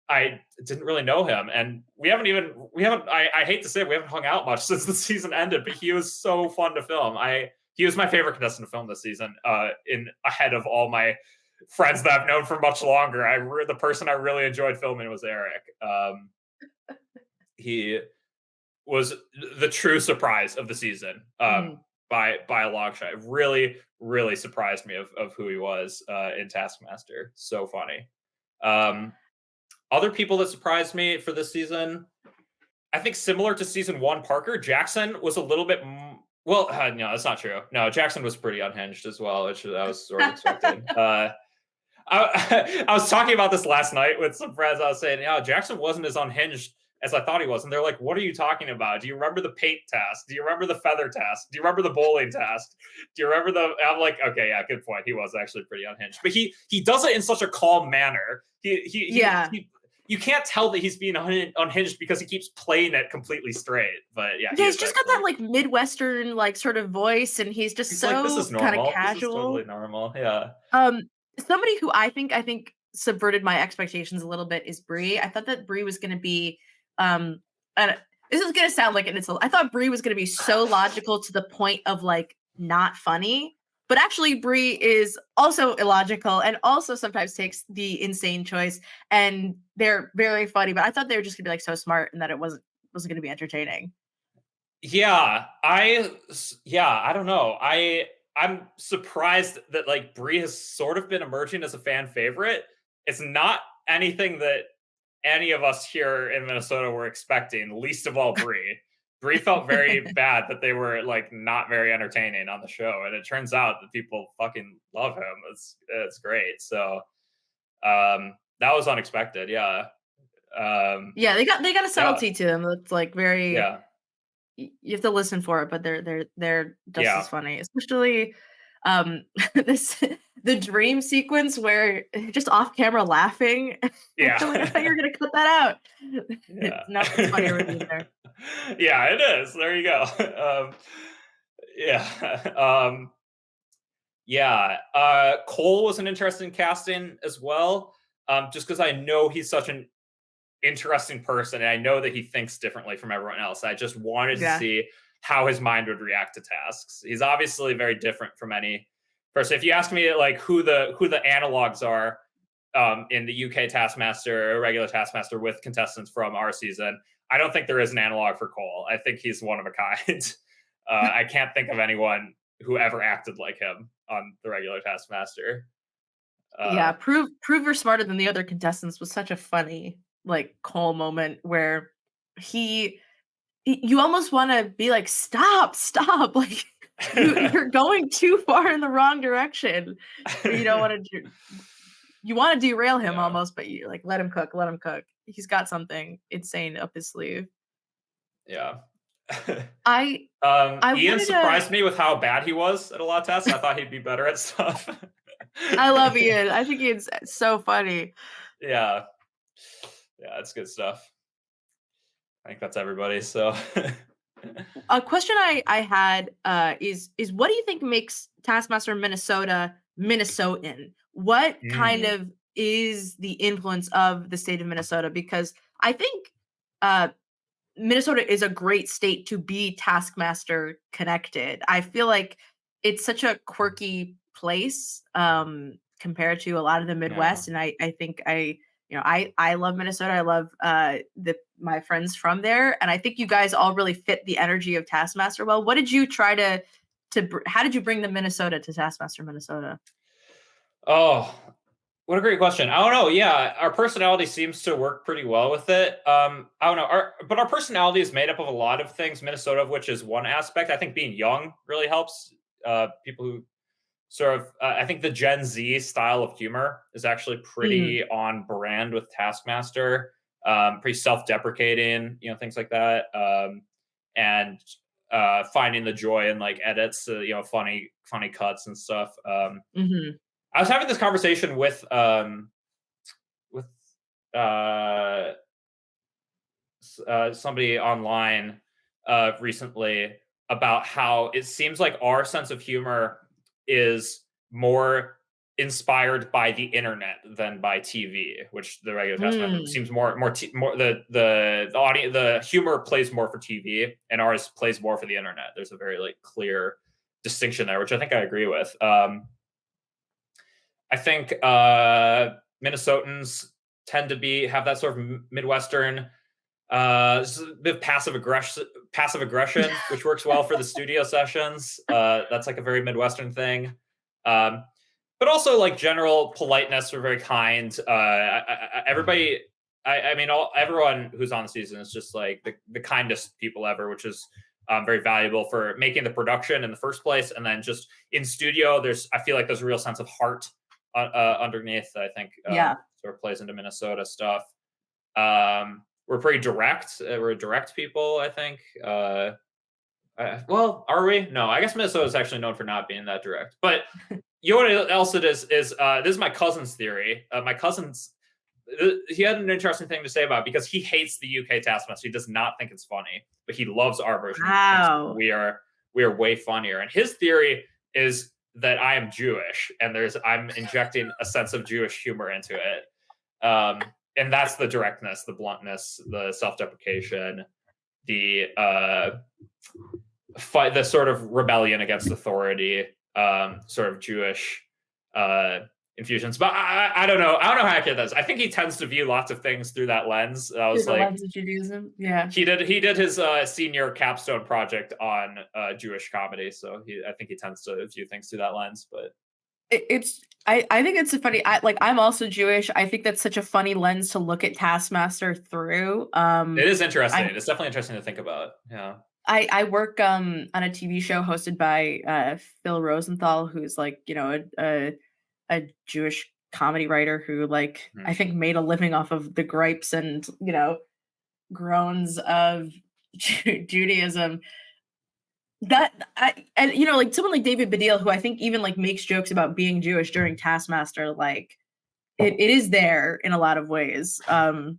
B: I didn't really know him. And I hate to say it, we haven't hung out much since the season ended, but he was so fun to film. He was my favorite contestant to film this season, in ahead of all my friends that I've known for much longer. The person I really enjoyed filming was Eric. He was the true surprise of the season,
A: Mhm.
B: by a long shot. It really, really surprised me of who he was in Taskmaster. So funny. Um, Other people that surprised me for this season, I think similar to season 1, Parker Jackson was a little bit. Well, no, that's not true. No, Jackson was pretty unhinged as well, which I was sort of expecting. I was talking about this last night with some friends. I was saying, yeah, Jackson wasn't as unhinged as I thought he was. And they're like, what are you talking about? Do you remember the paint task? Do you remember the feather task? Do you remember the bowling task? Do you remember I'm like, okay, yeah, good point. He was actually pretty unhinged. But he does it in such a calm manner.
A: Yeah.
B: You can't tell that he's being unhinged because he keeps playing it completely straight. But yeah, he
A: Yeah, he's
B: is
A: just got that
B: actually.
A: like Midwestern like sort of voice, and he's just
B: He's like, this
A: so
B: is
A: kind of
B: normal. This is
A: casual.
B: totally normal. Yeah.
A: Um, Somebody who I think subverted my expectations a little bit is Brie. I thought that Brie was going to be, um, an this is gonna sound like an insult. I thought Brie was gonna be so logical to the point of like not funny, but actually Brie is also illogical and also sometimes takes the insane choice. And they're very funny, but I thought they were just gonna be like so smart and that it wasn't gonna be entertaining.
B: I don't know. I'm surprised that like Brie has sort of been emerging as a fan favorite. It's not anything that any of us here in Minnesota were expecting, least of all Brie. Brie felt very bad that they were like not very entertaining on the show, and it turns out that people fucking love him. It's great. So that was unexpected. Yeah.
A: Yeah, they got a
B: Yeah.
A: subtlety to them that's like very
B: Yeah.
A: you have to listen for it, but they're just as
B: Yeah.
A: funny, especially this the dream sequence where just off camera laughing. You're like, I thought you
B: Yeah.
A: were gonna cut that out.
B: Yeah.
A: No, it's funny relief there.
B: Yeah, it is. There you go. Yeah. Yeah. Cole was an interesting casting as well. Just because I know he's such an interesting person and I know that he thinks differently from everyone else. I just wanted to
A: Yeah.
B: see how his mind would react to tasks. He's obviously very different from any person. If you ask me like who the analogs are in the UK Taskmaster, regular Taskmaster with contestants from our season, I don't think there is an analog for Cole. I think he's one of a kind. I can't think of anyone who ever acted like him on the regular Taskmaster.
A: Yeah,
B: Uh,
A: prove you're smarter than the other contestants was such a funny, like, Cole moment where he you almost wanna be like, "Stop, stop," like, you're going too far in the wrong direction, but you don't wanna you wanna derail him
B: yeah,
A: almost, but you like, "Let him cook, let him cook." He's got something insane up his sleeve.
B: yeah.
A: I I
B: Ian
A: wanted to
B: surprised me with how bad he was at a lot of tests. I thought he'd be better at stuff.
A: I love Ian, I think Ian's so funny.
B: Yeah, yeah, it's good stuff. I think that's everybody. So,
A: A question I had is what do you think makes Taskmaster Minnesota Minnesotan? What kind
B: Mm,
A: of is the influence of the state of Minnesota? Because I think uh, Minnesota is a great state to be Taskmaster connected. I feel like it's such a quirky place compared to a lot of the
B: yeah.
A: Midwest, and I think I love Minnesota. I love the my friends from there, and I think you guys all really fit the energy of Taskmaster well. What did you try how did you bring the Minnesota to Taskmaster Minnesota?
B: Oh, what a great question. I don't know. Yeah, our personality seems to work pretty well with it. I don't know. Our personality is made up of a lot of things. Minnesota, of which is one aspect. I think being young really helps. People who sort of, I think the Gen Z style of humor is actually
A: Mm,
B: pretty on brand with Taskmaster. Pretty self-deprecating, things like that, and finding the joy in like edits, funny cuts and stuff.
A: mhm,
B: I was having this conversation with uh, somebody online recently about how it seems like our sense of humor is more inspired by the internet than by TV, which the regular Taskmaster
A: mm.
B: seems more the audience, the humor plays more for TV, and ours plays more for the internet. There's a very like clear distinction there, which I think I agree with. I think Minnesotans tend to have that sort of Midwestern a bit of passive aggression, which works well for the studio sessions. That's like a very Midwestern thing. Um, but also like general politeness. We're very kind. Everybody, I mean, everyone who's on the season is just like the kindest people ever, which is very valuable for making the production in the first place. And then just in studio, I feel like there's a real sense of heart underneath. I think
A: Yeah.
B: sort of plays into Minnesota stuff. We're pretty direct. We're direct people, I think. Well, are we? No, I guess Minnesota is actually known for not being that direct. But you know what else it is this is my cousin's theory. My cousin's he had an interesting thing to say about it because he hates the UK Taskmaster. He does not think it's funny, but he loves our version. He thinks
A: Wow.
B: we are way funnier. And his theory is that I am Jewish and I'm injecting a sense of Jewish humor into it. And that's the directness, the bluntness, the self-deprecation. the fight, the sort of rebellion against authority, sort of Jewish infusions. But I don't know. I don't know how accurate that is. I think he tends to view lots of things through that lens. I
A: Through
B: was
A: the
B: like,
A: lens of Judaism. Yeah.
B: he did his senior capstone project on Jewish comedy, so I think he tends to view things through that lens. But
A: I think it's a funny, I'm also Jewish. I think that's such a funny lens to look at Taskmaster through.
B: it is interesting.
A: I'm
B: It's definitely interesting to think about. Yeah.
A: I work on a TV show hosted by Phil Rosenthal, who's like, a Jewish comedy writer who like I
B: Mhm.
A: think made a living off of the gripes and, groans of Judaism. And like someone like David Baddiel, who I think even like makes jokes about being Jewish during Taskmaster, like it is there in a lot of ways. And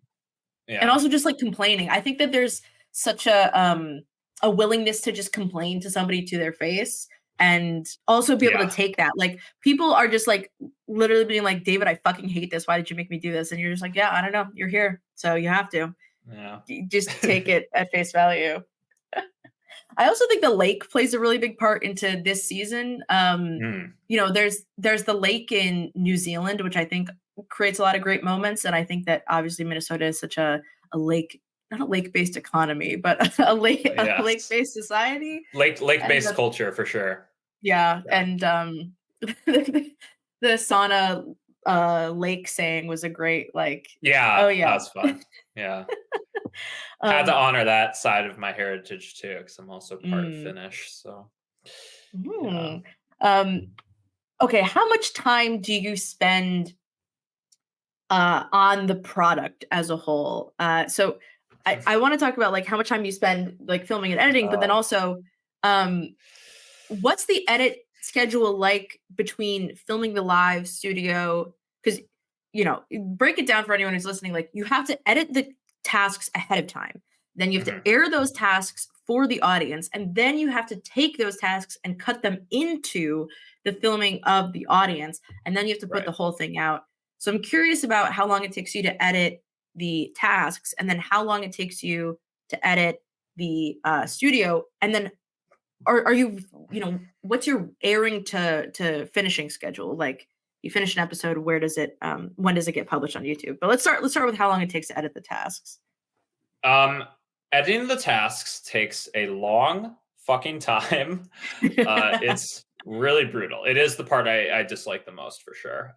B: Yeah.
A: also just like complaining. I think that there's such a willingness to just complain to somebody to their face and also be able to
B: Yeah.
A: take that. Like people are just like literally being like, David, I fucking hate this. Why did you make me do this? And you're just like, yeah, I don't know. You're here. So you have to.
B: Yeah.
A: Just take it at face value. I also think the lake plays a really big part into this season.
B: Mm.
A: There's the lake in New Zealand, which I think creates a lot of great moments, and I think that obviously Minnesota is such a lake, not a lake-based economy, but a
B: Yes.
A: lake-based society, and
B: Lake-based culture for sure.
A: yeah,
B: Yeah.
A: and the sauna lake saying was a great like,
B: Yeah,
A: oh
B: that
A: yeah,
B: was fun. Yeah. Had to
A: um,
B: honor that side of my heritage too, because I'm also part
A: mm,
B: Finnish. So yeah.
A: hmm. um, okay, how much time do you spend on the product as a whole? So I want to talk about like how much time you spend like filming and editing, but then
B: Oh,
A: also um, what's the edit schedule like between filming the live studio? Because break it down for anyone who's listening. Like you have to edit the tasks ahead of time, then you have to
B: mhm,
A: air those tasks for the audience, and then you have to take those tasks and cut them into the filming of the audience, and then you have to put
B: right.
A: the whole thing out. So I'm curious about how long it takes you to edit the tasks, and then how long it takes you to edit the studio, and then are you what's your airing to finishing schedule? Like you finish an episode, where does it when does it get published on YouTube? But let's start with how long it takes to edit the tasks.
B: Um, Editing the tasks takes a long fucking time. It's really brutal. It is the part I dislike the most for sure.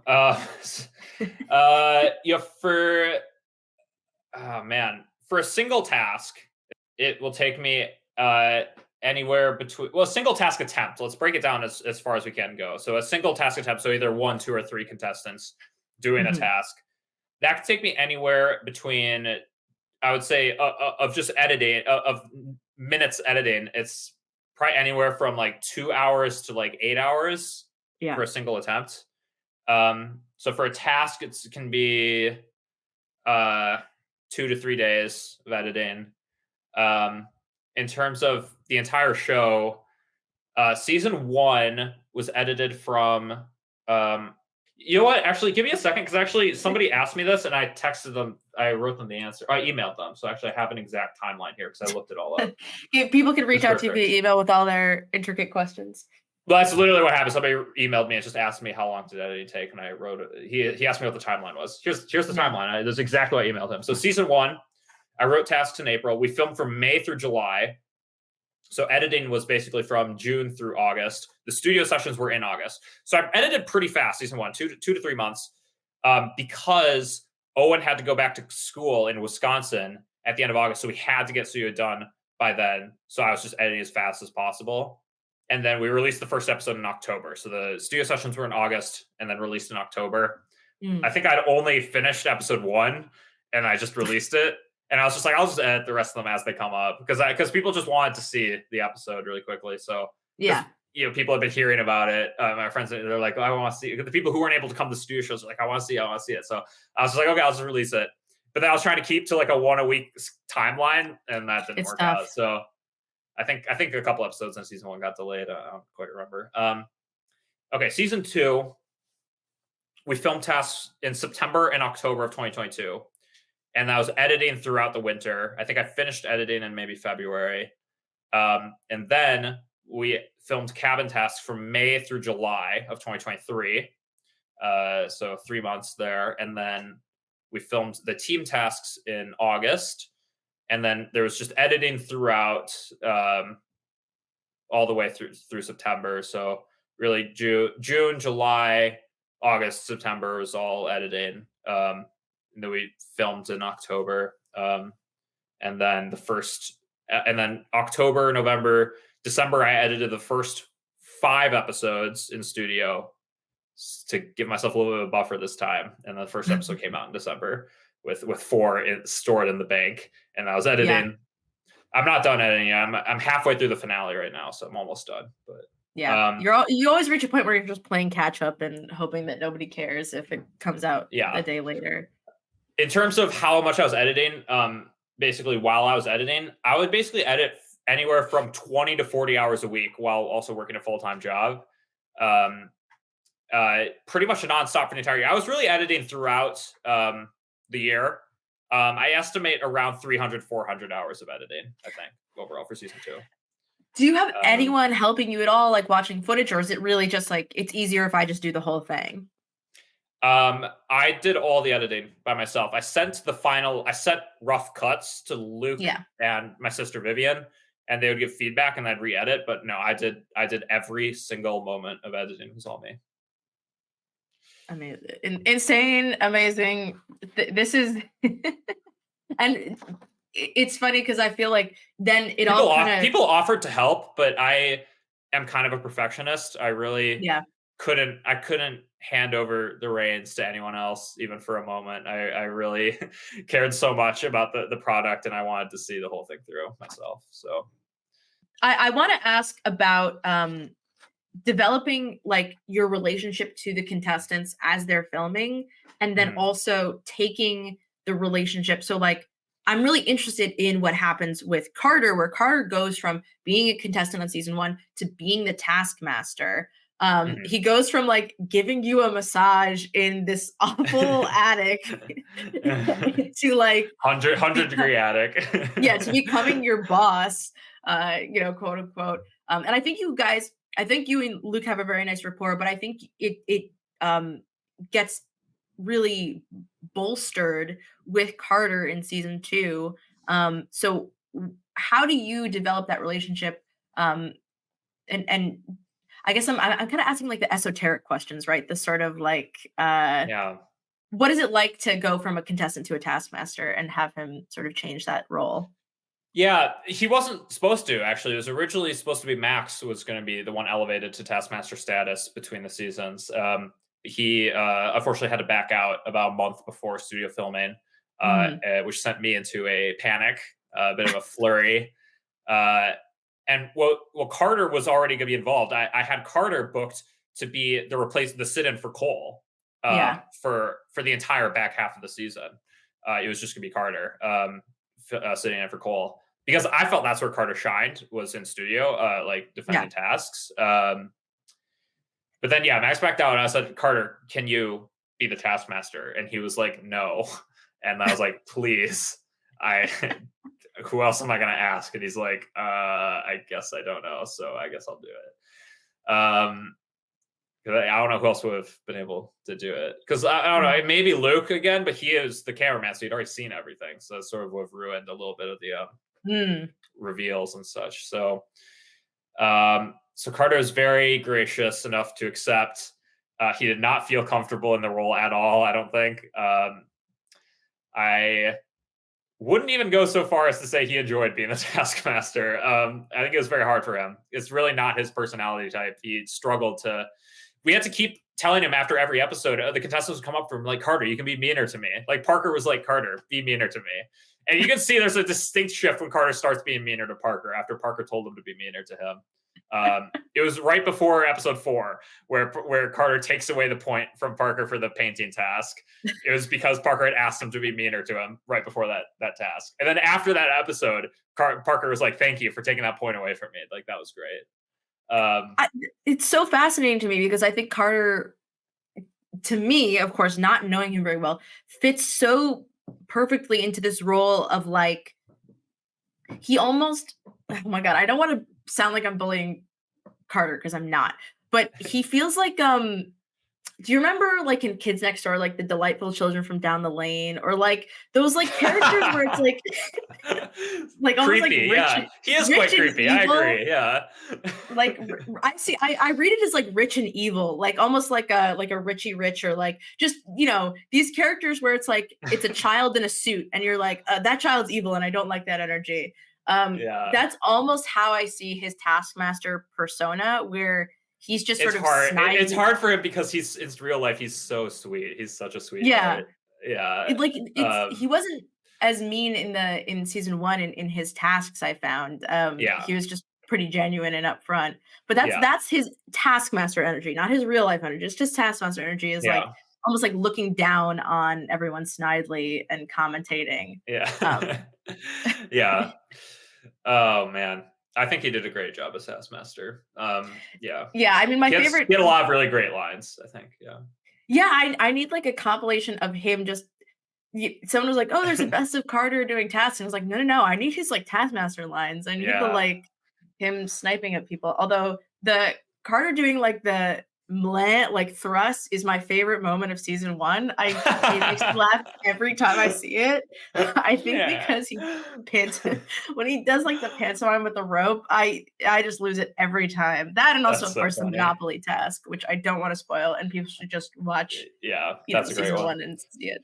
B: Uh, for oh man, for a single task, it will take me anywhere between, well, a single task attempt. Let's break it down as far as we can go. So a single task attempt, so either one, two, or three contestants doing a
A: Mhm.
B: task, that could take me anywhere between, I would say, of just editing, of minutes editing, it's probably anywhere from like 2 hours to like 8 hours
A: Yeah.
B: for a single attempt. So for a task, it can be uh, 2 to 3 days of editing. Um, in terms of the entire show, season one was edited from. Um, you know what? Actually, give me a second, because actually somebody asked me this, and I texted them. I wrote them the answer. I emailed them, so actually I have an exact timeline here because I looked it all up.
A: People can reach
B: Just
A: out
B: real
A: to you
B: quick.
A: via email with all their intricate questions.
B: Well, that's literally what happened. Somebody emailed me and just asked me how long did editing take, and I wrote it. He asked me what the timeline was. Here's the
A: Yeah.
B: timeline. That's exactly what I emailed him. So season one, I wrote tasks in April. We filmed from May through July. So editing was basically from June through August. The studio sessions were in August. So I edited pretty fast, season one, 2 to 3 months, because Owen had to go back to school in Wisconsin at the end of August. So we had to get studio done by then. So I was just editing as fast as possible. And then we released the first episode in October. So the studio sessions were in August and then released in October. I
A: Mm.
B: think I'd only finished episode one and I just released it. And I was just like, I'll just edit the rest of them as they come up, because people just wanted to see the episode really quickly. So because
A: Yeah.
B: people have been hearing about it. My friends, they're like, oh, I want to see it. The people who weren't able to come to studio shows are like, I want to see it. So I was just like, okay, I'll just release it. But then I was trying to keep to like a one a week timeline, and that didn't
A: It's
B: work out.
A: tough.
B: So I think a couple episodes in season one got delayed. I don't quite remember. Okay, season two, we filmed tasks in September and October of 2022. and I was editing throughout the winter. I think I finished editing in maybe February. And then we filmed Cabin Tasks from May through July of 2023. So 3 months there. And then we filmed the team tasks in August. And then there was just editing throughout all the way through September. So really June, July, August, September was all editing. And then we filmed in October. And then and then October, November, December, I edited the first 5 episodes in studio to give myself a little bit of a buffer this time. And the first episode came out in December with 4 stored in the bank. And I was
A: Yeah.
B: editing. I'm not done editing yet. I'm halfway through the finale right now, so I'm almost done. But
A: Yeah. You always reach a point where you're just playing catch up and hoping that nobody cares if it comes out a
B: yeah,
A: day later.
B: in terms of how much I was editing, basically while I was editing, I would basically edit anywhere from 20 to 40 hours a week while also working a full-time job. Um, Pretty much a nonstop for the entire year. I was really editing throughout the year. I estimate around 300, 400 hours of editing, I think, overall for season 2.
A: Do you have
B: Um,
A: anyone helping you at all, like watching footage, or is it really just like it's easier if I just do the whole thing?
B: I did all the editing by myself. I sent rough cuts to Luke
A: Yeah.
B: and my sister Vivian, and they would give feedback and I'd re-edit. But no, I did every single moment of editing. It was all me.
A: I mean, insane, amazing. This is, and it's funny because I feel like then it all kind of,
B: People offered to help, but I am kind of a perfectionist.
A: yeah.
B: I couldn't hand over the reins to anyone else even for a moment. I really cared so much about the product, and I wanted to see the whole thing through myself. So
A: I want to ask about developing like your relationship to the contestants as they're filming, and then
B: mhm,
A: also taking the relationship. So like I'm really interested in what happens with Carter, where Carter goes from being a contestant on season 1 to being the taskmaster.
B: mhm.
A: He goes from like giving you a massage in this awful attic to like
B: 100
A: become,
B: degree attic.
A: yeah, to becoming your boss, quote unquote. And I think you and Luke have a very nice rapport, but I think it gets really bolstered with Carter in season 2. So how do you develop that relationship? And I guess I'm kind of asking like the esoteric questions, right? The sort of like
B: Yeah.
A: what is it like to go from a contestant to a taskmaster and have him sort of change that role?
B: Yeah, he wasn't supposed to actually. It was originally supposed to be Max was going to be the one elevated to Taskmaster status between the seasons. He unfortunately had to back out about a month before studio filming,
A: Mhm.
B: which sent me into a panic, a bit of a flurry. Uh, and Carter was already going to be involved. I had Carter booked to be the sit-in for Cole
A: Yeah.
B: for the entire back half of the season. It was just going to be Carter sitting in for Cole because I felt that's where Carter shined was in studio, like
A: Yeah.
B: defending tasks. But then, yeah, Max backed out, and I said, "Carter, can you be the taskmaster?" And he was like, "No." And I was like, "Please, I." Who else am I going to ask? And he's like, "I guess I don't know, so I guess I'll do it." 'Cause I don't know who else would have been able to do it. Because I don't know,
A: Mm.
B: it may be Luke again, but he is the cameraman, so he'd already seen everything. So that sort of would have ruined a little bit of the
A: Mm.
B: reveals and such. So Carter is very gracious enough to accept. He did not feel comfortable in the role at all. I don't think. I wouldn't even go so far as to say he enjoyed being the taskmaster. I think it was very hard for him. It's really not his personality type. He struggled to. We had to keep telling him after every episode. The contestants would come up to him like, "Carter, you can be meaner to me." Like Parker was like, "Carter, be meaner to me." And you can see there's a distinct shift when Carter starts being meaner to Parker after Parker told him to be meaner to him. It was right before episode 4 where Carter takes away the point from Parker for the painting task. It was because Parker had asked him to be meaner to him right before that task. And then after that episode, Parker was like, "Thank you for taking that point away from me." Like that was great.
A: I, it's so fascinating to me because I think Carter, to me, of course, not knowing him very well, fits so perfectly into this role of like he almost oh my god, I don't want to sound like I'm bullying Carter because I'm not. But he feels like do you remember like in Kids Next Door, like the delightful children from down the lane, or like those like characters where it's like almost like
B: Creepy, yeah. He is
A: rich
B: quite
A: and
B: creepy. I
A: evil.
B: agree. Yeah.
A: Like I see, I read it as like rich and evil, like almost like a Richie Rich, or like just these characters where it's like it's a child in a suit, and you're like that child's evil, and I don't like that energy.
B: Yeah.
A: That's almost how I see his Taskmaster persona, where he's just
B: It's
A: sort of
B: hard. It's
A: snidely.
B: hard for him because he's in real life. He's so sweet. He's such a
A: Yeah,
B: sweetheart. Yeah.
A: it's
B: Um.
A: he wasn't as mean in season one in his tasks. I found
B: Yeah.
A: he was just pretty genuine and upfront. But that's
B: Yeah.
A: that's his Taskmaster energy, not his real life energy. It's just Taskmaster energy is like
B: Yeah.
A: almost like looking down on everyone snidely and commentating. Um,
B: Yeah. Yeah. Oh man, I think he did a great job as Taskmaster. Yeah,
A: yeah, I mean my
B: he
A: favorite.
B: had a lot of really great lines. I think. Yeah.
A: Yeah, I need like a compilation of him just. Someone was like, "Oh, there's a best of Carter doing tasks," and I was like, "No, no, no! I need his like Taskmaster lines. I need the
B: Yeah.
A: like him sniping at people." Although the Carter doing like the mleh like thrust is my favorite moment of season one. It makes me laugh every time I see it. I think
B: Yeah.
A: because he pants when he does like the pantomime with the rope, I just lose it every time. That and also
B: That's
A: of
B: so
A: course the
B: funny.
A: Monopoly task, which I don't want to spoil, and people should just watch
B: Yeah, that's a great
A: season
B: one.
A: one and see it.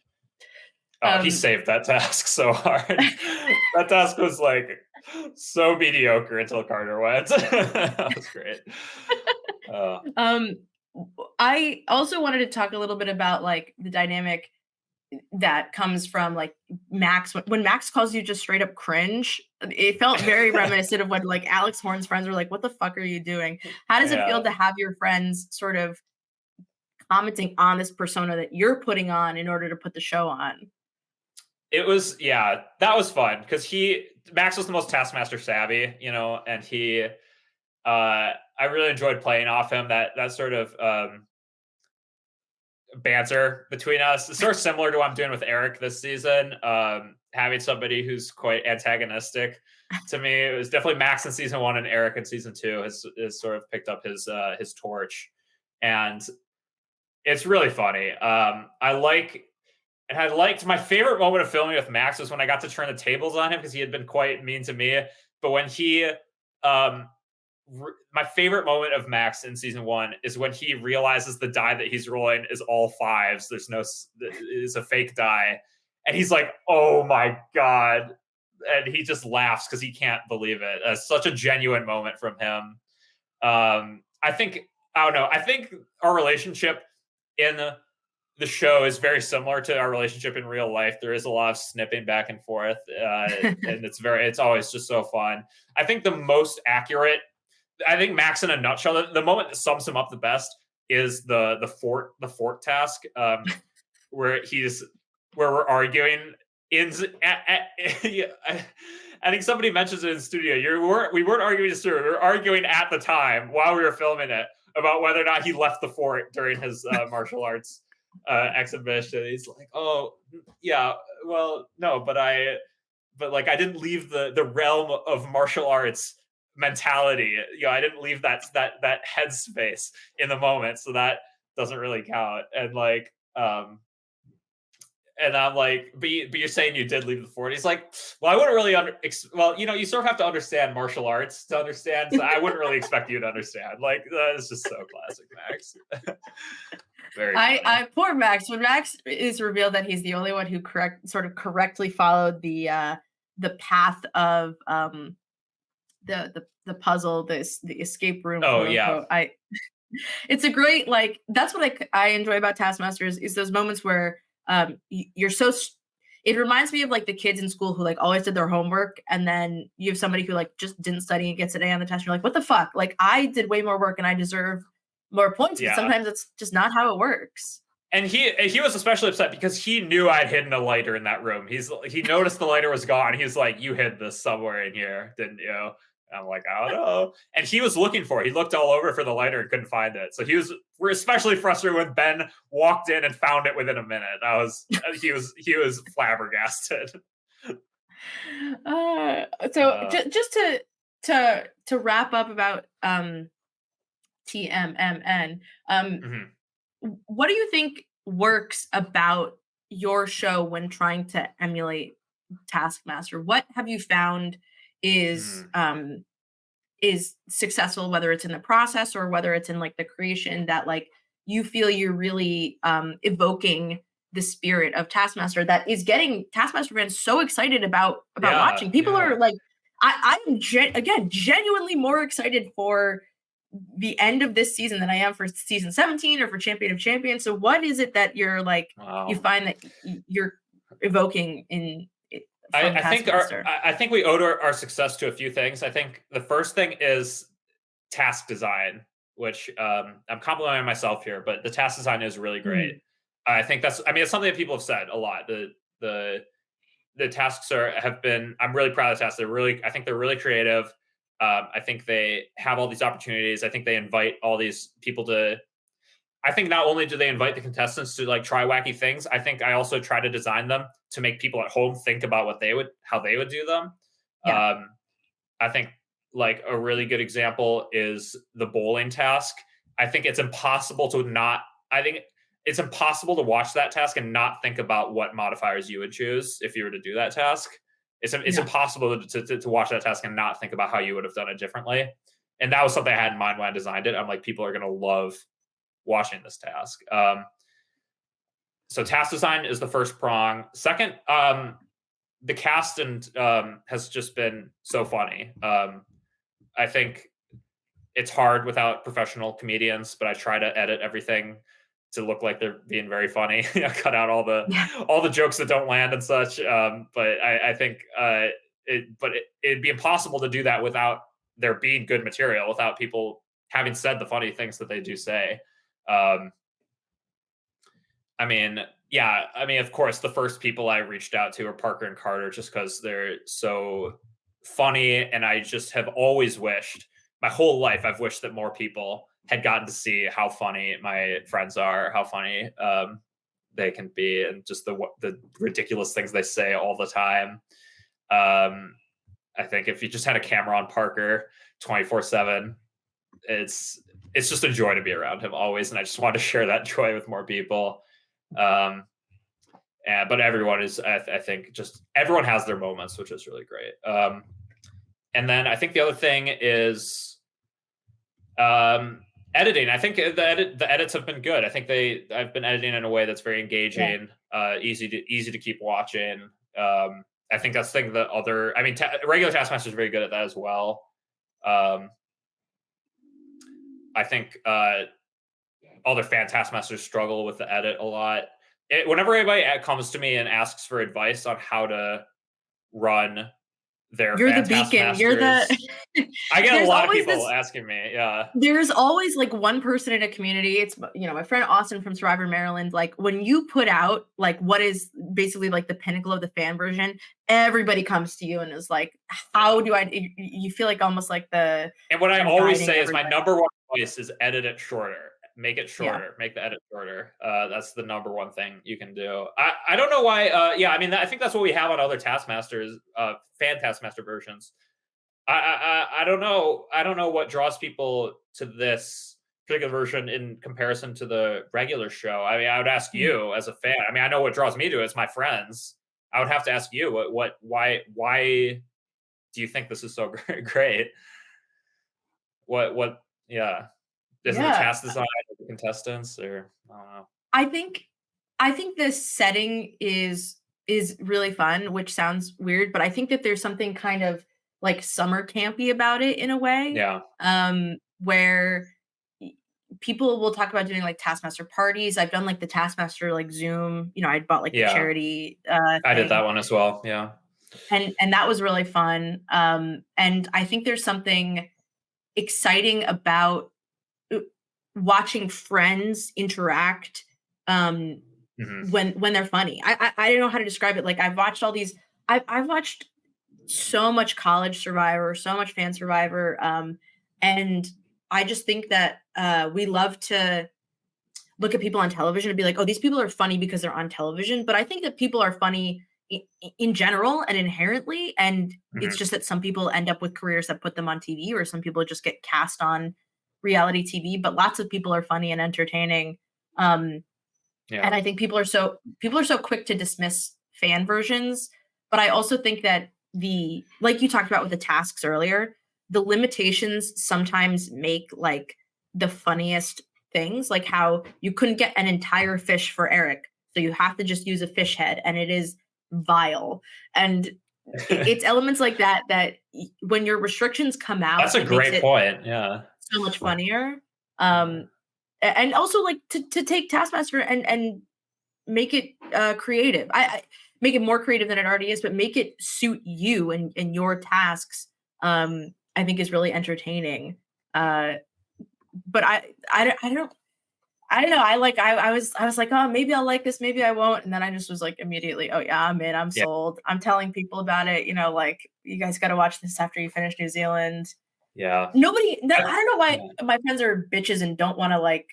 B: Oh, he
A: Um,
B: saved that task so hard. That task was like so mediocre until Carter went. That was great. Uh,
A: um, I also wanted to talk a little bit about like the dynamic that comes from like Max when Max calls you just straight up cringe. It felt very reminiscent of when like Alex Horn's friends were like, "What the fuck are you doing?" How does it
B: yeah.
A: feel to have your friends sort of commenting on this persona that you're putting on in order to put the show on?
B: It was, yeah, that was fun because Max was the most Taskmaster savvy, and I really enjoyed playing off him. That sort of banter between us is sort of similar to what I'm doing with Eric this season. Having somebody who's quite antagonistic to me. It was definitely Max in season one, and Eric in season two has sort of picked up his torch, and it's really funny. I liked my favorite moment of filming with Max was when I got to turn the tables on him because he had been quite mean to me. But when um, my favorite moment of Max in season one is when he realizes the die that he's rolling is all fives. Is a fake die, and he's like, "Oh my god!" And he just laughs because he can't believe it. Such a genuine moment from him. I think I don't know. I think our relationship in the show is very similar to our relationship in real life. There is a lot of snipping back and forth, and it's always just so fun. I think the most accurate. I think Max in a nutshell. The moment that sums him up the best is the fort task, where we're arguing in. Yeah, I think somebody mentions it in studio. We weren't arguing in studio. We were arguing at the time while we were filming it about whether or not he left the fort during his martial arts exhibition. He's like, "Oh, yeah, well, no, but like I didn't leave the realm of martial arts mentality. I didn't leave that headspace in the moment, so that doesn't really count." And I'm like, but you're saying you did leave the fort. He's like, well, I wouldn't really well, you sort of have to understand martial arts to understand. So I wouldn't really expect you to understand. Like, that is just so classic, Max. Very funny.
A: I poor Max. When Max is revealed that he's the only one who correctly followed the path of the puzzle, the escape room,
B: Oh
A: quote
B: yeah,
A: unquote. It's a great like that's what I enjoy about Taskmasters is those moments where you're it reminds me of like the kids in school who like always did their homework, and then you have somebody who like just didn't study and gets an A on the test. You're like, what the fuck? Like I did way more work and I deserve more points, but
B: yeah.
A: sometimes it's just not how it works.
B: And he was especially upset because he knew I'd hidden a lighter in that room. He noticed the lighter was gone. He's like, "You hid this somewhere in here, didn't you?" I'm like, I don't know. And he was looking for it. He looked all over for the lighter and couldn't find it. So we're especially frustrated when Ben walked in and found it within a minute. He was flabbergasted.
A: Uh, so
B: Uh,
A: just to wrap up about TMMN,
B: mhm,
A: what do you think works about your show when trying to emulate Taskmaster? What have you found is
B: mm,
A: um is successful, whether it's in the process or whether it's in like the creation, that like you feel you're really evoking the spirit of Taskmaster that is getting Taskmaster fans so excited about
B: yeah,
A: watching. People
B: yeah.
A: are like, I'm again genuinely more excited for the end of this season than I am for season 17 or for Champion of Champions. So what is it that you're like you
B: Wow.
A: find that you're evoking from Taskmaster?
B: I think we owed our success to a few things. I think the first thing is task design, which I'm complimenting myself here, but the task design is really great.
A: Mm,
B: I think it's something that people have said a lot. The the tasks have been. I'm really proud of the tasks. I think they're really creative. I think they have all these opportunities. I think they invite all these people to. I think not only do they invite the contestants to like try wacky things, I think I also try to design them to make people at home think about how they would do them.
A: yeah,
B: Um, I think like a really good example is the bowling task. I think it's impossible to not. I think it's impossible to watch that task and not think about what modifiers you would choose if you were to do that task. It's
A: yeah,
B: impossible to watch that task and not think about how you would have done it differently. And that was something I had in mind when I designed it. I'm like, people are going to love watching this task. So task design is the first prong. Second, the cast and has just been so funny. I think it's hard without professional comedians, but I try to edit everything to look like they're being very funny. Cut out
A: yeah,
B: all the jokes that don't land and such. But I think it'd be impossible to do that without there being good material, without people having said the funny things that they do say. Um, I mean, yeah, of course, the first people I reached out to are Parker and Carter just because they're so funny. And I just have always wished, my whole life, I've wished that more people had gotten to see how funny my friends are, how funny they can be, and just the ridiculous things they say all the time. Um, I think if you just had a camera on Parker 24/7, it's just a joy to be around him always. And I just want to share that joy with more people. Um, but everyone is, I think, just everyone has their moments, which is really great. And then I think the other thing is editing. I think the edits have been good. I think I've been editing in a way that's very
A: yeah.
B: engaging, easy to keep watching. I think that's the thing that regular Taskmaster is very good at that as well. I think other fan Taskmasters struggle with the edit a lot. Whenever anybody comes to me and asks for advice on how to run their
A: You're the
B: fan
A: beacon. You're the
B: Taskmasters, I get a
A: there's
B: lot of
A: always
B: people
A: this
B: asking me. Yeah,
A: there's always like one person in a community. It's my friend Austin from Survivor Maryland. Like when you put out like what is basically like the pinnacle of the fan version, everybody comes to you and is like, how
B: yeah.
A: do I? You feel like almost like the
B: And what I
A: you're
B: always
A: guiding
B: say is my
A: everybody.
B: number one advice is edit it shorter. Make it
A: Yeah,
B: shorter. Make the edit shorter. That's the number one thing you can do. I don't know why. Yeah, I think that's what we have on other Taskmasters, fan Taskmaster versions. I don't know. I don't know what draws people to this particular version in comparison to the regular show. I mean, I would ask
A: mm.
B: you as a fan. I mean, I know what draws me to it. It's my friends. I would have to ask you why do you think this is so great? What? Yeah, is it the
A: Yeah.
B: task design, or the contestants, or I don't know.
A: I think I think this setting is really fun, which sounds weird, but I think that there's something kind of like summer campy about it in a way,
B: Yeah,
A: where y- people will talk about doing like Taskmaster parties. I've done like the Taskmaster like Zoom. I bought like the
B: yeah,
A: charity
B: I did
A: thing,
B: that one as well. Yeah,
A: and that was really fun. And I think there's something exciting about uh, watching friends interact um
B: hmm
A: when they're funny. I don't know how to describe it. Like I've watched all these I've watched so much college Survivor, so much fan Survivor, and I just think that we love to look at people on television and be like, oh, these people are funny because they're on television. But I think that people are funny in general and inherently. And it's
B: Mhm.
A: just that some people end up with careers that put them on TV, or some people just get cast on reality TV. But lots of people are funny and entertaining. Um,
B: Yeah.
A: and I think people are so quick to dismiss fan versions. But I also think that the like you talked about with the tasks earlier, the limitations sometimes make like the funniest things, like how you couldn't get an entire fish for Eric, so you have to just use a fish head, and it is vile. And it's elements like that that when your restrictions come out,
B: That's a
A: it makes
B: great
A: it
B: point. Yeah.
A: so much funnier.
B: Yeah.
A: Um, and also like to take Taskmaster and make it creative. I make it more creative than it already is, but make it suit you and your tasks. I think is really entertaining. Uh, but I don't know. I was like, oh, maybe I'll like this, maybe I won't, and then I just was like immediately, oh yeah, I'm in, I'm
B: Yeah.
A: sold. I'm telling people about it. You know, like you guys got to watch this after you finish New Zealand.
B: Yeah.
A: Nobody, no,
B: I
A: I don't know why
B: yeah.
A: my friends are bitches and don't want to like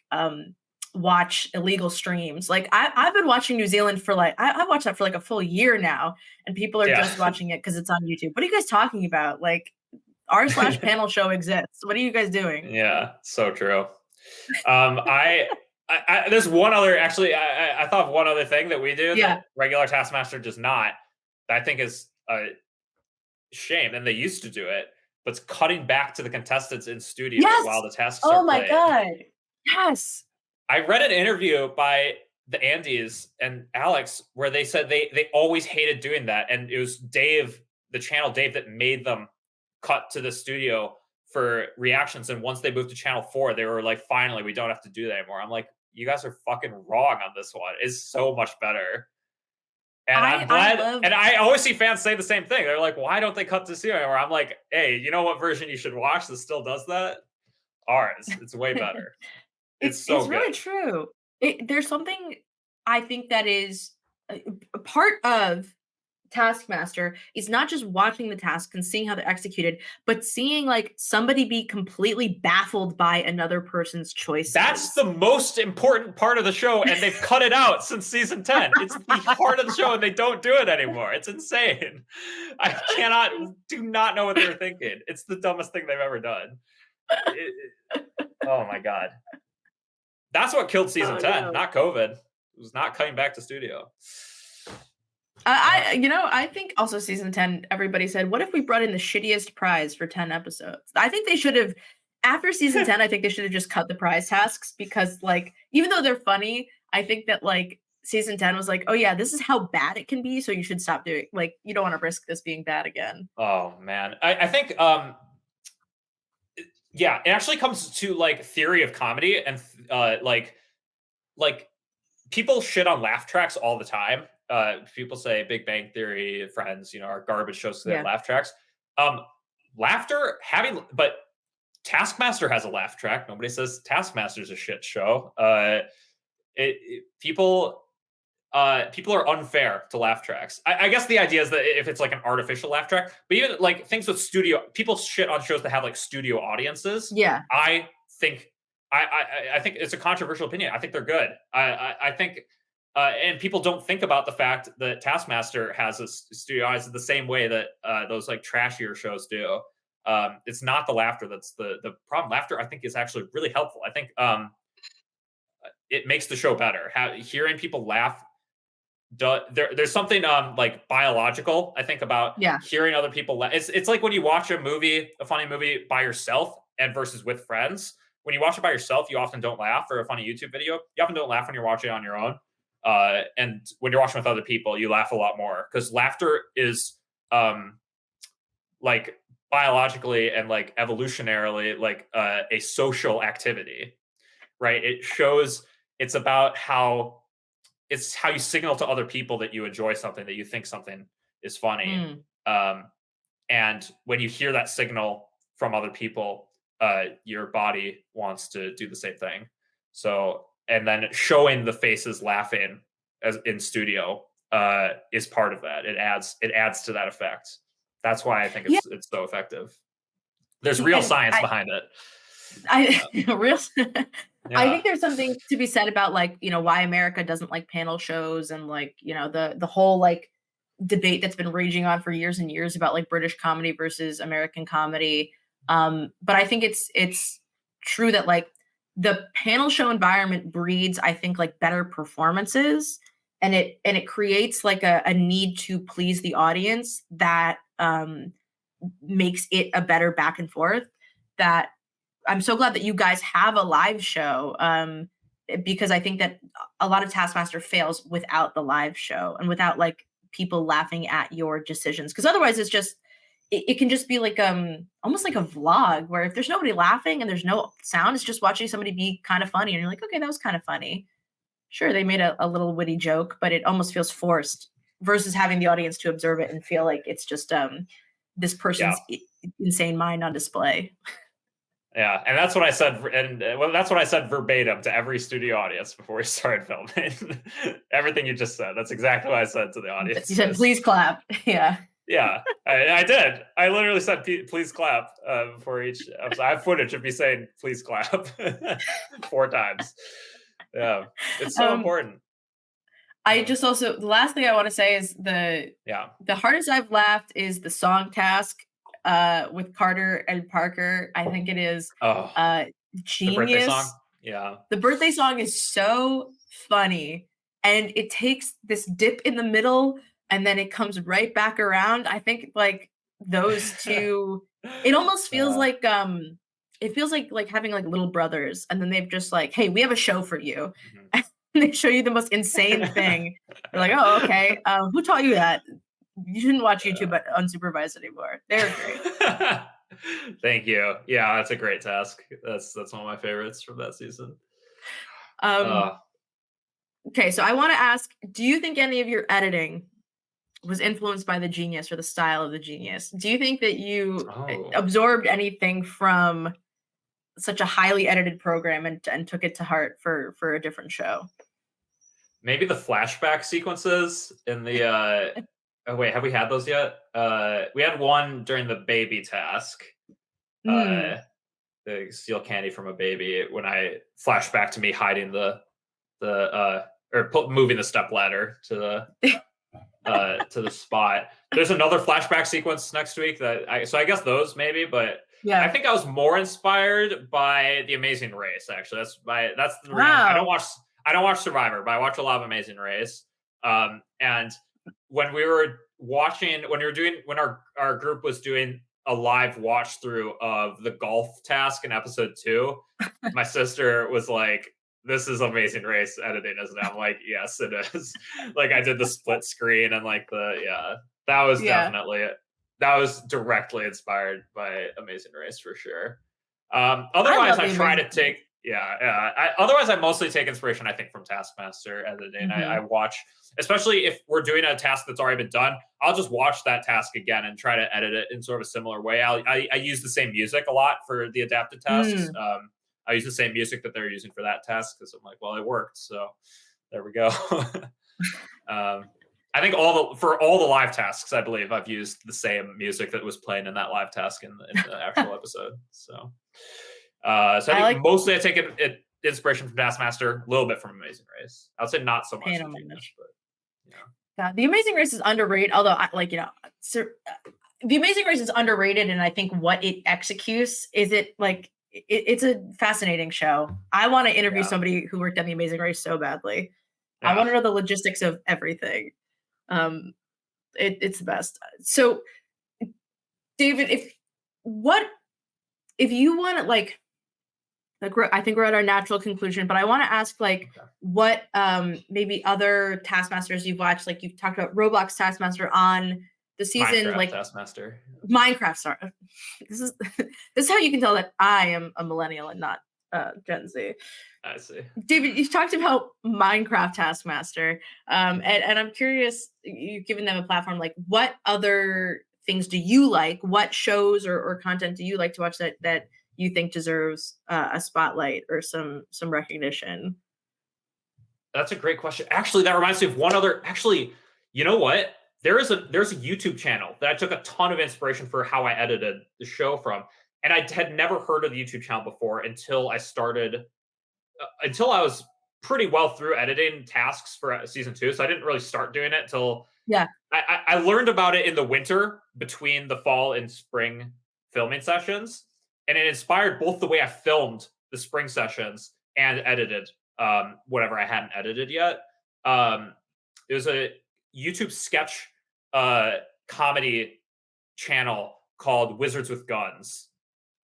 A: watch illegal streams. Like I've been watching New Zealand for like I've watched that for like a full year now, and people are
B: Yeah.
A: just watching it because it's on YouTube. What are you guys talking about? Like r/panel show exists. What are you guys doing?
B: Yeah, so true. There's one other actually. I thought of one other thing that we do that
A: Yeah.
B: regular Taskmaster does not. That I think is a shame, and they used to do it, but it's cutting back to the contestants in studio while
A: Yes.
B: the tasks are
A: Oh my
B: played.
A: god. Yes.
B: I read an interview by the Andes and Alex where they said they always hated doing that, and it was Dave, the channel Dave, that made them cut to the studio for reactions. And once they moved to channel 4, they were like, finally, we don't have to do that anymore. I'm like, you guys are fucking wrong on this one. It's so much better. And I'm
A: I
B: glad.
A: love
B: And I always see fans say the same thing. They're like, why don't they cut to studio anymore? I'm like, hey, you know what version you should watch that still does that? Ours. It's way better. It's so
A: it's really
B: good.
A: true. There's something I think that is a part of Taskmaster is not just watching the tasks and seeing how they're executed, but seeing like somebody be completely baffled by another person's
B: That's
A: choices.
B: the most important part of the show, and they've cut it out since season 10. It's the heart of the show, and they don't do it anymore. It's insane. I do not know what they were thinking. It's the dumbest thing they've ever done. Oh my God. That's what killed season
A: Oh
B: 10,
A: no.
B: not COVID. It was not coming back to studio. Uh,
A: You know, I think also season 10, everybody said, what if we brought in the shittiest prize for 10 episodes? I think they should have, after season 10, I think they should have just cut the prize tasks because, like, even though they're funny, I think that, like, season 10 was like, oh, yeah, this is how bad it can be. So you should stop doing, like, you don't want to risk this being bad again.
B: oh man. I think yeah, it actually comes to like theory of comedy and like people shit on laugh tracks all the time. People say Big Bang Theory, Friends, are garbage shows because they have
A: Yeah.
B: laugh tracks. Um, laughter having, but Taskmaster has a laugh track. Nobody says Taskmaster's a shit show. People people are unfair to laugh tracks. I guess the idea is that if it's like an artificial laugh track, but even like things with studio, people shit on shows that have like studio audiences.
A: Yeah.
B: I think I think it's a controversial opinion. I think they're good. I think and people don't think about the fact that Taskmaster has a studio audience the same way that those like trashier shows do. It's not the laughter that's the problem. Laughter, I think, is actually really helpful. I think it makes the show better. Hearing people laugh, there's something like biological, I think, about
A: Yeah.
B: hearing other people laugh. It's like when you watch a funny movie by yourself and versus with friends. When you watch it by yourself, you often don't laugh, or a funny YouTube video, you often don't laugh when you're watching it on your own. And when you're watching with other people, you laugh a lot more because laughter is like biologically and like evolutionarily like a social activity, right? It's about how you signal to other people that you enjoy something, that you think something is funny.
A: Mm.
B: Um, and when you hear that signal from other people, your body wants to do the same thing. So, and then showing the faces laughing as in studio is part of that. It adds to that effect. That's why I think
A: Yeah,
B: it's so effective. There's
A: see,
B: real
A: and
B: science behind it.
A: I real I
B: Yeah.
A: think there's something to be said about, like, why America doesn't like panel shows, and, like, the whole, like, debate that's been raging on for years and years about, like, British comedy versus American comedy. But I think it's true that, like, the panel show environment breeds, I think, like, better performances, and it creates, like, a need to please the audience that makes it a better back and forth. That I'm so glad that you guys have a live show, because I think that a lot of Taskmaster fails without the live show and without, like, people laughing at your decisions. Because otherwise, it can just be like almost like a vlog where if there's nobody laughing and there's no sound, it's just watching somebody be kind of funny, and you're like, okay, that was kind of funny. Sure, they made a little witty joke, but it almost feels forced versus having the audience to observe it and feel like it's just this
B: Yeah.
A: person's insane mind on display.
B: Yeah, and that's what I said, and well, that's what I said verbatim to every studio audience before we started filming. Everything you just said. That's exactly what I said to the
A: You said,
B: audiences.
A: "Please clap." Yeah.
B: Yeah, I did. I literally said, "Please clap" before each episode. I have footage of me saying, "Please clap" 4 times. Yeah, it's so
A: Um,
B: important.
A: I
B: Yeah,
A: just also the last thing I wanna say is
B: yeah.
A: the hardest I've laughed is the song task, with Carter and Parker. I think it is,
B: Oh,
A: uh,
B: the birthday song.
A: genius.
B: Yeah,
A: The birthday song is so funny, and it takes this dip in the middle, and then it comes right back around. I think, like, those 2, it almost feels
B: uh,
A: like, it feels like having, like, little brothers, and then they've just like, "Hey, we have a show for you."
B: mhm.
A: And they show you the most insane thing. You're like, "Oh, okay. Who taught you that? You shouldn't watch YouTube
B: Yeah.
A: but unsupervised anymore." They're great.
B: Thank you. Yeah, that's a great task. That's one of my favorites from that season.
A: Um,
B: Uh,
A: okay, so I wanna ask, do you think any of your editing was influenced by the genius or the style of the genius? Do you think that you
B: oh,
A: absorbed anything from such a highly edited program and took it to heart for a different show?
B: maybe the flashback sequences in the oh wait, have we had those yet? We had one during the baby task.
A: Mm,
B: The steal candy from a baby when I flash back to me hiding the moving the step ladder to the spot. There's another flashback sequence next week so I guess those maybe, but I
A: yeah.
B: think I was more inspired by The Amazing Race. Actually, that's the reason
A: Wow.
B: I don't watch Survivor, but I watch a lot of Amazing Race. And when we were watching, when our group was doing a live watch through of the golf task in episode 2, my sister was like, this is Amazing Race editing, isn't it? I'm like, yes, it is. Like I did the split screen and like that was
A: Yeah.
B: definitely it. That was directly inspired by Amazing Race for sure.
A: I
B: Otherwise,
A: love
B: I
A: the
B: try
A: Amazing
B: to
A: Race.
B: take otherwise I mostly take inspiration. I think from Taskmaster editing. I
A: Mhm.
B: watch, especially if we're doing a task that's already been done. I'll just watch that task again and try to edit it in sort of a similar way. I use the same music a lot for the adapted tasks.
A: Mm.
B: I use the same music that they're using for that task because I'm like, well, it worked, so there we go. I think for all the live tasks, I believe I've used the same music that was playing in that live task in the actual episode. So I
A: I
B: think
A: like
B: mostly I take inspiration from Taskmaster, a little bit from Amazing Race. I would say not so much
A: Panel
B: from Genius,
A: Manage.
B: but yeah,
A: God, The Amazing Race is underrated, although The Amazing Race is underrated, and I think what it executes is it's a fascinating show. I want to interview
B: yeah,
A: somebody who worked on The Amazing Race so badly. I
B: yeah.
A: want to know the logistics of everything. Um, it's the best. So, David, what if you want to I think we're at our natural conclusion, but I want to ask
B: Okay.
A: what maybe other Taskmasters you've watched, like you've talked about Roblox Taskmaster on the season,
B: Minecraft
A: like
B: Taskmaster.
A: Minecraft. Sorry, this is this is how you can tell that I am a millennial and not Gen Z.
B: I see.
A: David, you've talked about Minecraft Taskmaster, and I'm curious. You've given them a platform. Like, what other things do you like? What shows or content do you like to watch that you think deserves a spotlight or some recognition?
B: That's a great question. Actually, that reminds me of one other. Actually, you know what? there's a YouTube channel that I took a ton of inspiration for how I edited the show from, and I had never heard of the YouTube channel before until I was pretty well through editing tasks for season 2. So I didn't really start doing it till
A: Yeah.
B: I learned about it in the winter between the fall and spring filming sessions, and it inspired both the way I filmed the spring sessions and edited whatever I hadn't edited yet. It was a YouTube sketch comedy channel called Wizards with Guns.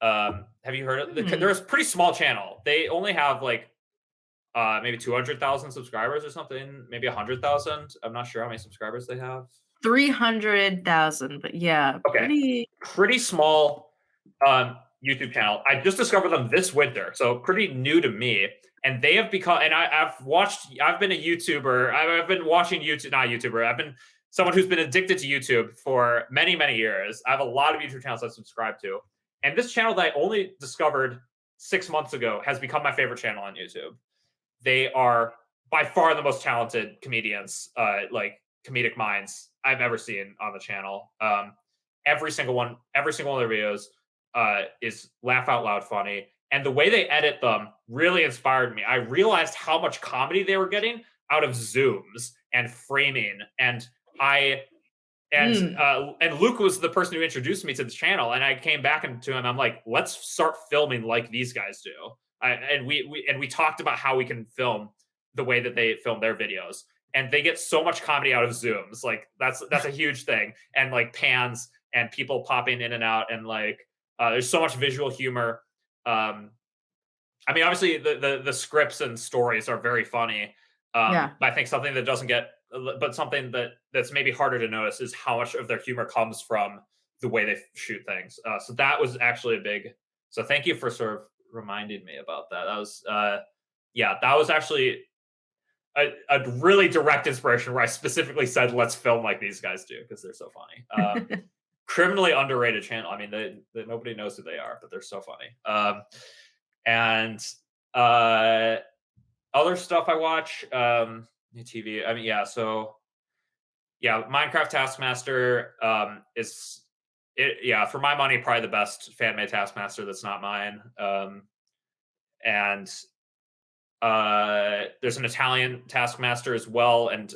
B: Have you heard of it?
A: Hmm.
B: They're a pretty small channel. They only have like maybe 200,000 subscribers or something, maybe 100,000. I'm not sure how many subscribers they have.
A: 300,000, but yeah,
B: Okay,
A: pretty.
B: pretty small YouTube channel. I just discovered them this winter, so pretty new to me. And they have become, and I've been a YouTuber. I've been watching YouTube, not YouTuber. I've been someone who's been addicted to YouTube for many, many years. I have a lot of YouTube channels I subscribe to. And this channel that I only discovered 6 months ago has become my favorite channel on YouTube. They are by far the most talented comedians, like comedic minds I've ever seen on the channel. Every single one of their videos is laugh out loud funny, and the way they edit them really inspired me. I realized how much comedy they were getting out of zooms and framing, and I
A: Mm,
B: and Luke was the person who introduced me to the channel, and I came back to him. I'm like, let's start filming like these guys do. And we talked about how we can film the way that they film their videos, and they get so much comedy out of zooms. Like that's a huge thing, and like pans and people popping in and out, and like there's so much visual humor. Um, I mean, obviously the scripts and stories are very funny.
A: yeah,
B: But I think something that doesn't get, but something that's maybe harder to notice is how much of their humor comes from the way they shoot things. So that was actually a big. So thank you for sort of reminding me about that. That was, yeah, that was actually a really direct inspiration where I specifically said, let's film like these guys do because they're so funny. Criminally underrated channel. I mean, nobody knows who they are, but they're so funny. And other stuff I watch, new TV. I mean, yeah. So yeah, Minecraft Taskmaster is it. Yeah, for my money, probably the best fan made Taskmaster that's not mine. And there's an Italian Taskmaster as well, and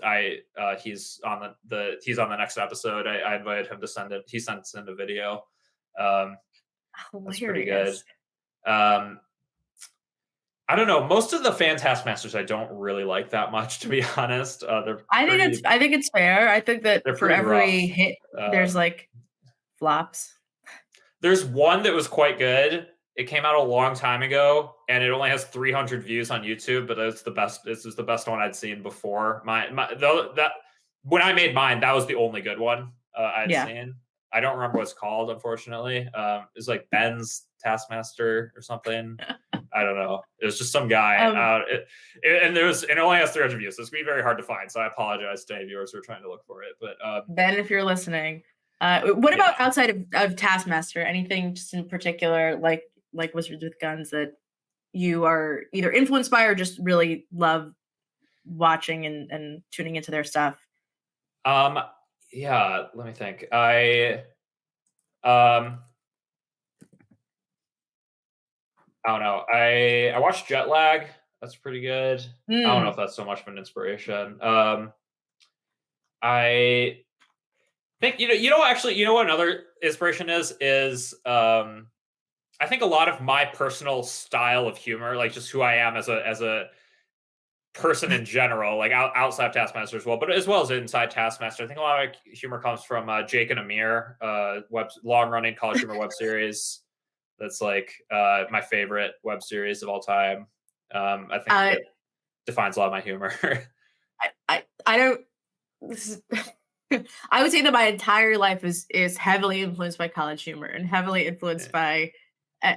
B: he's on he's on the next episode. I invited him to send it. He sends in a video. Um, that's pretty good.
A: hilarious.
B: Um, I don't know. Most of the fan Taskmasters I don't really like that much, to be honest.
A: I think it's fair. I think that
B: They're
A: for
B: pretty
A: every
B: rough.
A: hit, there's
B: Um,
A: like flops.
B: there's one that was quite good. It came out a long time ago, and it only has 300 views on YouTube. But it's the best. This is the best one I'd seen before. That when I made mine, that was the only good one I'd
A: Yeah.
B: seen. I don't remember what it's called, unfortunately. It's like Ben's Taskmaster or something. I don't know. It was just some guy.
A: Um,
B: And it only has 300 views, so it's gonna be very hard to find. So I apologize to any viewers who are trying to look for it. But
A: Ben, if you're listening, what
B: yeah,
A: about outside of Taskmaster? Anything just in particular, like Wizards with Guns, that you are either influenced by or just really love watching and tuning into their stuff?
B: um, yeah. Let me think. Um, I don't know. I watched Jet Lag. That's pretty good. I don't know if
A: Mm,
B: that's so much of an inspiration. I think actually what another inspiration is I think a lot of my personal style of humor, like just who I am as a person in general, like outside of Taskmaster as well, but as well as inside Taskmaster. I think a lot of humor comes from Jake and Amir, long running college humor web series. That's like my favorite web series of all time. I think
A: I
B: it defines a lot of my humor.
A: I don't. This is, I would say that my entire life is heavily influenced by College Humor and heavily influenced by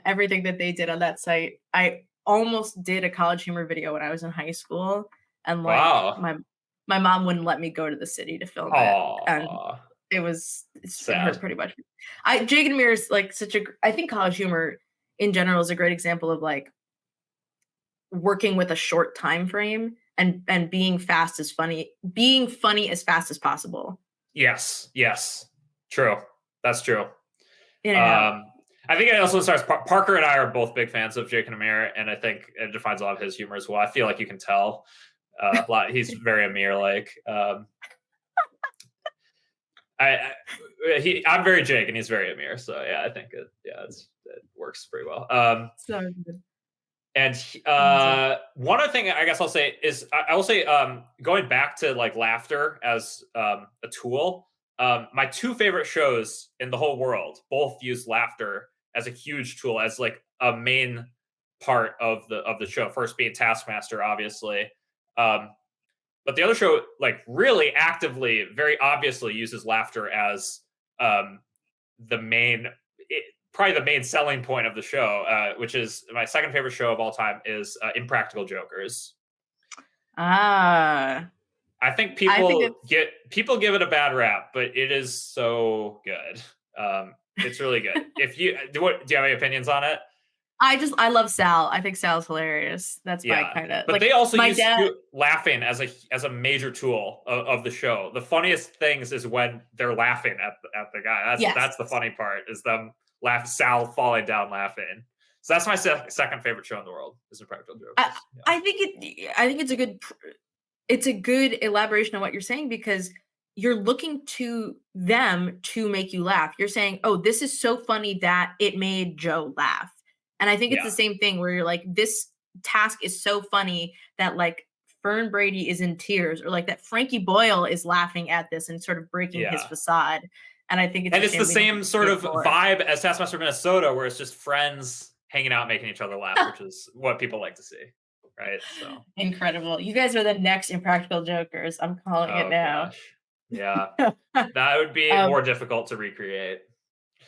A: everything that they did on that site. I almost did a College Humor video when I was in high school, and like
B: Wow.
A: my mom wouldn't let me go to the city to film it, and
B: Aw.
A: it hurt
B: Sad.
A: pretty much. Jake and Amir is like such a. I think College Humor in general is a great example of like working with a short time frame and being funny as fast as possible.
B: Yes, true. That's true.
A: In and out.
B: Um, I think it also starts. Parker and I are both big fans of Jake and Amir, and I think it defines a lot of his humor as well. I feel like you can tell a lot. He's very Amir like. I'm very Jake, and he's very Amir. So yeah, I think it works pretty well.
A: So good.
B: And
A: Amazing.
B: one other thing I guess I'll say is I will say going back to like laughter as a tool. My two favorite shows in the whole world both use laughter as a huge tool, as like a main part of the show. First being Taskmaster, obviously, but the other show like really actively, very obviously uses laughter as the main. Probably the main selling point of the show, which is my second favorite show of all time, is Impractical Jokers.
A: Ah,
B: I think
A: I think
B: people give it a bad rap, but it is so good. It's really good. If you do you have any opinions on it?
A: I love Sal. I think Sal's hilarious. That's my
B: Yeah,
A: kind of
B: but
A: like
B: they also
A: my
B: use
A: dad.
B: laughing as a major tool of the show. The funniest things is when they're laughing at the guy.
A: Yes.
B: That's the funny part, is them Sal falling down laughing. So that's my second favorite show in the world, is Impractical
A: I,
B: Jokers. Yeah.
A: I think it's a good elaboration on what you're saying, because you're looking to them to make you laugh. You're saying, "Oh, this is so funny that it made Joe laugh." And I think it's the
B: Yeah.
A: same thing where you're like, "This task is so funny that like Fern Brady is in tears, or like that Frankie Boyle is laughing at this and sort of breaking his
B: Yeah.
A: facade." And I think it's a
B: And it's the
A: shame we don't
B: same
A: get to
B: sort
A: see
B: of
A: it more.
B: vibe as Taskmaster Minnesota, where it's just friends hanging out, making each other laugh, which is what people like to see. Right. So,
A: Incredible. You guys are the next Impractical Jokers. I'm calling it
B: oh
A: now.
B: gosh. Yeah. That would be
A: um,
B: more difficult to recreate.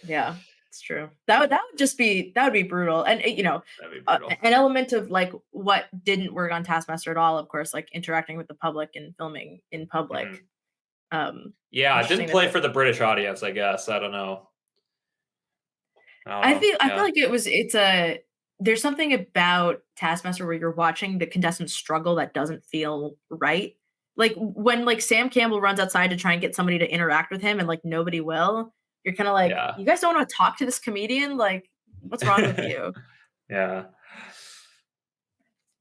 A: Yeah, it's true. That would be brutal. And
B: That'd be brutal.
A: an element of like what didn't work on Taskmaster at all, of course, like interacting with the public and filming in public.
B: Mhm.
A: Um,
B: Yeah, it didn't
A: interesting that
B: play for the British audience, I guess. I don't know. I don't
A: I
B: know.
A: feel I feel
B: Yeah.
A: like it's a there's something about Taskmaster where you're watching the contestants struggle that doesn't feel right. Like when like Sam Campbell runs outside to try and get somebody to interact with him and like nobody will, you're kind of like,
B: Yeah.
A: you guys don't want to talk to this comedian? Like, what's wrong with you?
B: Yeah.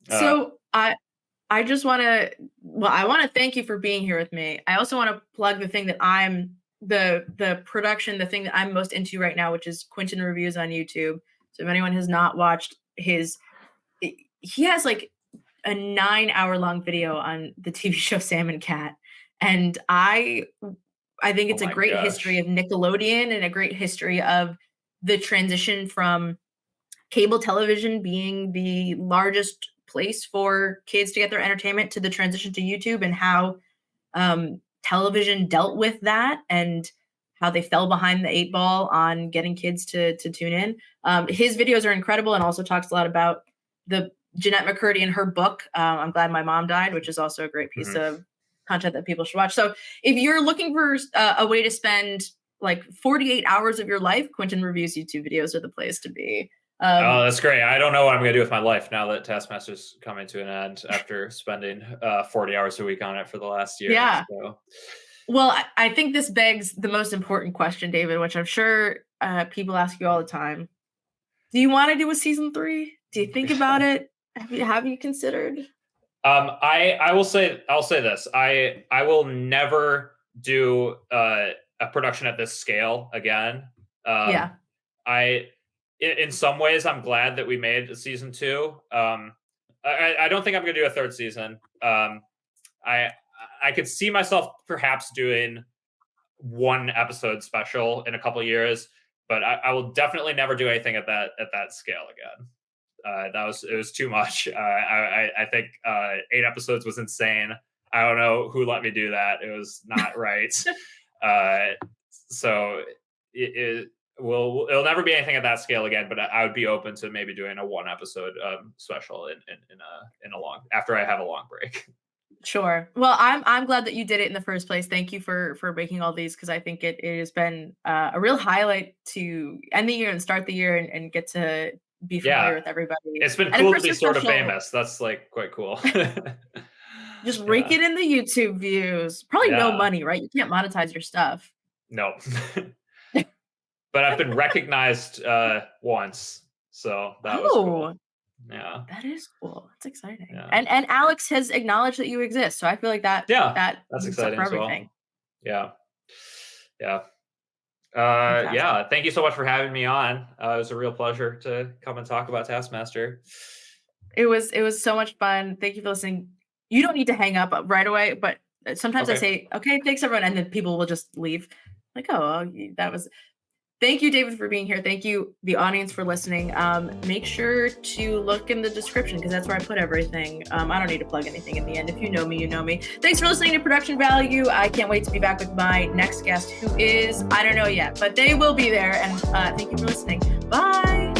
B: Uh,
A: So I just want to I want to thank you for being here with me. I also want to plug the thing that I'm the production, the thing that I'm most into right now, which is Quentin Reviews on YouTube. So if anyone has not watched he has like a 9-hour long video on the TV show Sam and Cat. And I think
B: oh
A: it's a
B: my
A: great history
B: gosh.
A: of Nickelodeon and a great history of the transition from cable television being the largest place for kids to get their entertainment to the transition to YouTube, and how television dealt with that, and how they fell behind the 8 ball on getting kids to tune in. His videos are incredible, and also talks a lot about the Jeanette McCurdy and her book, I'm Glad My Mom Died, which is also a great piece
B: Mhm.
A: of content that people should watch. So if you're looking for a way to spend like 48 hours of your life, Quentin Reviews YouTube videos are the place to be.
B: Oh,
A: Um,
B: that's great. I don't know what I'm going to do with my life now that Taskmaster's coming to an end after spending 40 hours a week on it for the last year.
A: yeah.
B: So,
A: Well, I think this begs the most important question, David, which I'm sure people ask you all the time. Do you want to do a season 3? Do you think about it? Have you considered?
B: I'll say this. I will never do a production at this scale again. Um,
A: Yeah.
B: I in some ways I'm glad that we made a season 2. I don't think I'm going to do a third season. I I could see myself perhaps doing one episode special in a couple years, but I will definitely never do anything at that scale again. It was too much. I think 8 episodes was insane. I don't know who let me do that. It was not right. uh, so it'll never be anything at that scale again. But I would be open to maybe doing a one episode special in a long after I have a long break.
A: Sure. Well, I'm glad that you did it in the first place. Thank you for making all these, because I think it has been a real highlight to end the year and start the year, and get to be familiar
B: Yeah,
A: with everybody.
B: it's been
A: And of
B: cool to
A: course,
B: be
A: you're
B: sort of
A: special.
B: famous. That's like quite cool.
A: Just rake it in the YouTube views. Probably no
B: Yeah.
A: money, right? You can't monetize your stuff.
B: No. But I've been recognized once, so that was cool.
A: Oh,
B: Yeah.
A: that is cool. That's exciting.
B: Yeah.
A: And Alex has acknowledged that you exist. So I feel like that
B: Yeah.
A: that
B: That's
A: makes up
B: exciting
A: for
B: as well.
A: everything.
B: Yeah. Yeah.
A: Fantastic.
B: Yeah. Thank you so much for having me on. It was a real pleasure to come and talk about Taskmaster.
A: It was so much fun. Thank you for listening. You don't need to hang up right away, but sometimes I
B: Okay.
A: say, okay, thanks everyone, and then people will just leave. Like, oh, that was. Thank you, David, for being here. Thank you, the audience, for listening. Make sure to look in the description because that's where I put everything. I don't need to plug anything in the end. If you know me, you know me. Thanks for listening to Production Value. I can't wait to be back with my next guest, who is, I don't know yet, but they will be there. And thank you for listening. Bye.